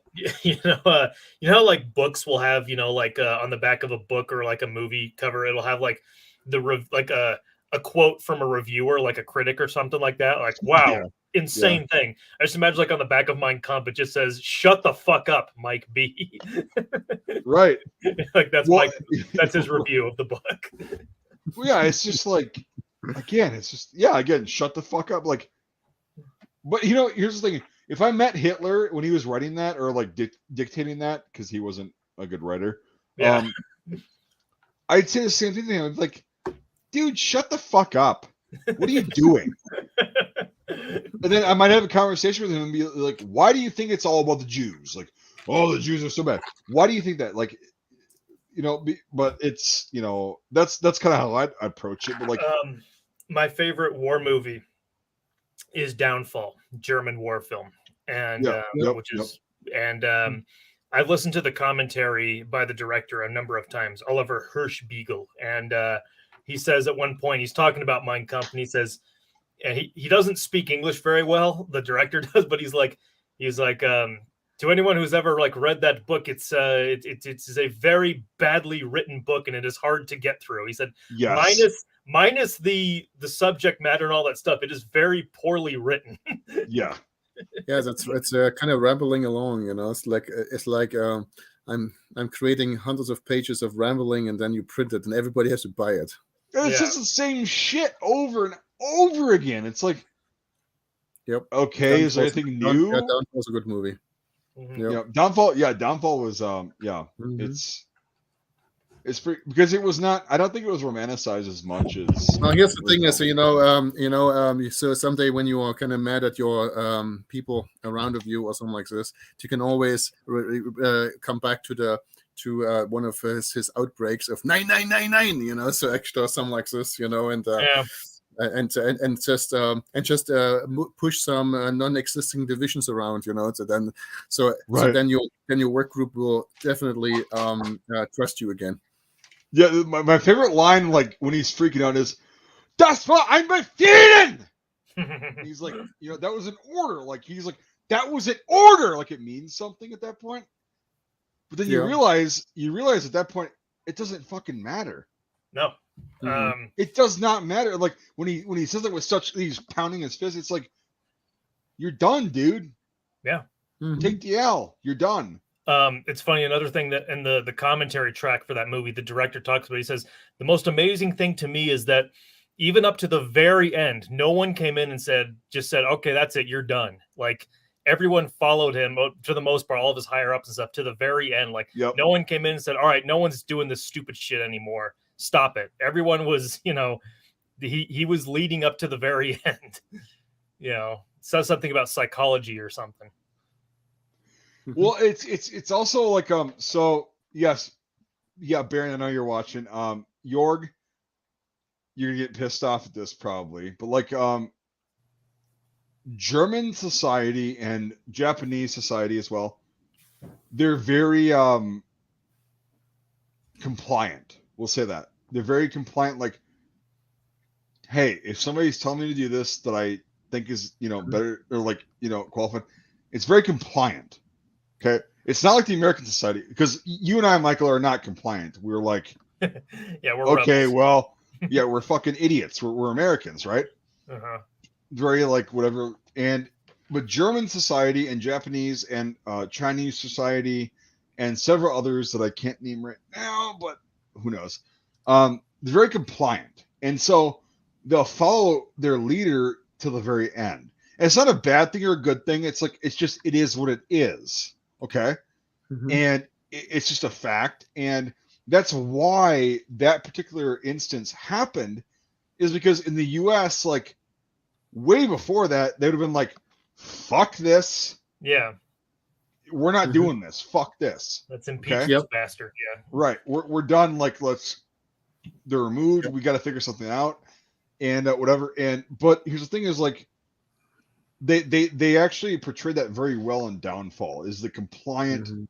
Speaker 3: like books will have on the back of a book or like a movie cover, it'll have like a quote from a reviewer, like a critic or something like that, like wow, insane thing. I just imagine like on the back of Mein Kampf it just says shut the fuck up, Mike B.
Speaker 1: Right.
Speaker 3: Like that's his review of the book.
Speaker 1: Well, it's just like again shut the fuck up, like. But here's the thing: if I met Hitler when he was writing that, or like dictating that, because he wasn't a good writer, I'd say the same thing to him. I'd like, dude, shut the fuck up! What are you doing? And then I might have a conversation with him and be like, "Why do you think it's all about the Jews? Like, oh, the Jews are so bad. Why do you think that? Like, but it's that's kind of how I approach it. But like,
Speaker 3: my favorite war movie is Downfall, German war film, and I've listened to the commentary by the director a number of times, Oliver Hirschbiegel, and he says at one point he's talking about Mein Kampf, and he says, and he doesn't speak English very well, the director does, but he's like to anyone who's ever like read that book, it's a very badly written book and it is hard to get through. He said, minus the subject matter and all that stuff, it is very poorly written.
Speaker 2: It's kind of rambling along, it's like I'm creating hundreds of pages of rambling and then you print it and everybody has to buy it.
Speaker 1: And it's just the same shit over and over again. It's like, okay, is there anything new?
Speaker 2: Downfall's a good movie.
Speaker 3: Mm-hmm.
Speaker 1: Downfall was it's pretty, because it was not. I don't think it was romanticized as much as.
Speaker 2: Well, here's the thing: is so someday when you are kind of mad at your people around of you or something like this, you can always come back to one of his outbreaks of 9999, so extra or something like this, and just push some non-existing divisions around, so then your work group will definitely trust you again.
Speaker 1: Yeah, my favorite line, like when he's freaking out, is "Das war ein Befehlen." He's like, that was an order. Like he's like, that was an order. Like it means something at that point. But then you realize at that point it doesn't fucking matter.
Speaker 3: No,
Speaker 1: it does not matter. Like when he says it with such, he's pounding his fist. It's like, you're done, dude.
Speaker 3: Yeah,
Speaker 1: take the L. You're done.
Speaker 3: It's funny. Another thing that in the commentary track for that movie, the director talks about. He says the most amazing thing to me is that even up to the very end, no one came in and said, okay, that's it, you're done. Like everyone followed him for the most part, all of his higher ups and stuff to the very end. Like no one came in and said, all right, no one's doing this stupid shit anymore. Stop it. Everyone was, he was leading up to the very end. Says something about psychology or something.
Speaker 1: Well, it's also like so yes, yeah, Baron, I know you're watching. Jörg, you're gonna get pissed off at this probably, but like German society and Japanese society as well, they're very compliant. We'll say that. They're very compliant, like, hey, if somebody's telling me to do this that I think is, better or like, qualified, it's very compliant. Okay. It's not like the American society, because you and I, Michael, are not compliant. We're like,
Speaker 3: yeah, we're
Speaker 1: okay,
Speaker 3: rebels.
Speaker 1: well, yeah, we're fucking idiots. We're Americans, right?
Speaker 3: Uh-huh.
Speaker 1: Very like whatever. But German society and Japanese and Chinese society and several others that I can't name right now, but who knows? They're very compliant. And so they'll follow their leader to the very end. And it's not a bad thing or a good thing. It's like, it is what it is. Okay. And it's just a fact. And that's why that particular instance happened, is because in the US, like way before that, they would have been like, fuck this.
Speaker 3: Yeah.
Speaker 1: We're not doing this. Fuck this.
Speaker 3: Let's impeach this bastard. Yeah.
Speaker 1: Right. We're done. Like, they're removed. We got to figure something out and whatever. But here's the thing is, like, they actually portray that very well in Downfall, is the compliant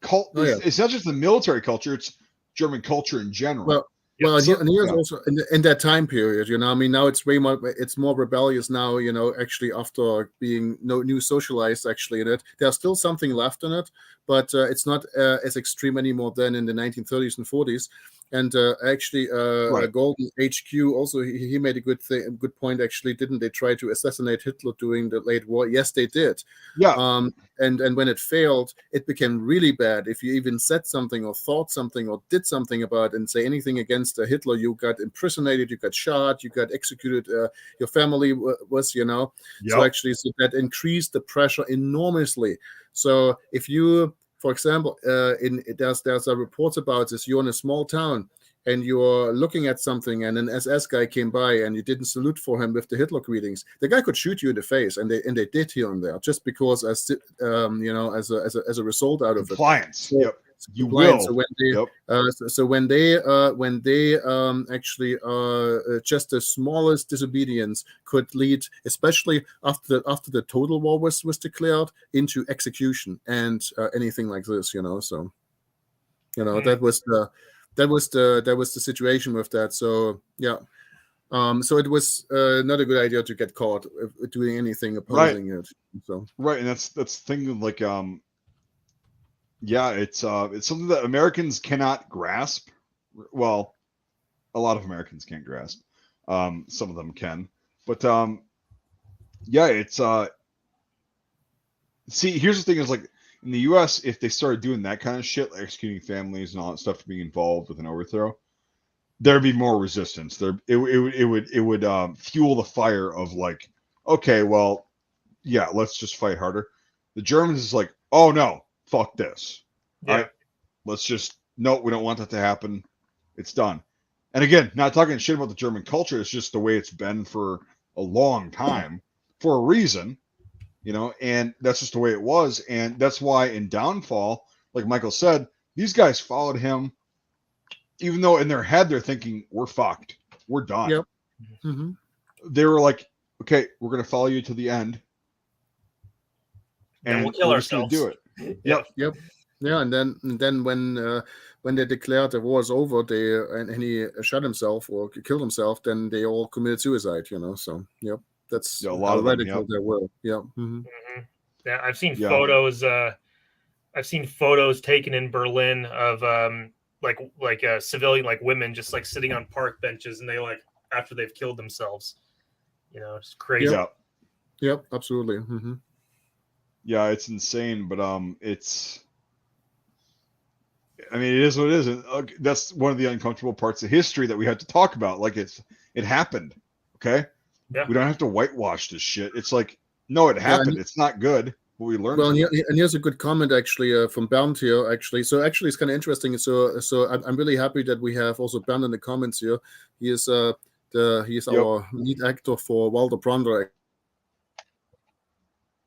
Speaker 1: cult. It's not just the military culture, it's German culture in general.
Speaker 2: Well, and here's also in that time period, I mean, now it's it's more rebellious now, actually after being new socialized, actually, in it. There's still something left in it, but it's not as extreme anymore than in the 1930s and 40s. And actually, Golden HQ also, he made a good point. Actually, didn't they try to assassinate Hitler during the late war? Yes, they did.
Speaker 1: Yeah.
Speaker 2: And when it failed, it became really bad. If you even said something or thought something or did something about it and say anything against Hitler, you got impersonated, you got shot, you got executed. Your family was, So actually, that increased the pressure enormously. So if you, for example, there's reports about this. You're in a small town and you're looking at something, and an SS guy came by and you didn't salute for him with the Hitler greetings. The guy could shoot you in the face, and they did here and there, just because as a result out of
Speaker 1: compliance.
Speaker 2: It.
Speaker 1: You will.
Speaker 2: So when they actually just the smallest disobedience could lead, especially after the total war was declared, into execution and anything like this, So that was the situation with that. So yeah. So it was not a good idea to get caught doing anything opposing it. So
Speaker 1: and that's the thing, like it's something that Americans cannot grasp. Well, a lot of Americans can't grasp. Some of them can, but it's see, here's the thing is, like, in the US, if they started doing that kind of shit, like executing families and all that stuff to be involved with an overthrow, there'd be more resistance. It would fuel the fire of, like, okay, well, yeah, let's just fight harder. The Germans is like, oh no, fuck this.
Speaker 3: Yeah.
Speaker 1: All right, let's just, no, we don't want that to happen. It's done. And again, not talking shit about the German culture. It's just the way it's been for a long time for a reason, and that's just the way it was. And that's why in Downfall, like Michael said, these guys followed him, even though in their head they're thinking, we're fucked. We're done.
Speaker 2: Yep. Mm-hmm.
Speaker 1: They were like, okay, we're going to follow you to the end.
Speaker 3: And we'll kill ourselves.
Speaker 1: Do it. Yep.
Speaker 2: Yeah, and then when they declared the war is over, and he shot himself or killed himself, then they all committed suicide. So yep, that's
Speaker 1: a lot
Speaker 2: how
Speaker 1: of them,
Speaker 2: radical
Speaker 1: yep.
Speaker 2: they were. Yeah.
Speaker 3: Yeah, I've seen photos. I've seen photos taken in Berlin of like civilian, like women just like sitting on park benches, and they like after they've killed themselves. It's crazy.
Speaker 2: Yep, absolutely.
Speaker 1: Yeah, it's insane, but it's. I mean, it is what it is, and that's one of the uncomfortable parts of history that we have to talk about. Like it happened, okay?
Speaker 3: Yeah.
Speaker 1: We don't have to whitewash this shit. It's like, no, it happened. It's not good, but we learned.
Speaker 2: Well, and here's a good comment actually from Bernd here. Actually, so actually it's kind of interesting. So I'm really happy that we have also Bernd in the comments here. He is our lead actor for Walter Bronder.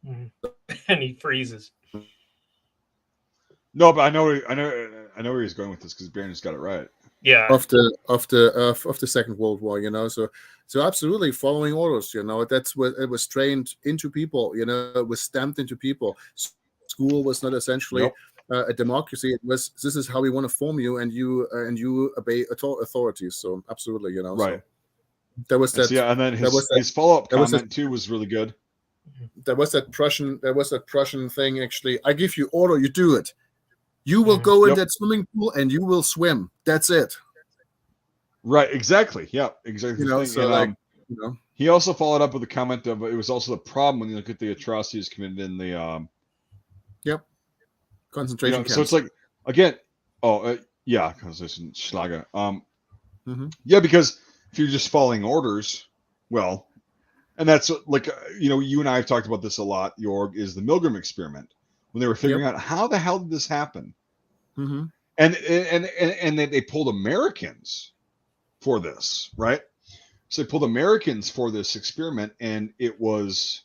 Speaker 3: And he freezes.
Speaker 1: No, but I know where he's going with this because Baron just got it right.
Speaker 3: Yeah.
Speaker 2: Of the Second World War, So absolutely following orders, that's what it was trained into people, it was stamped into people. School was not essentially a democracy. It was, this is how we want to form you, and you obey authorities. So absolutely,
Speaker 1: Right.
Speaker 2: So there was that.
Speaker 1: And then his follow-up comment too was really good.
Speaker 2: There was that Prussian thing actually. I give you order, you do it. You will go in that swimming pool and you will swim. That's it.
Speaker 1: Right. Exactly. Yeah. Exactly. He also followed up with a comment of it was also the problem when you look at the atrocities committed in the
Speaker 2: concentration camps.
Speaker 1: So it's like again, concentration Schlager. Yeah, because if you're just following orders, well, and that's like you and I have talked about this a lot. Jörg, is the Milgram experiment. When they were figuring out how the hell did this happen, and they pulled Americans for this, right? So they pulled Americans for this experiment, and it was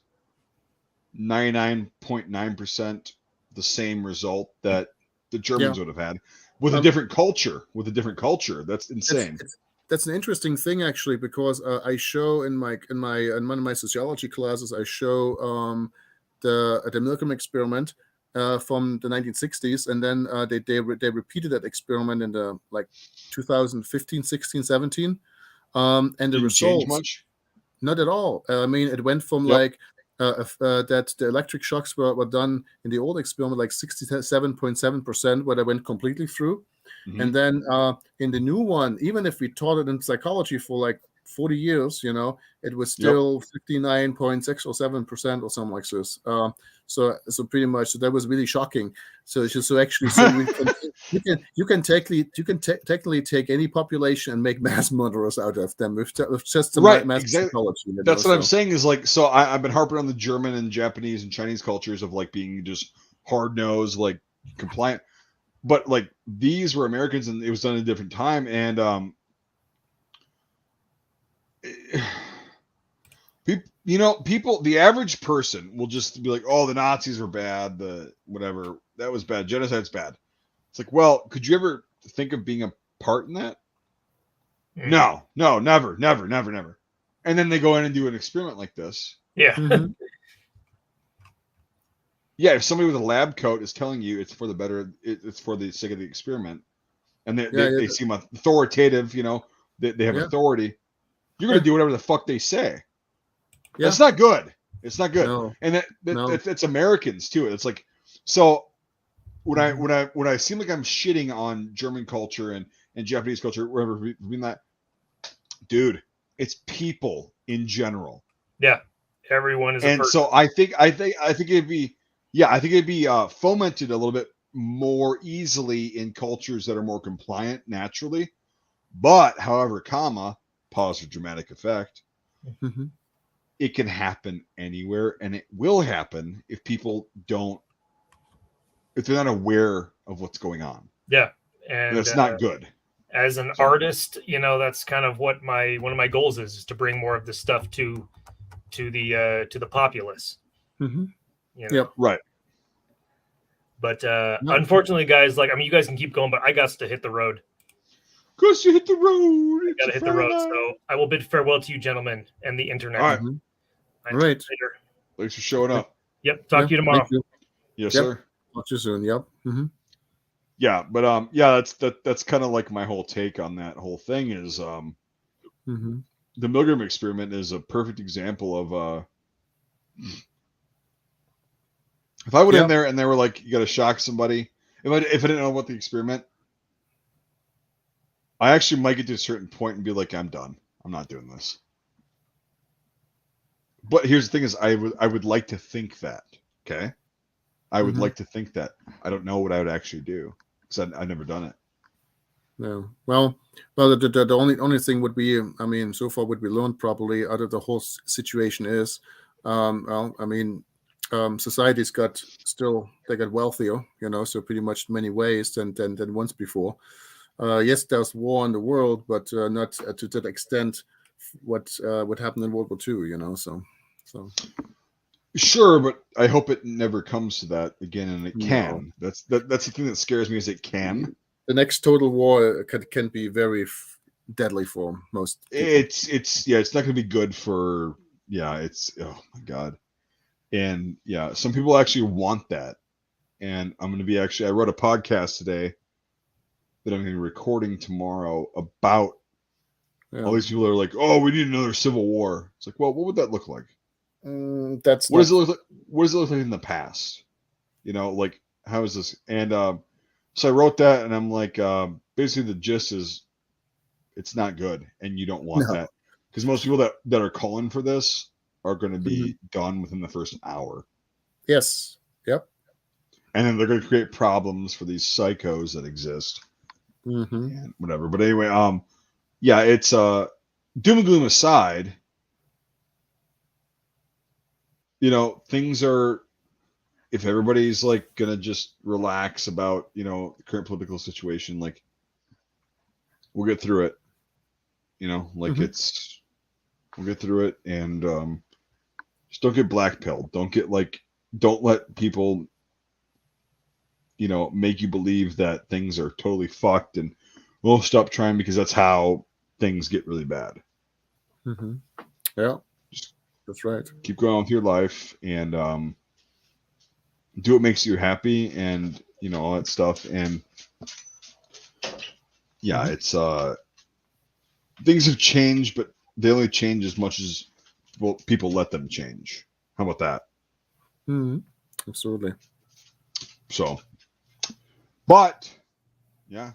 Speaker 1: 99.9% the same result that the Germans would have had with a different culture. That's insane.
Speaker 2: That's an interesting thing actually, because I show in one of my sociology classes, I show the Milgram experiment from the 1960s, and then they repeated that experiment in the 2015, 16, 17, and the results
Speaker 1: change much?
Speaker 2: Not at all. I mean, it went from that the electric shocks were done in the old experiment 67.7%, where they went completely through, and then in the new one, even if we taught it in psychology for 40 years, it was still 59.6 or 7% or something like this. So pretty much, so that was really shocking. So actually, you can technically take any population and make mass murderers out of them with just the mass psychology.
Speaker 1: That's what I'm saying is I've been harping on the German and Japanese and Chinese cultures of being just hard nosed, compliant, but these were Americans, and it was done at a different time, and people, the average person will just be like, oh, the Nazis were bad, the whatever, that was bad, genocide's bad. It's like, well, could you ever think of being a part in that? No, never. And then they go in and do an experiment like this.
Speaker 3: Yeah.
Speaker 1: Yeah, if somebody with a lab coat is telling you it's for the better, it's for the sake of the experiment, and they seem authoritative, they have authority, you're going to do whatever the fuck they say. Yeah. That's not good. It's not good. No. And it's Americans too. It's so when I seem like I'm shitting on German culture and Japanese culture, whatever, being that, dude, it's people in general.
Speaker 3: Yeah, everyone is.
Speaker 1: And so I think it'd be fomented a little bit more easily in cultures that are more compliant naturally. But however, pause for dramatic effect. It can happen anywhere, and it will happen if people if they're not aware of what's going on.
Speaker 3: Yeah, and
Speaker 1: that's not good.
Speaker 3: As an artist, that's kind of what one of my goals is to bring more of this stuff to the populace.
Speaker 2: Yep.
Speaker 1: Right.
Speaker 3: But unfortunately, guys, you guys can keep going, but I got to hit the road.
Speaker 1: Because you hit the road.
Speaker 3: I gotta hit the road. So I will bid farewell to you, gentlemen, and the internet.
Speaker 1: All right.
Speaker 2: All right.
Speaker 1: Thanks for showing up.
Speaker 3: Yep. Talk to you tomorrow.
Speaker 2: You.
Speaker 1: Yes, sir.
Speaker 2: Talk to you soon. Yep.
Speaker 1: Yeah, but yeah, that's kind of like my whole take on that whole thing is
Speaker 2: Mm-hmm.
Speaker 1: the Milgram experiment is a perfect example of if I went in there and they were like, you got to shock somebody. If I didn't know about the experiment, I actually might get to a certain point and be like, I'm done. I'm not doing this. But here's the thing: is I would like to think that. Okay, I would like to think that. I don't know what I would actually do because I've never done it.
Speaker 2: Yeah. Well, the only thing would be, I mean, so far what we learned probably out of the whole situation is, well, I mean, society's they got wealthier, so pretty much in many ways than once before. Yes, there's war in the world, but not to that extent what happened in World War II, so.
Speaker 1: Sure, but I hope it never comes to that again, and it can.
Speaker 2: No.
Speaker 1: That's the thing that scares me is it can.
Speaker 2: The next total war can be very deadly for most people.
Speaker 1: It's not going to be good for it's oh my god, and yeah, some people actually want that, and I'm going to be I wrote a podcast today that I'm going to be recording tomorrow about all these people that are like, oh, we need another civil war. It's like, well, what would that look like? What does it look like? What does it look like in the past? Like how is this? And so I wrote that, and I'm like, basically the gist is, it's not good, and you don't want that because most people that are calling for this are going to be done within the first hour.
Speaker 2: Yes. Yep.
Speaker 1: And then they're going to create problems for these psychos that exist, and whatever. But anyway, yeah, it's doom and gloom aside. Things are, if everybody's like gonna just relax about the current political situation, like we'll get through it. We'll get through it, and just don't get blackpilled. Don't let people make you believe that things are totally fucked, and we'll stop trying because that's how things get really bad.
Speaker 2: Yeah, that's right.
Speaker 1: Keep going with your life and do what makes you happy, and all that stuff. And yeah, it's things have changed, but they only change as much as people let them change. How about that?
Speaker 2: Absolutely.
Speaker 1: So, but yeah,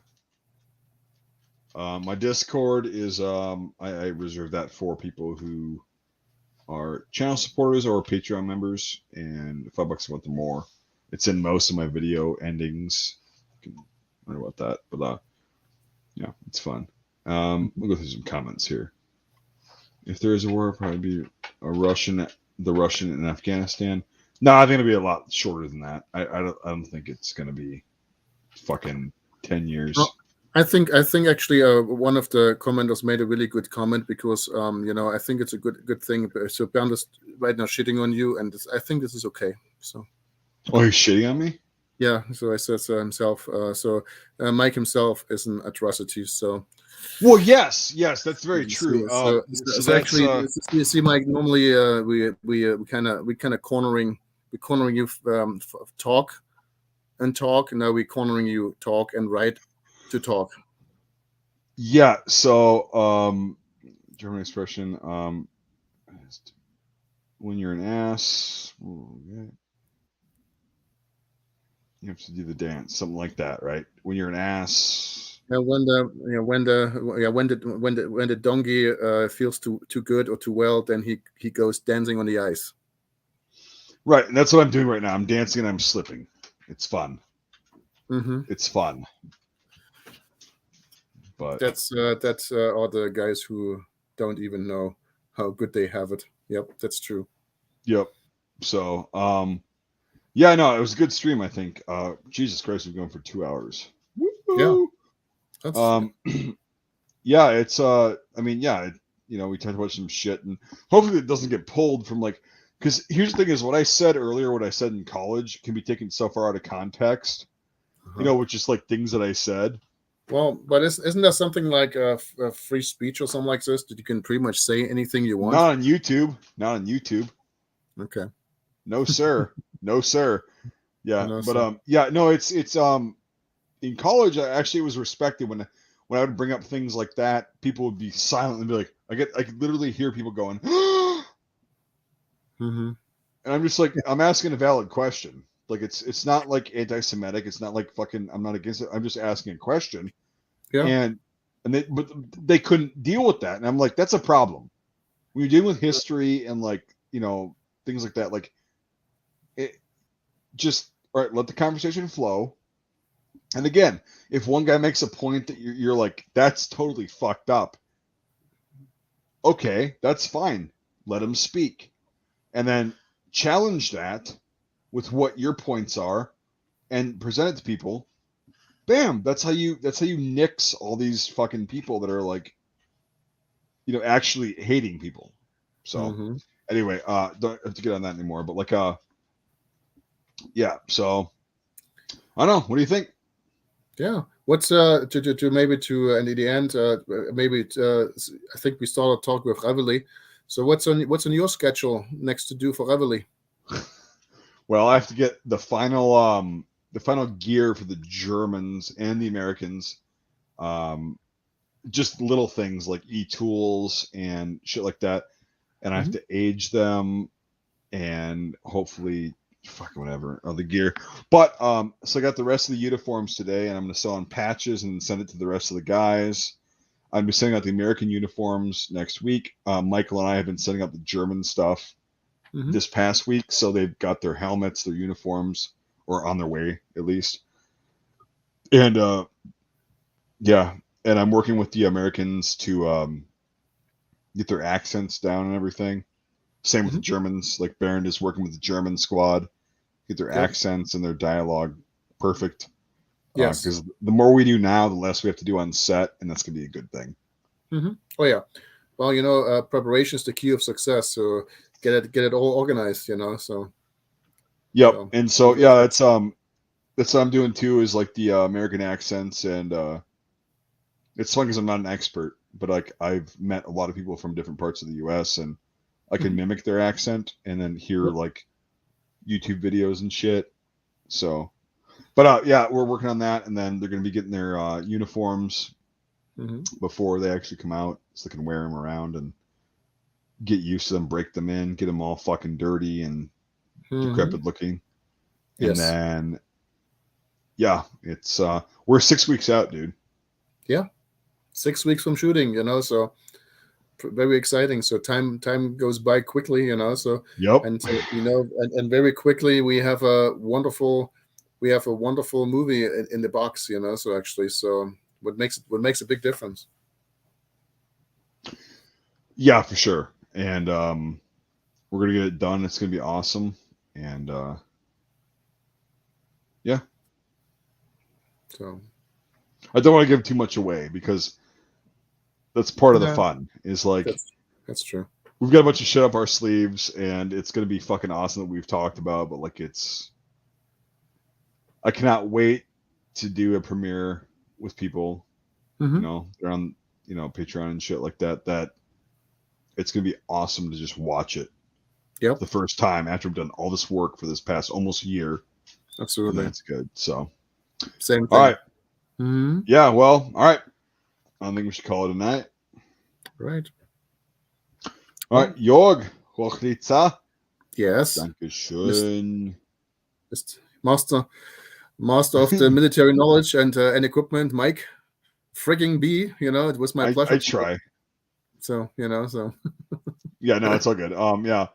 Speaker 1: my Discord is I reserve that for people who are channel supporters or Patreon members, and $5 a month or more. It's in most of my video endings. You can learn about that, but yeah, it's fun. We'll go through some comments here. If there is a war, it'll probably be the Russian in Afghanistan. No, I think it'll be a lot shorter than that. I don't think it's gonna be fucking 10 years.
Speaker 2: Well, I think actually one of the commenters made a really good comment because I think it's a good thing. So Bernd is right now shitting on you, and I think this is okay. So.
Speaker 1: Oh, he's shitting on me?
Speaker 2: Yeah. So I said so himself. Mike himself is an atrocity. So.
Speaker 1: Well, yes, that's very true.
Speaker 2: So actually, you see, Mike. Normally, we kind of cornering you talk, and now we're cornering you talk and write to talk.
Speaker 1: Yeah. So German expression. When you're an ass, you have to do the dance, something like that, right? When you're an ass.
Speaker 2: When the donkey feels too good or too well, then he goes dancing on the ice.
Speaker 1: Right, and that's what I'm doing right now. I'm dancing and I'm slipping. It's fun. It's fun. But
Speaker 2: that's all the guys who don't even know how good they have it. Yep, that's true.
Speaker 1: Yep. So yeah, no, it was a good stream, I think. Jesus Christ, we're going for 2 hours.
Speaker 2: Woo-hoo!
Speaker 1: Yeah. Yeah, it's I mean, yeah, we talked about some shit, and hopefully it doesn't get pulled from because here's the thing is what I said earlier, what I said in college can be taken so far out of context, with just things that I said.
Speaker 2: Well, but isn't there something like a free speech or something like this that you can pretty much say anything you want?
Speaker 1: Not on YouTube.
Speaker 2: Okay.
Speaker 1: No, sir. No, sir. Yeah, but yeah, no, it's in college, I actually was respected when I would bring up things like that. People would be silent and be like, I could literally hear people going,
Speaker 2: Mm-hmm.
Speaker 1: and I'm just like, I'm asking a valid question. Like it's not like anti-Semitic. It's not like fucking. I'm not against it. I'm just asking a question.
Speaker 2: Yeah.
Speaker 1: But they couldn't deal with that, and I'm like, that's a problem. When you're dealing with history and like things like that, like it just all right. Let the conversation flow. And again, if one guy makes a point that you're like, that's totally fucked up. Okay, that's fine. Let him speak, and then challenge that with what your points are, and present it to people. Bam! That's how you nix all these fucking people that are like, actually hating people. So anyway, don't have to get on that anymore. But like, yeah. So I don't know. What do you think?
Speaker 2: Yeah. What's to maybe to and in the end maybe I think we started talk with Reveille. So what's on your schedule next to do for Reveille?
Speaker 1: Well, I have to get the final gear for the Germans and the Americans. Just little things like e-tools and shit like that, and I have to age them and hopefully fucking whatever the gear. But so I got the rest of the uniforms today, and I'm gonna sew on patches and send it to the rest of the guys. I'm be sending out the American uniforms next week. Michael and I have been setting up the German stuff this past week, so they've got their helmets, their uniforms, or on their way at least. And yeah, and I'm working with the Americans to get their accents down and everything. Same with the Germans. Like Bernd is working with the German squad, get their accents and their dialogue perfect.
Speaker 2: Yes,
Speaker 1: because the more we do now, the less we have to do on set, and that's gonna be a good thing.
Speaker 2: Oh yeah, well, preparation is the key of success. So get it all organized. So.
Speaker 1: Yep, so, and so yeah, that's what I'm doing too. Is like the American accents, and it's fun because I'm not an expert, but like I've met a lot of people from different parts of the U.S. and I can mimic their accent and then hear like YouTube videos and shit. So, but yeah, we're working on that, and then they're going to be getting their uniforms before they actually come out, so they can wear them around and get used to them, break them in, get them all fucking dirty and decrepit looking. And then, yeah, it's we're 6 weeks out, dude.
Speaker 2: Yeah, 6 weeks from shooting, so very exciting. So time goes by quickly, So and and very quickly we have a wonderful movie in the box, So actually, so what makes a big difference.
Speaker 1: Yeah, for sure. And we're gonna get it done. It's gonna be awesome. And yeah.
Speaker 2: So
Speaker 1: I don't want to give too much away because that's part of the fun. Is like
Speaker 2: that's true.
Speaker 1: We've got a bunch of shit up our sleeves, and it's gonna be fucking awesome that we've talked about. But like, I cannot wait to do a premiere with people. They're on Patreon and shit like that. That it's gonna be awesome to just watch it.
Speaker 2: Yep.
Speaker 1: The first time after I've done all this work for this past almost year.
Speaker 2: Absolutely.
Speaker 1: That's good. So
Speaker 2: same thing.
Speaker 1: All right. Yeah, well, all right. I think we should call it a night.
Speaker 2: Right.
Speaker 1: All right, Jörg, Rochlitzer.
Speaker 2: Yes.
Speaker 1: Dankeschön.
Speaker 2: Master of the military knowledge and equipment, Mike. Frigging B, it was my pleasure.
Speaker 1: I try.
Speaker 2: So, so.
Speaker 1: Yeah, no, it's all good. Yeah.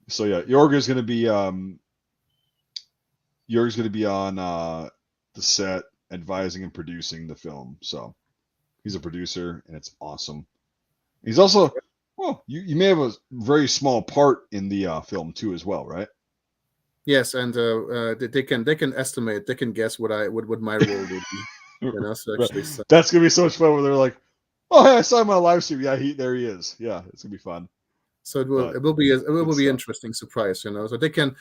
Speaker 1: So yeah, Jörg is gonna be on the set advising and producing the film. So he's a producer and it's awesome. He's also you may have a very small part in the film too as well, right?
Speaker 2: Yes, and they can estimate, they can guess what my role would be. So actually,
Speaker 1: that's gonna be so much fun where they're like, "Oh, hey, I saw him on a live stream. Yeah, there he is. Yeah, it's gonna be fun."
Speaker 2: So it will be an interesting surprise, So they can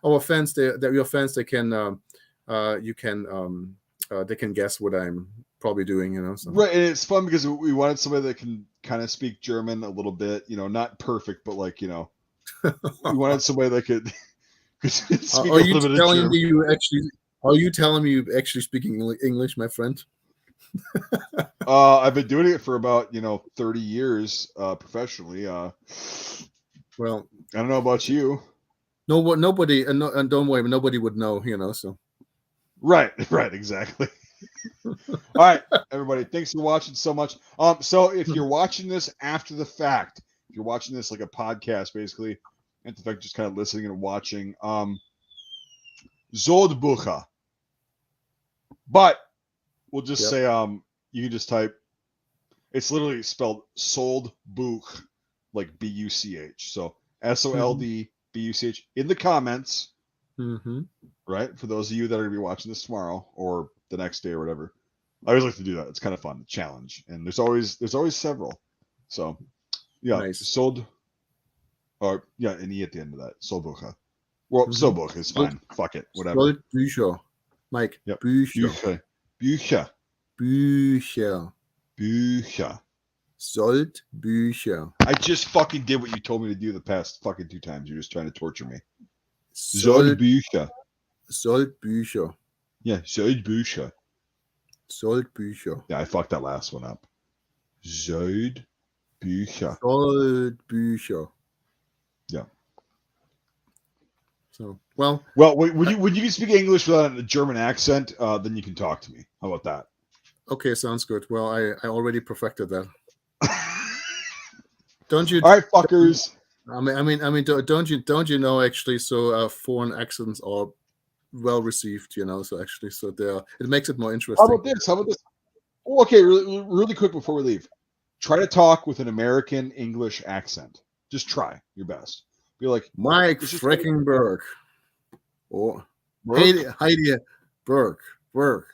Speaker 2: our fans, your fans, they can they can guess what I'm probably doing, So.
Speaker 1: Right, and it's fun because we wanted somebody that can kind of speak German a little bit, not perfect, but like we wanted somebody that could speak
Speaker 2: Are you telling me Are you telling me you're actually speaking English, my friend?
Speaker 1: I've been doing it for about 30 years professionally.
Speaker 2: Well,
Speaker 1: I don't know about you.
Speaker 2: Nobody, and don't worry, nobody would know, So
Speaker 1: Right, exactly. All right, everybody, thanks for watching so much. So if you're watching this after the fact, if you're watching this like a podcast, basically, and the fact just kind of listening and watching, Zoldbucha. But we'll just say you can just type. It's literally spelled sold buch, like B-U-C-H. So SOLDBUCH in the comments.
Speaker 2: Mm-hmm.
Speaker 1: Right? For those of you that are going to be watching this tomorrow or the next day or whatever. I always like to do that. It's kind of fun, challenge. And there's always several. So, yeah,
Speaker 2: nice.
Speaker 1: sold, or yeah, an E at the end of that. Soldbucha. Well, Soldbuch is fine. Fuck it. Whatever.
Speaker 2: Soldbücher. Mike.
Speaker 1: Yep.
Speaker 2: Bücher.
Speaker 1: Bücher.
Speaker 2: Bücher.
Speaker 1: Bücher.
Speaker 2: Soldbücher.
Speaker 1: I just fucking did what you told me to do the past fucking 2 times. You're just trying to torture me.
Speaker 2: Soldbücher.
Speaker 1: Soldbücher. Yeah, Soldbücher.
Speaker 2: Soldbücher.
Speaker 1: Yeah, I fucked that last one up. Soldbücher.
Speaker 2: Soldbücher.
Speaker 1: Yeah.
Speaker 2: So, well,
Speaker 1: when you can speak English without a German accent, then you can talk to me. How about that?
Speaker 2: Okay, sounds good. Well, I already perfected that. Don't you?
Speaker 1: All right, fuckers.
Speaker 2: I mean, don't you know actually? So, foreign accents are well received, So actually, it makes it more interesting.
Speaker 1: How about this? Oh, okay, really quick before we leave, try to talk with an American English accent. Just try your best. Be like
Speaker 2: Mike freaking Berg, or Heidi Berg,
Speaker 1: Birch,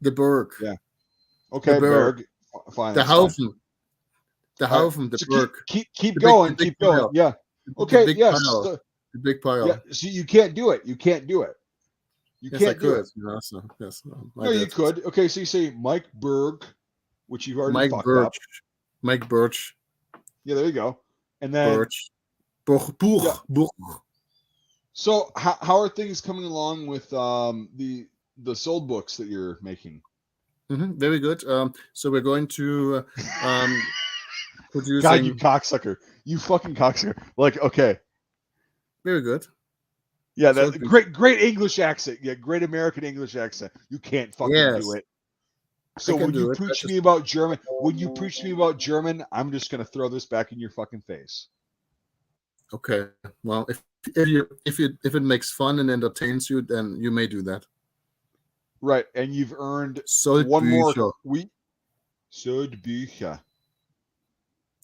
Speaker 2: the Berg.
Speaker 1: Yeah. Okay, Berg. Fine.
Speaker 2: The Haufen. The Haufen. The Berg.
Speaker 1: Keep going. Keep going.
Speaker 2: Pile.
Speaker 1: Yeah. Okay. Yes.
Speaker 2: The big pile.
Speaker 1: Yeah. So you can't do it. You can't do it.
Speaker 2: Yes, I could. Yes.
Speaker 1: No, you could. Okay, so you say Mike Berg, which you've already fucked up.
Speaker 2: Mike Birch.
Speaker 1: Yeah, there you go. And then
Speaker 2: Birch. Buch.
Speaker 1: So how are things coming along with the sold books that you're making?
Speaker 2: Very good. So we're going to produce.
Speaker 1: God, you cocksucker! You fucking cocksucker! Like, okay.
Speaker 2: Very good.
Speaker 1: Yeah, that great English accent. Yeah, great American English accent. You can't fucking do it. So when you preach to me about German, I'm just gonna throw this back in your fucking face.
Speaker 2: Okay. Well, if it makes fun and entertains you, then you may do that.
Speaker 1: Right, and you've earned one more. Soldbücher.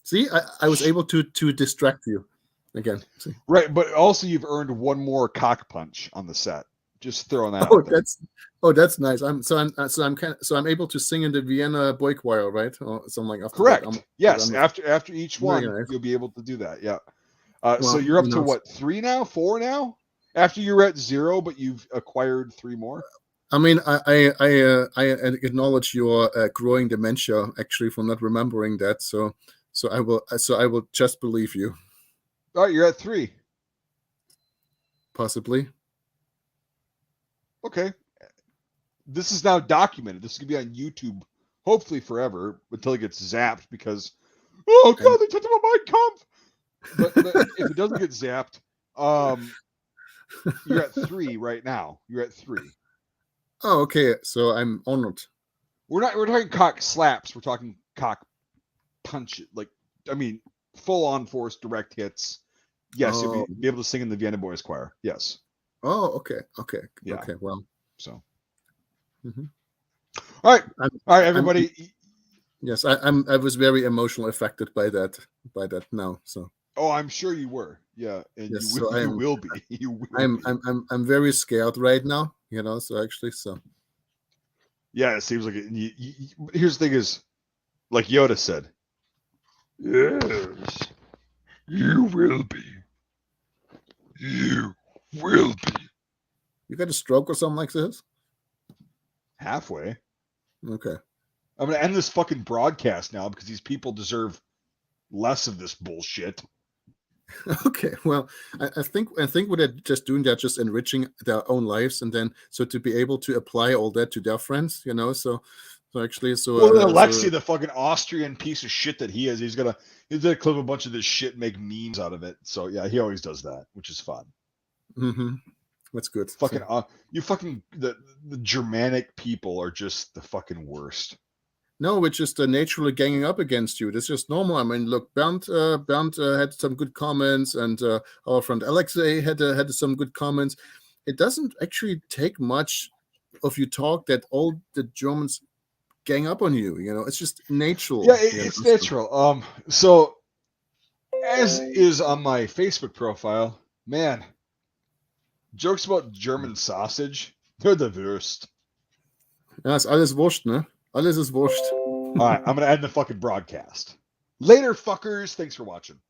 Speaker 2: See, I was able to distract you again. See?
Speaker 1: Right, but also you've earned one more cock punch on the set. Just throwing that out there.
Speaker 2: That's nice. I'm able to sing in the Vienna boy choir, right? Or something like.
Speaker 1: Correct. Yes. After each one, you'll be able to do that. Yeah. So you're up to what? 3 now? 4 now? After you were at 0, but you've acquired 3 more.
Speaker 2: I mean, I acknowledge your growing dementia actually for not remembering that. So I will just believe you.
Speaker 1: All right, you're at 3.
Speaker 2: Possibly.
Speaker 1: Okay. This is now documented. This is gonna be on YouTube, hopefully forever, until it gets zapped because God, they talked about Mein Kampf. But if it doesn't get zapped, you're at 3 right now. You're at 3.
Speaker 2: Oh, okay. So I'm honored.
Speaker 1: We're talking cock slaps. We're talking cock punch. Like, I mean, full on force direct hits. Yes, you'll be able to sing in the Vienna Boys Choir. Yes.
Speaker 2: Oh, okay.
Speaker 1: Yeah.
Speaker 2: Okay. Well.
Speaker 1: So. All right. All right, everybody.
Speaker 2: Yes, I was very emotionally affected by that now. So.
Speaker 1: Oh, I'm sure you were. Yeah, and
Speaker 2: yes,
Speaker 1: you will be. You will.
Speaker 2: I'm very scared right now. So actually,
Speaker 1: yeah, it seems like it. Here's the thing: is like Yoda said. Yes, you will be. You will be.
Speaker 2: You got a stroke or something like this?
Speaker 1: Halfway.
Speaker 2: Okay.
Speaker 1: I'm gonna end this fucking broadcast now because these people deserve less of this bullshit.
Speaker 2: Okay, well, I think what they're just doing, they're just enriching their own lives, and then so to be able to apply all that to their friends, so actually,
Speaker 1: well, then Alexei, the fucking Austrian piece of shit that he is, he's gonna clip a bunch of this shit, and make memes out of it. So yeah, he always does that, which is fun.
Speaker 2: Mm-hmm. That's good.
Speaker 1: Fucking the Germanic people are just the fucking worst.
Speaker 2: No, which is naturally ganging up against you. That's just normal. I mean, look, Bernd had some good comments, and our friend Alexei had some good comments. It doesn't actually take much of you talk that all the Germans gang up on you. It's just natural.
Speaker 1: Yeah, it's natural. So as is on my Facebook profile, man, jokes about German sausage, they're the worst.
Speaker 2: Ja, ist alles wurscht, ne? Alles ist wurscht.
Speaker 1: All right, I'm going to end the fucking broadcast. Later, fuckers. Thanks for watching.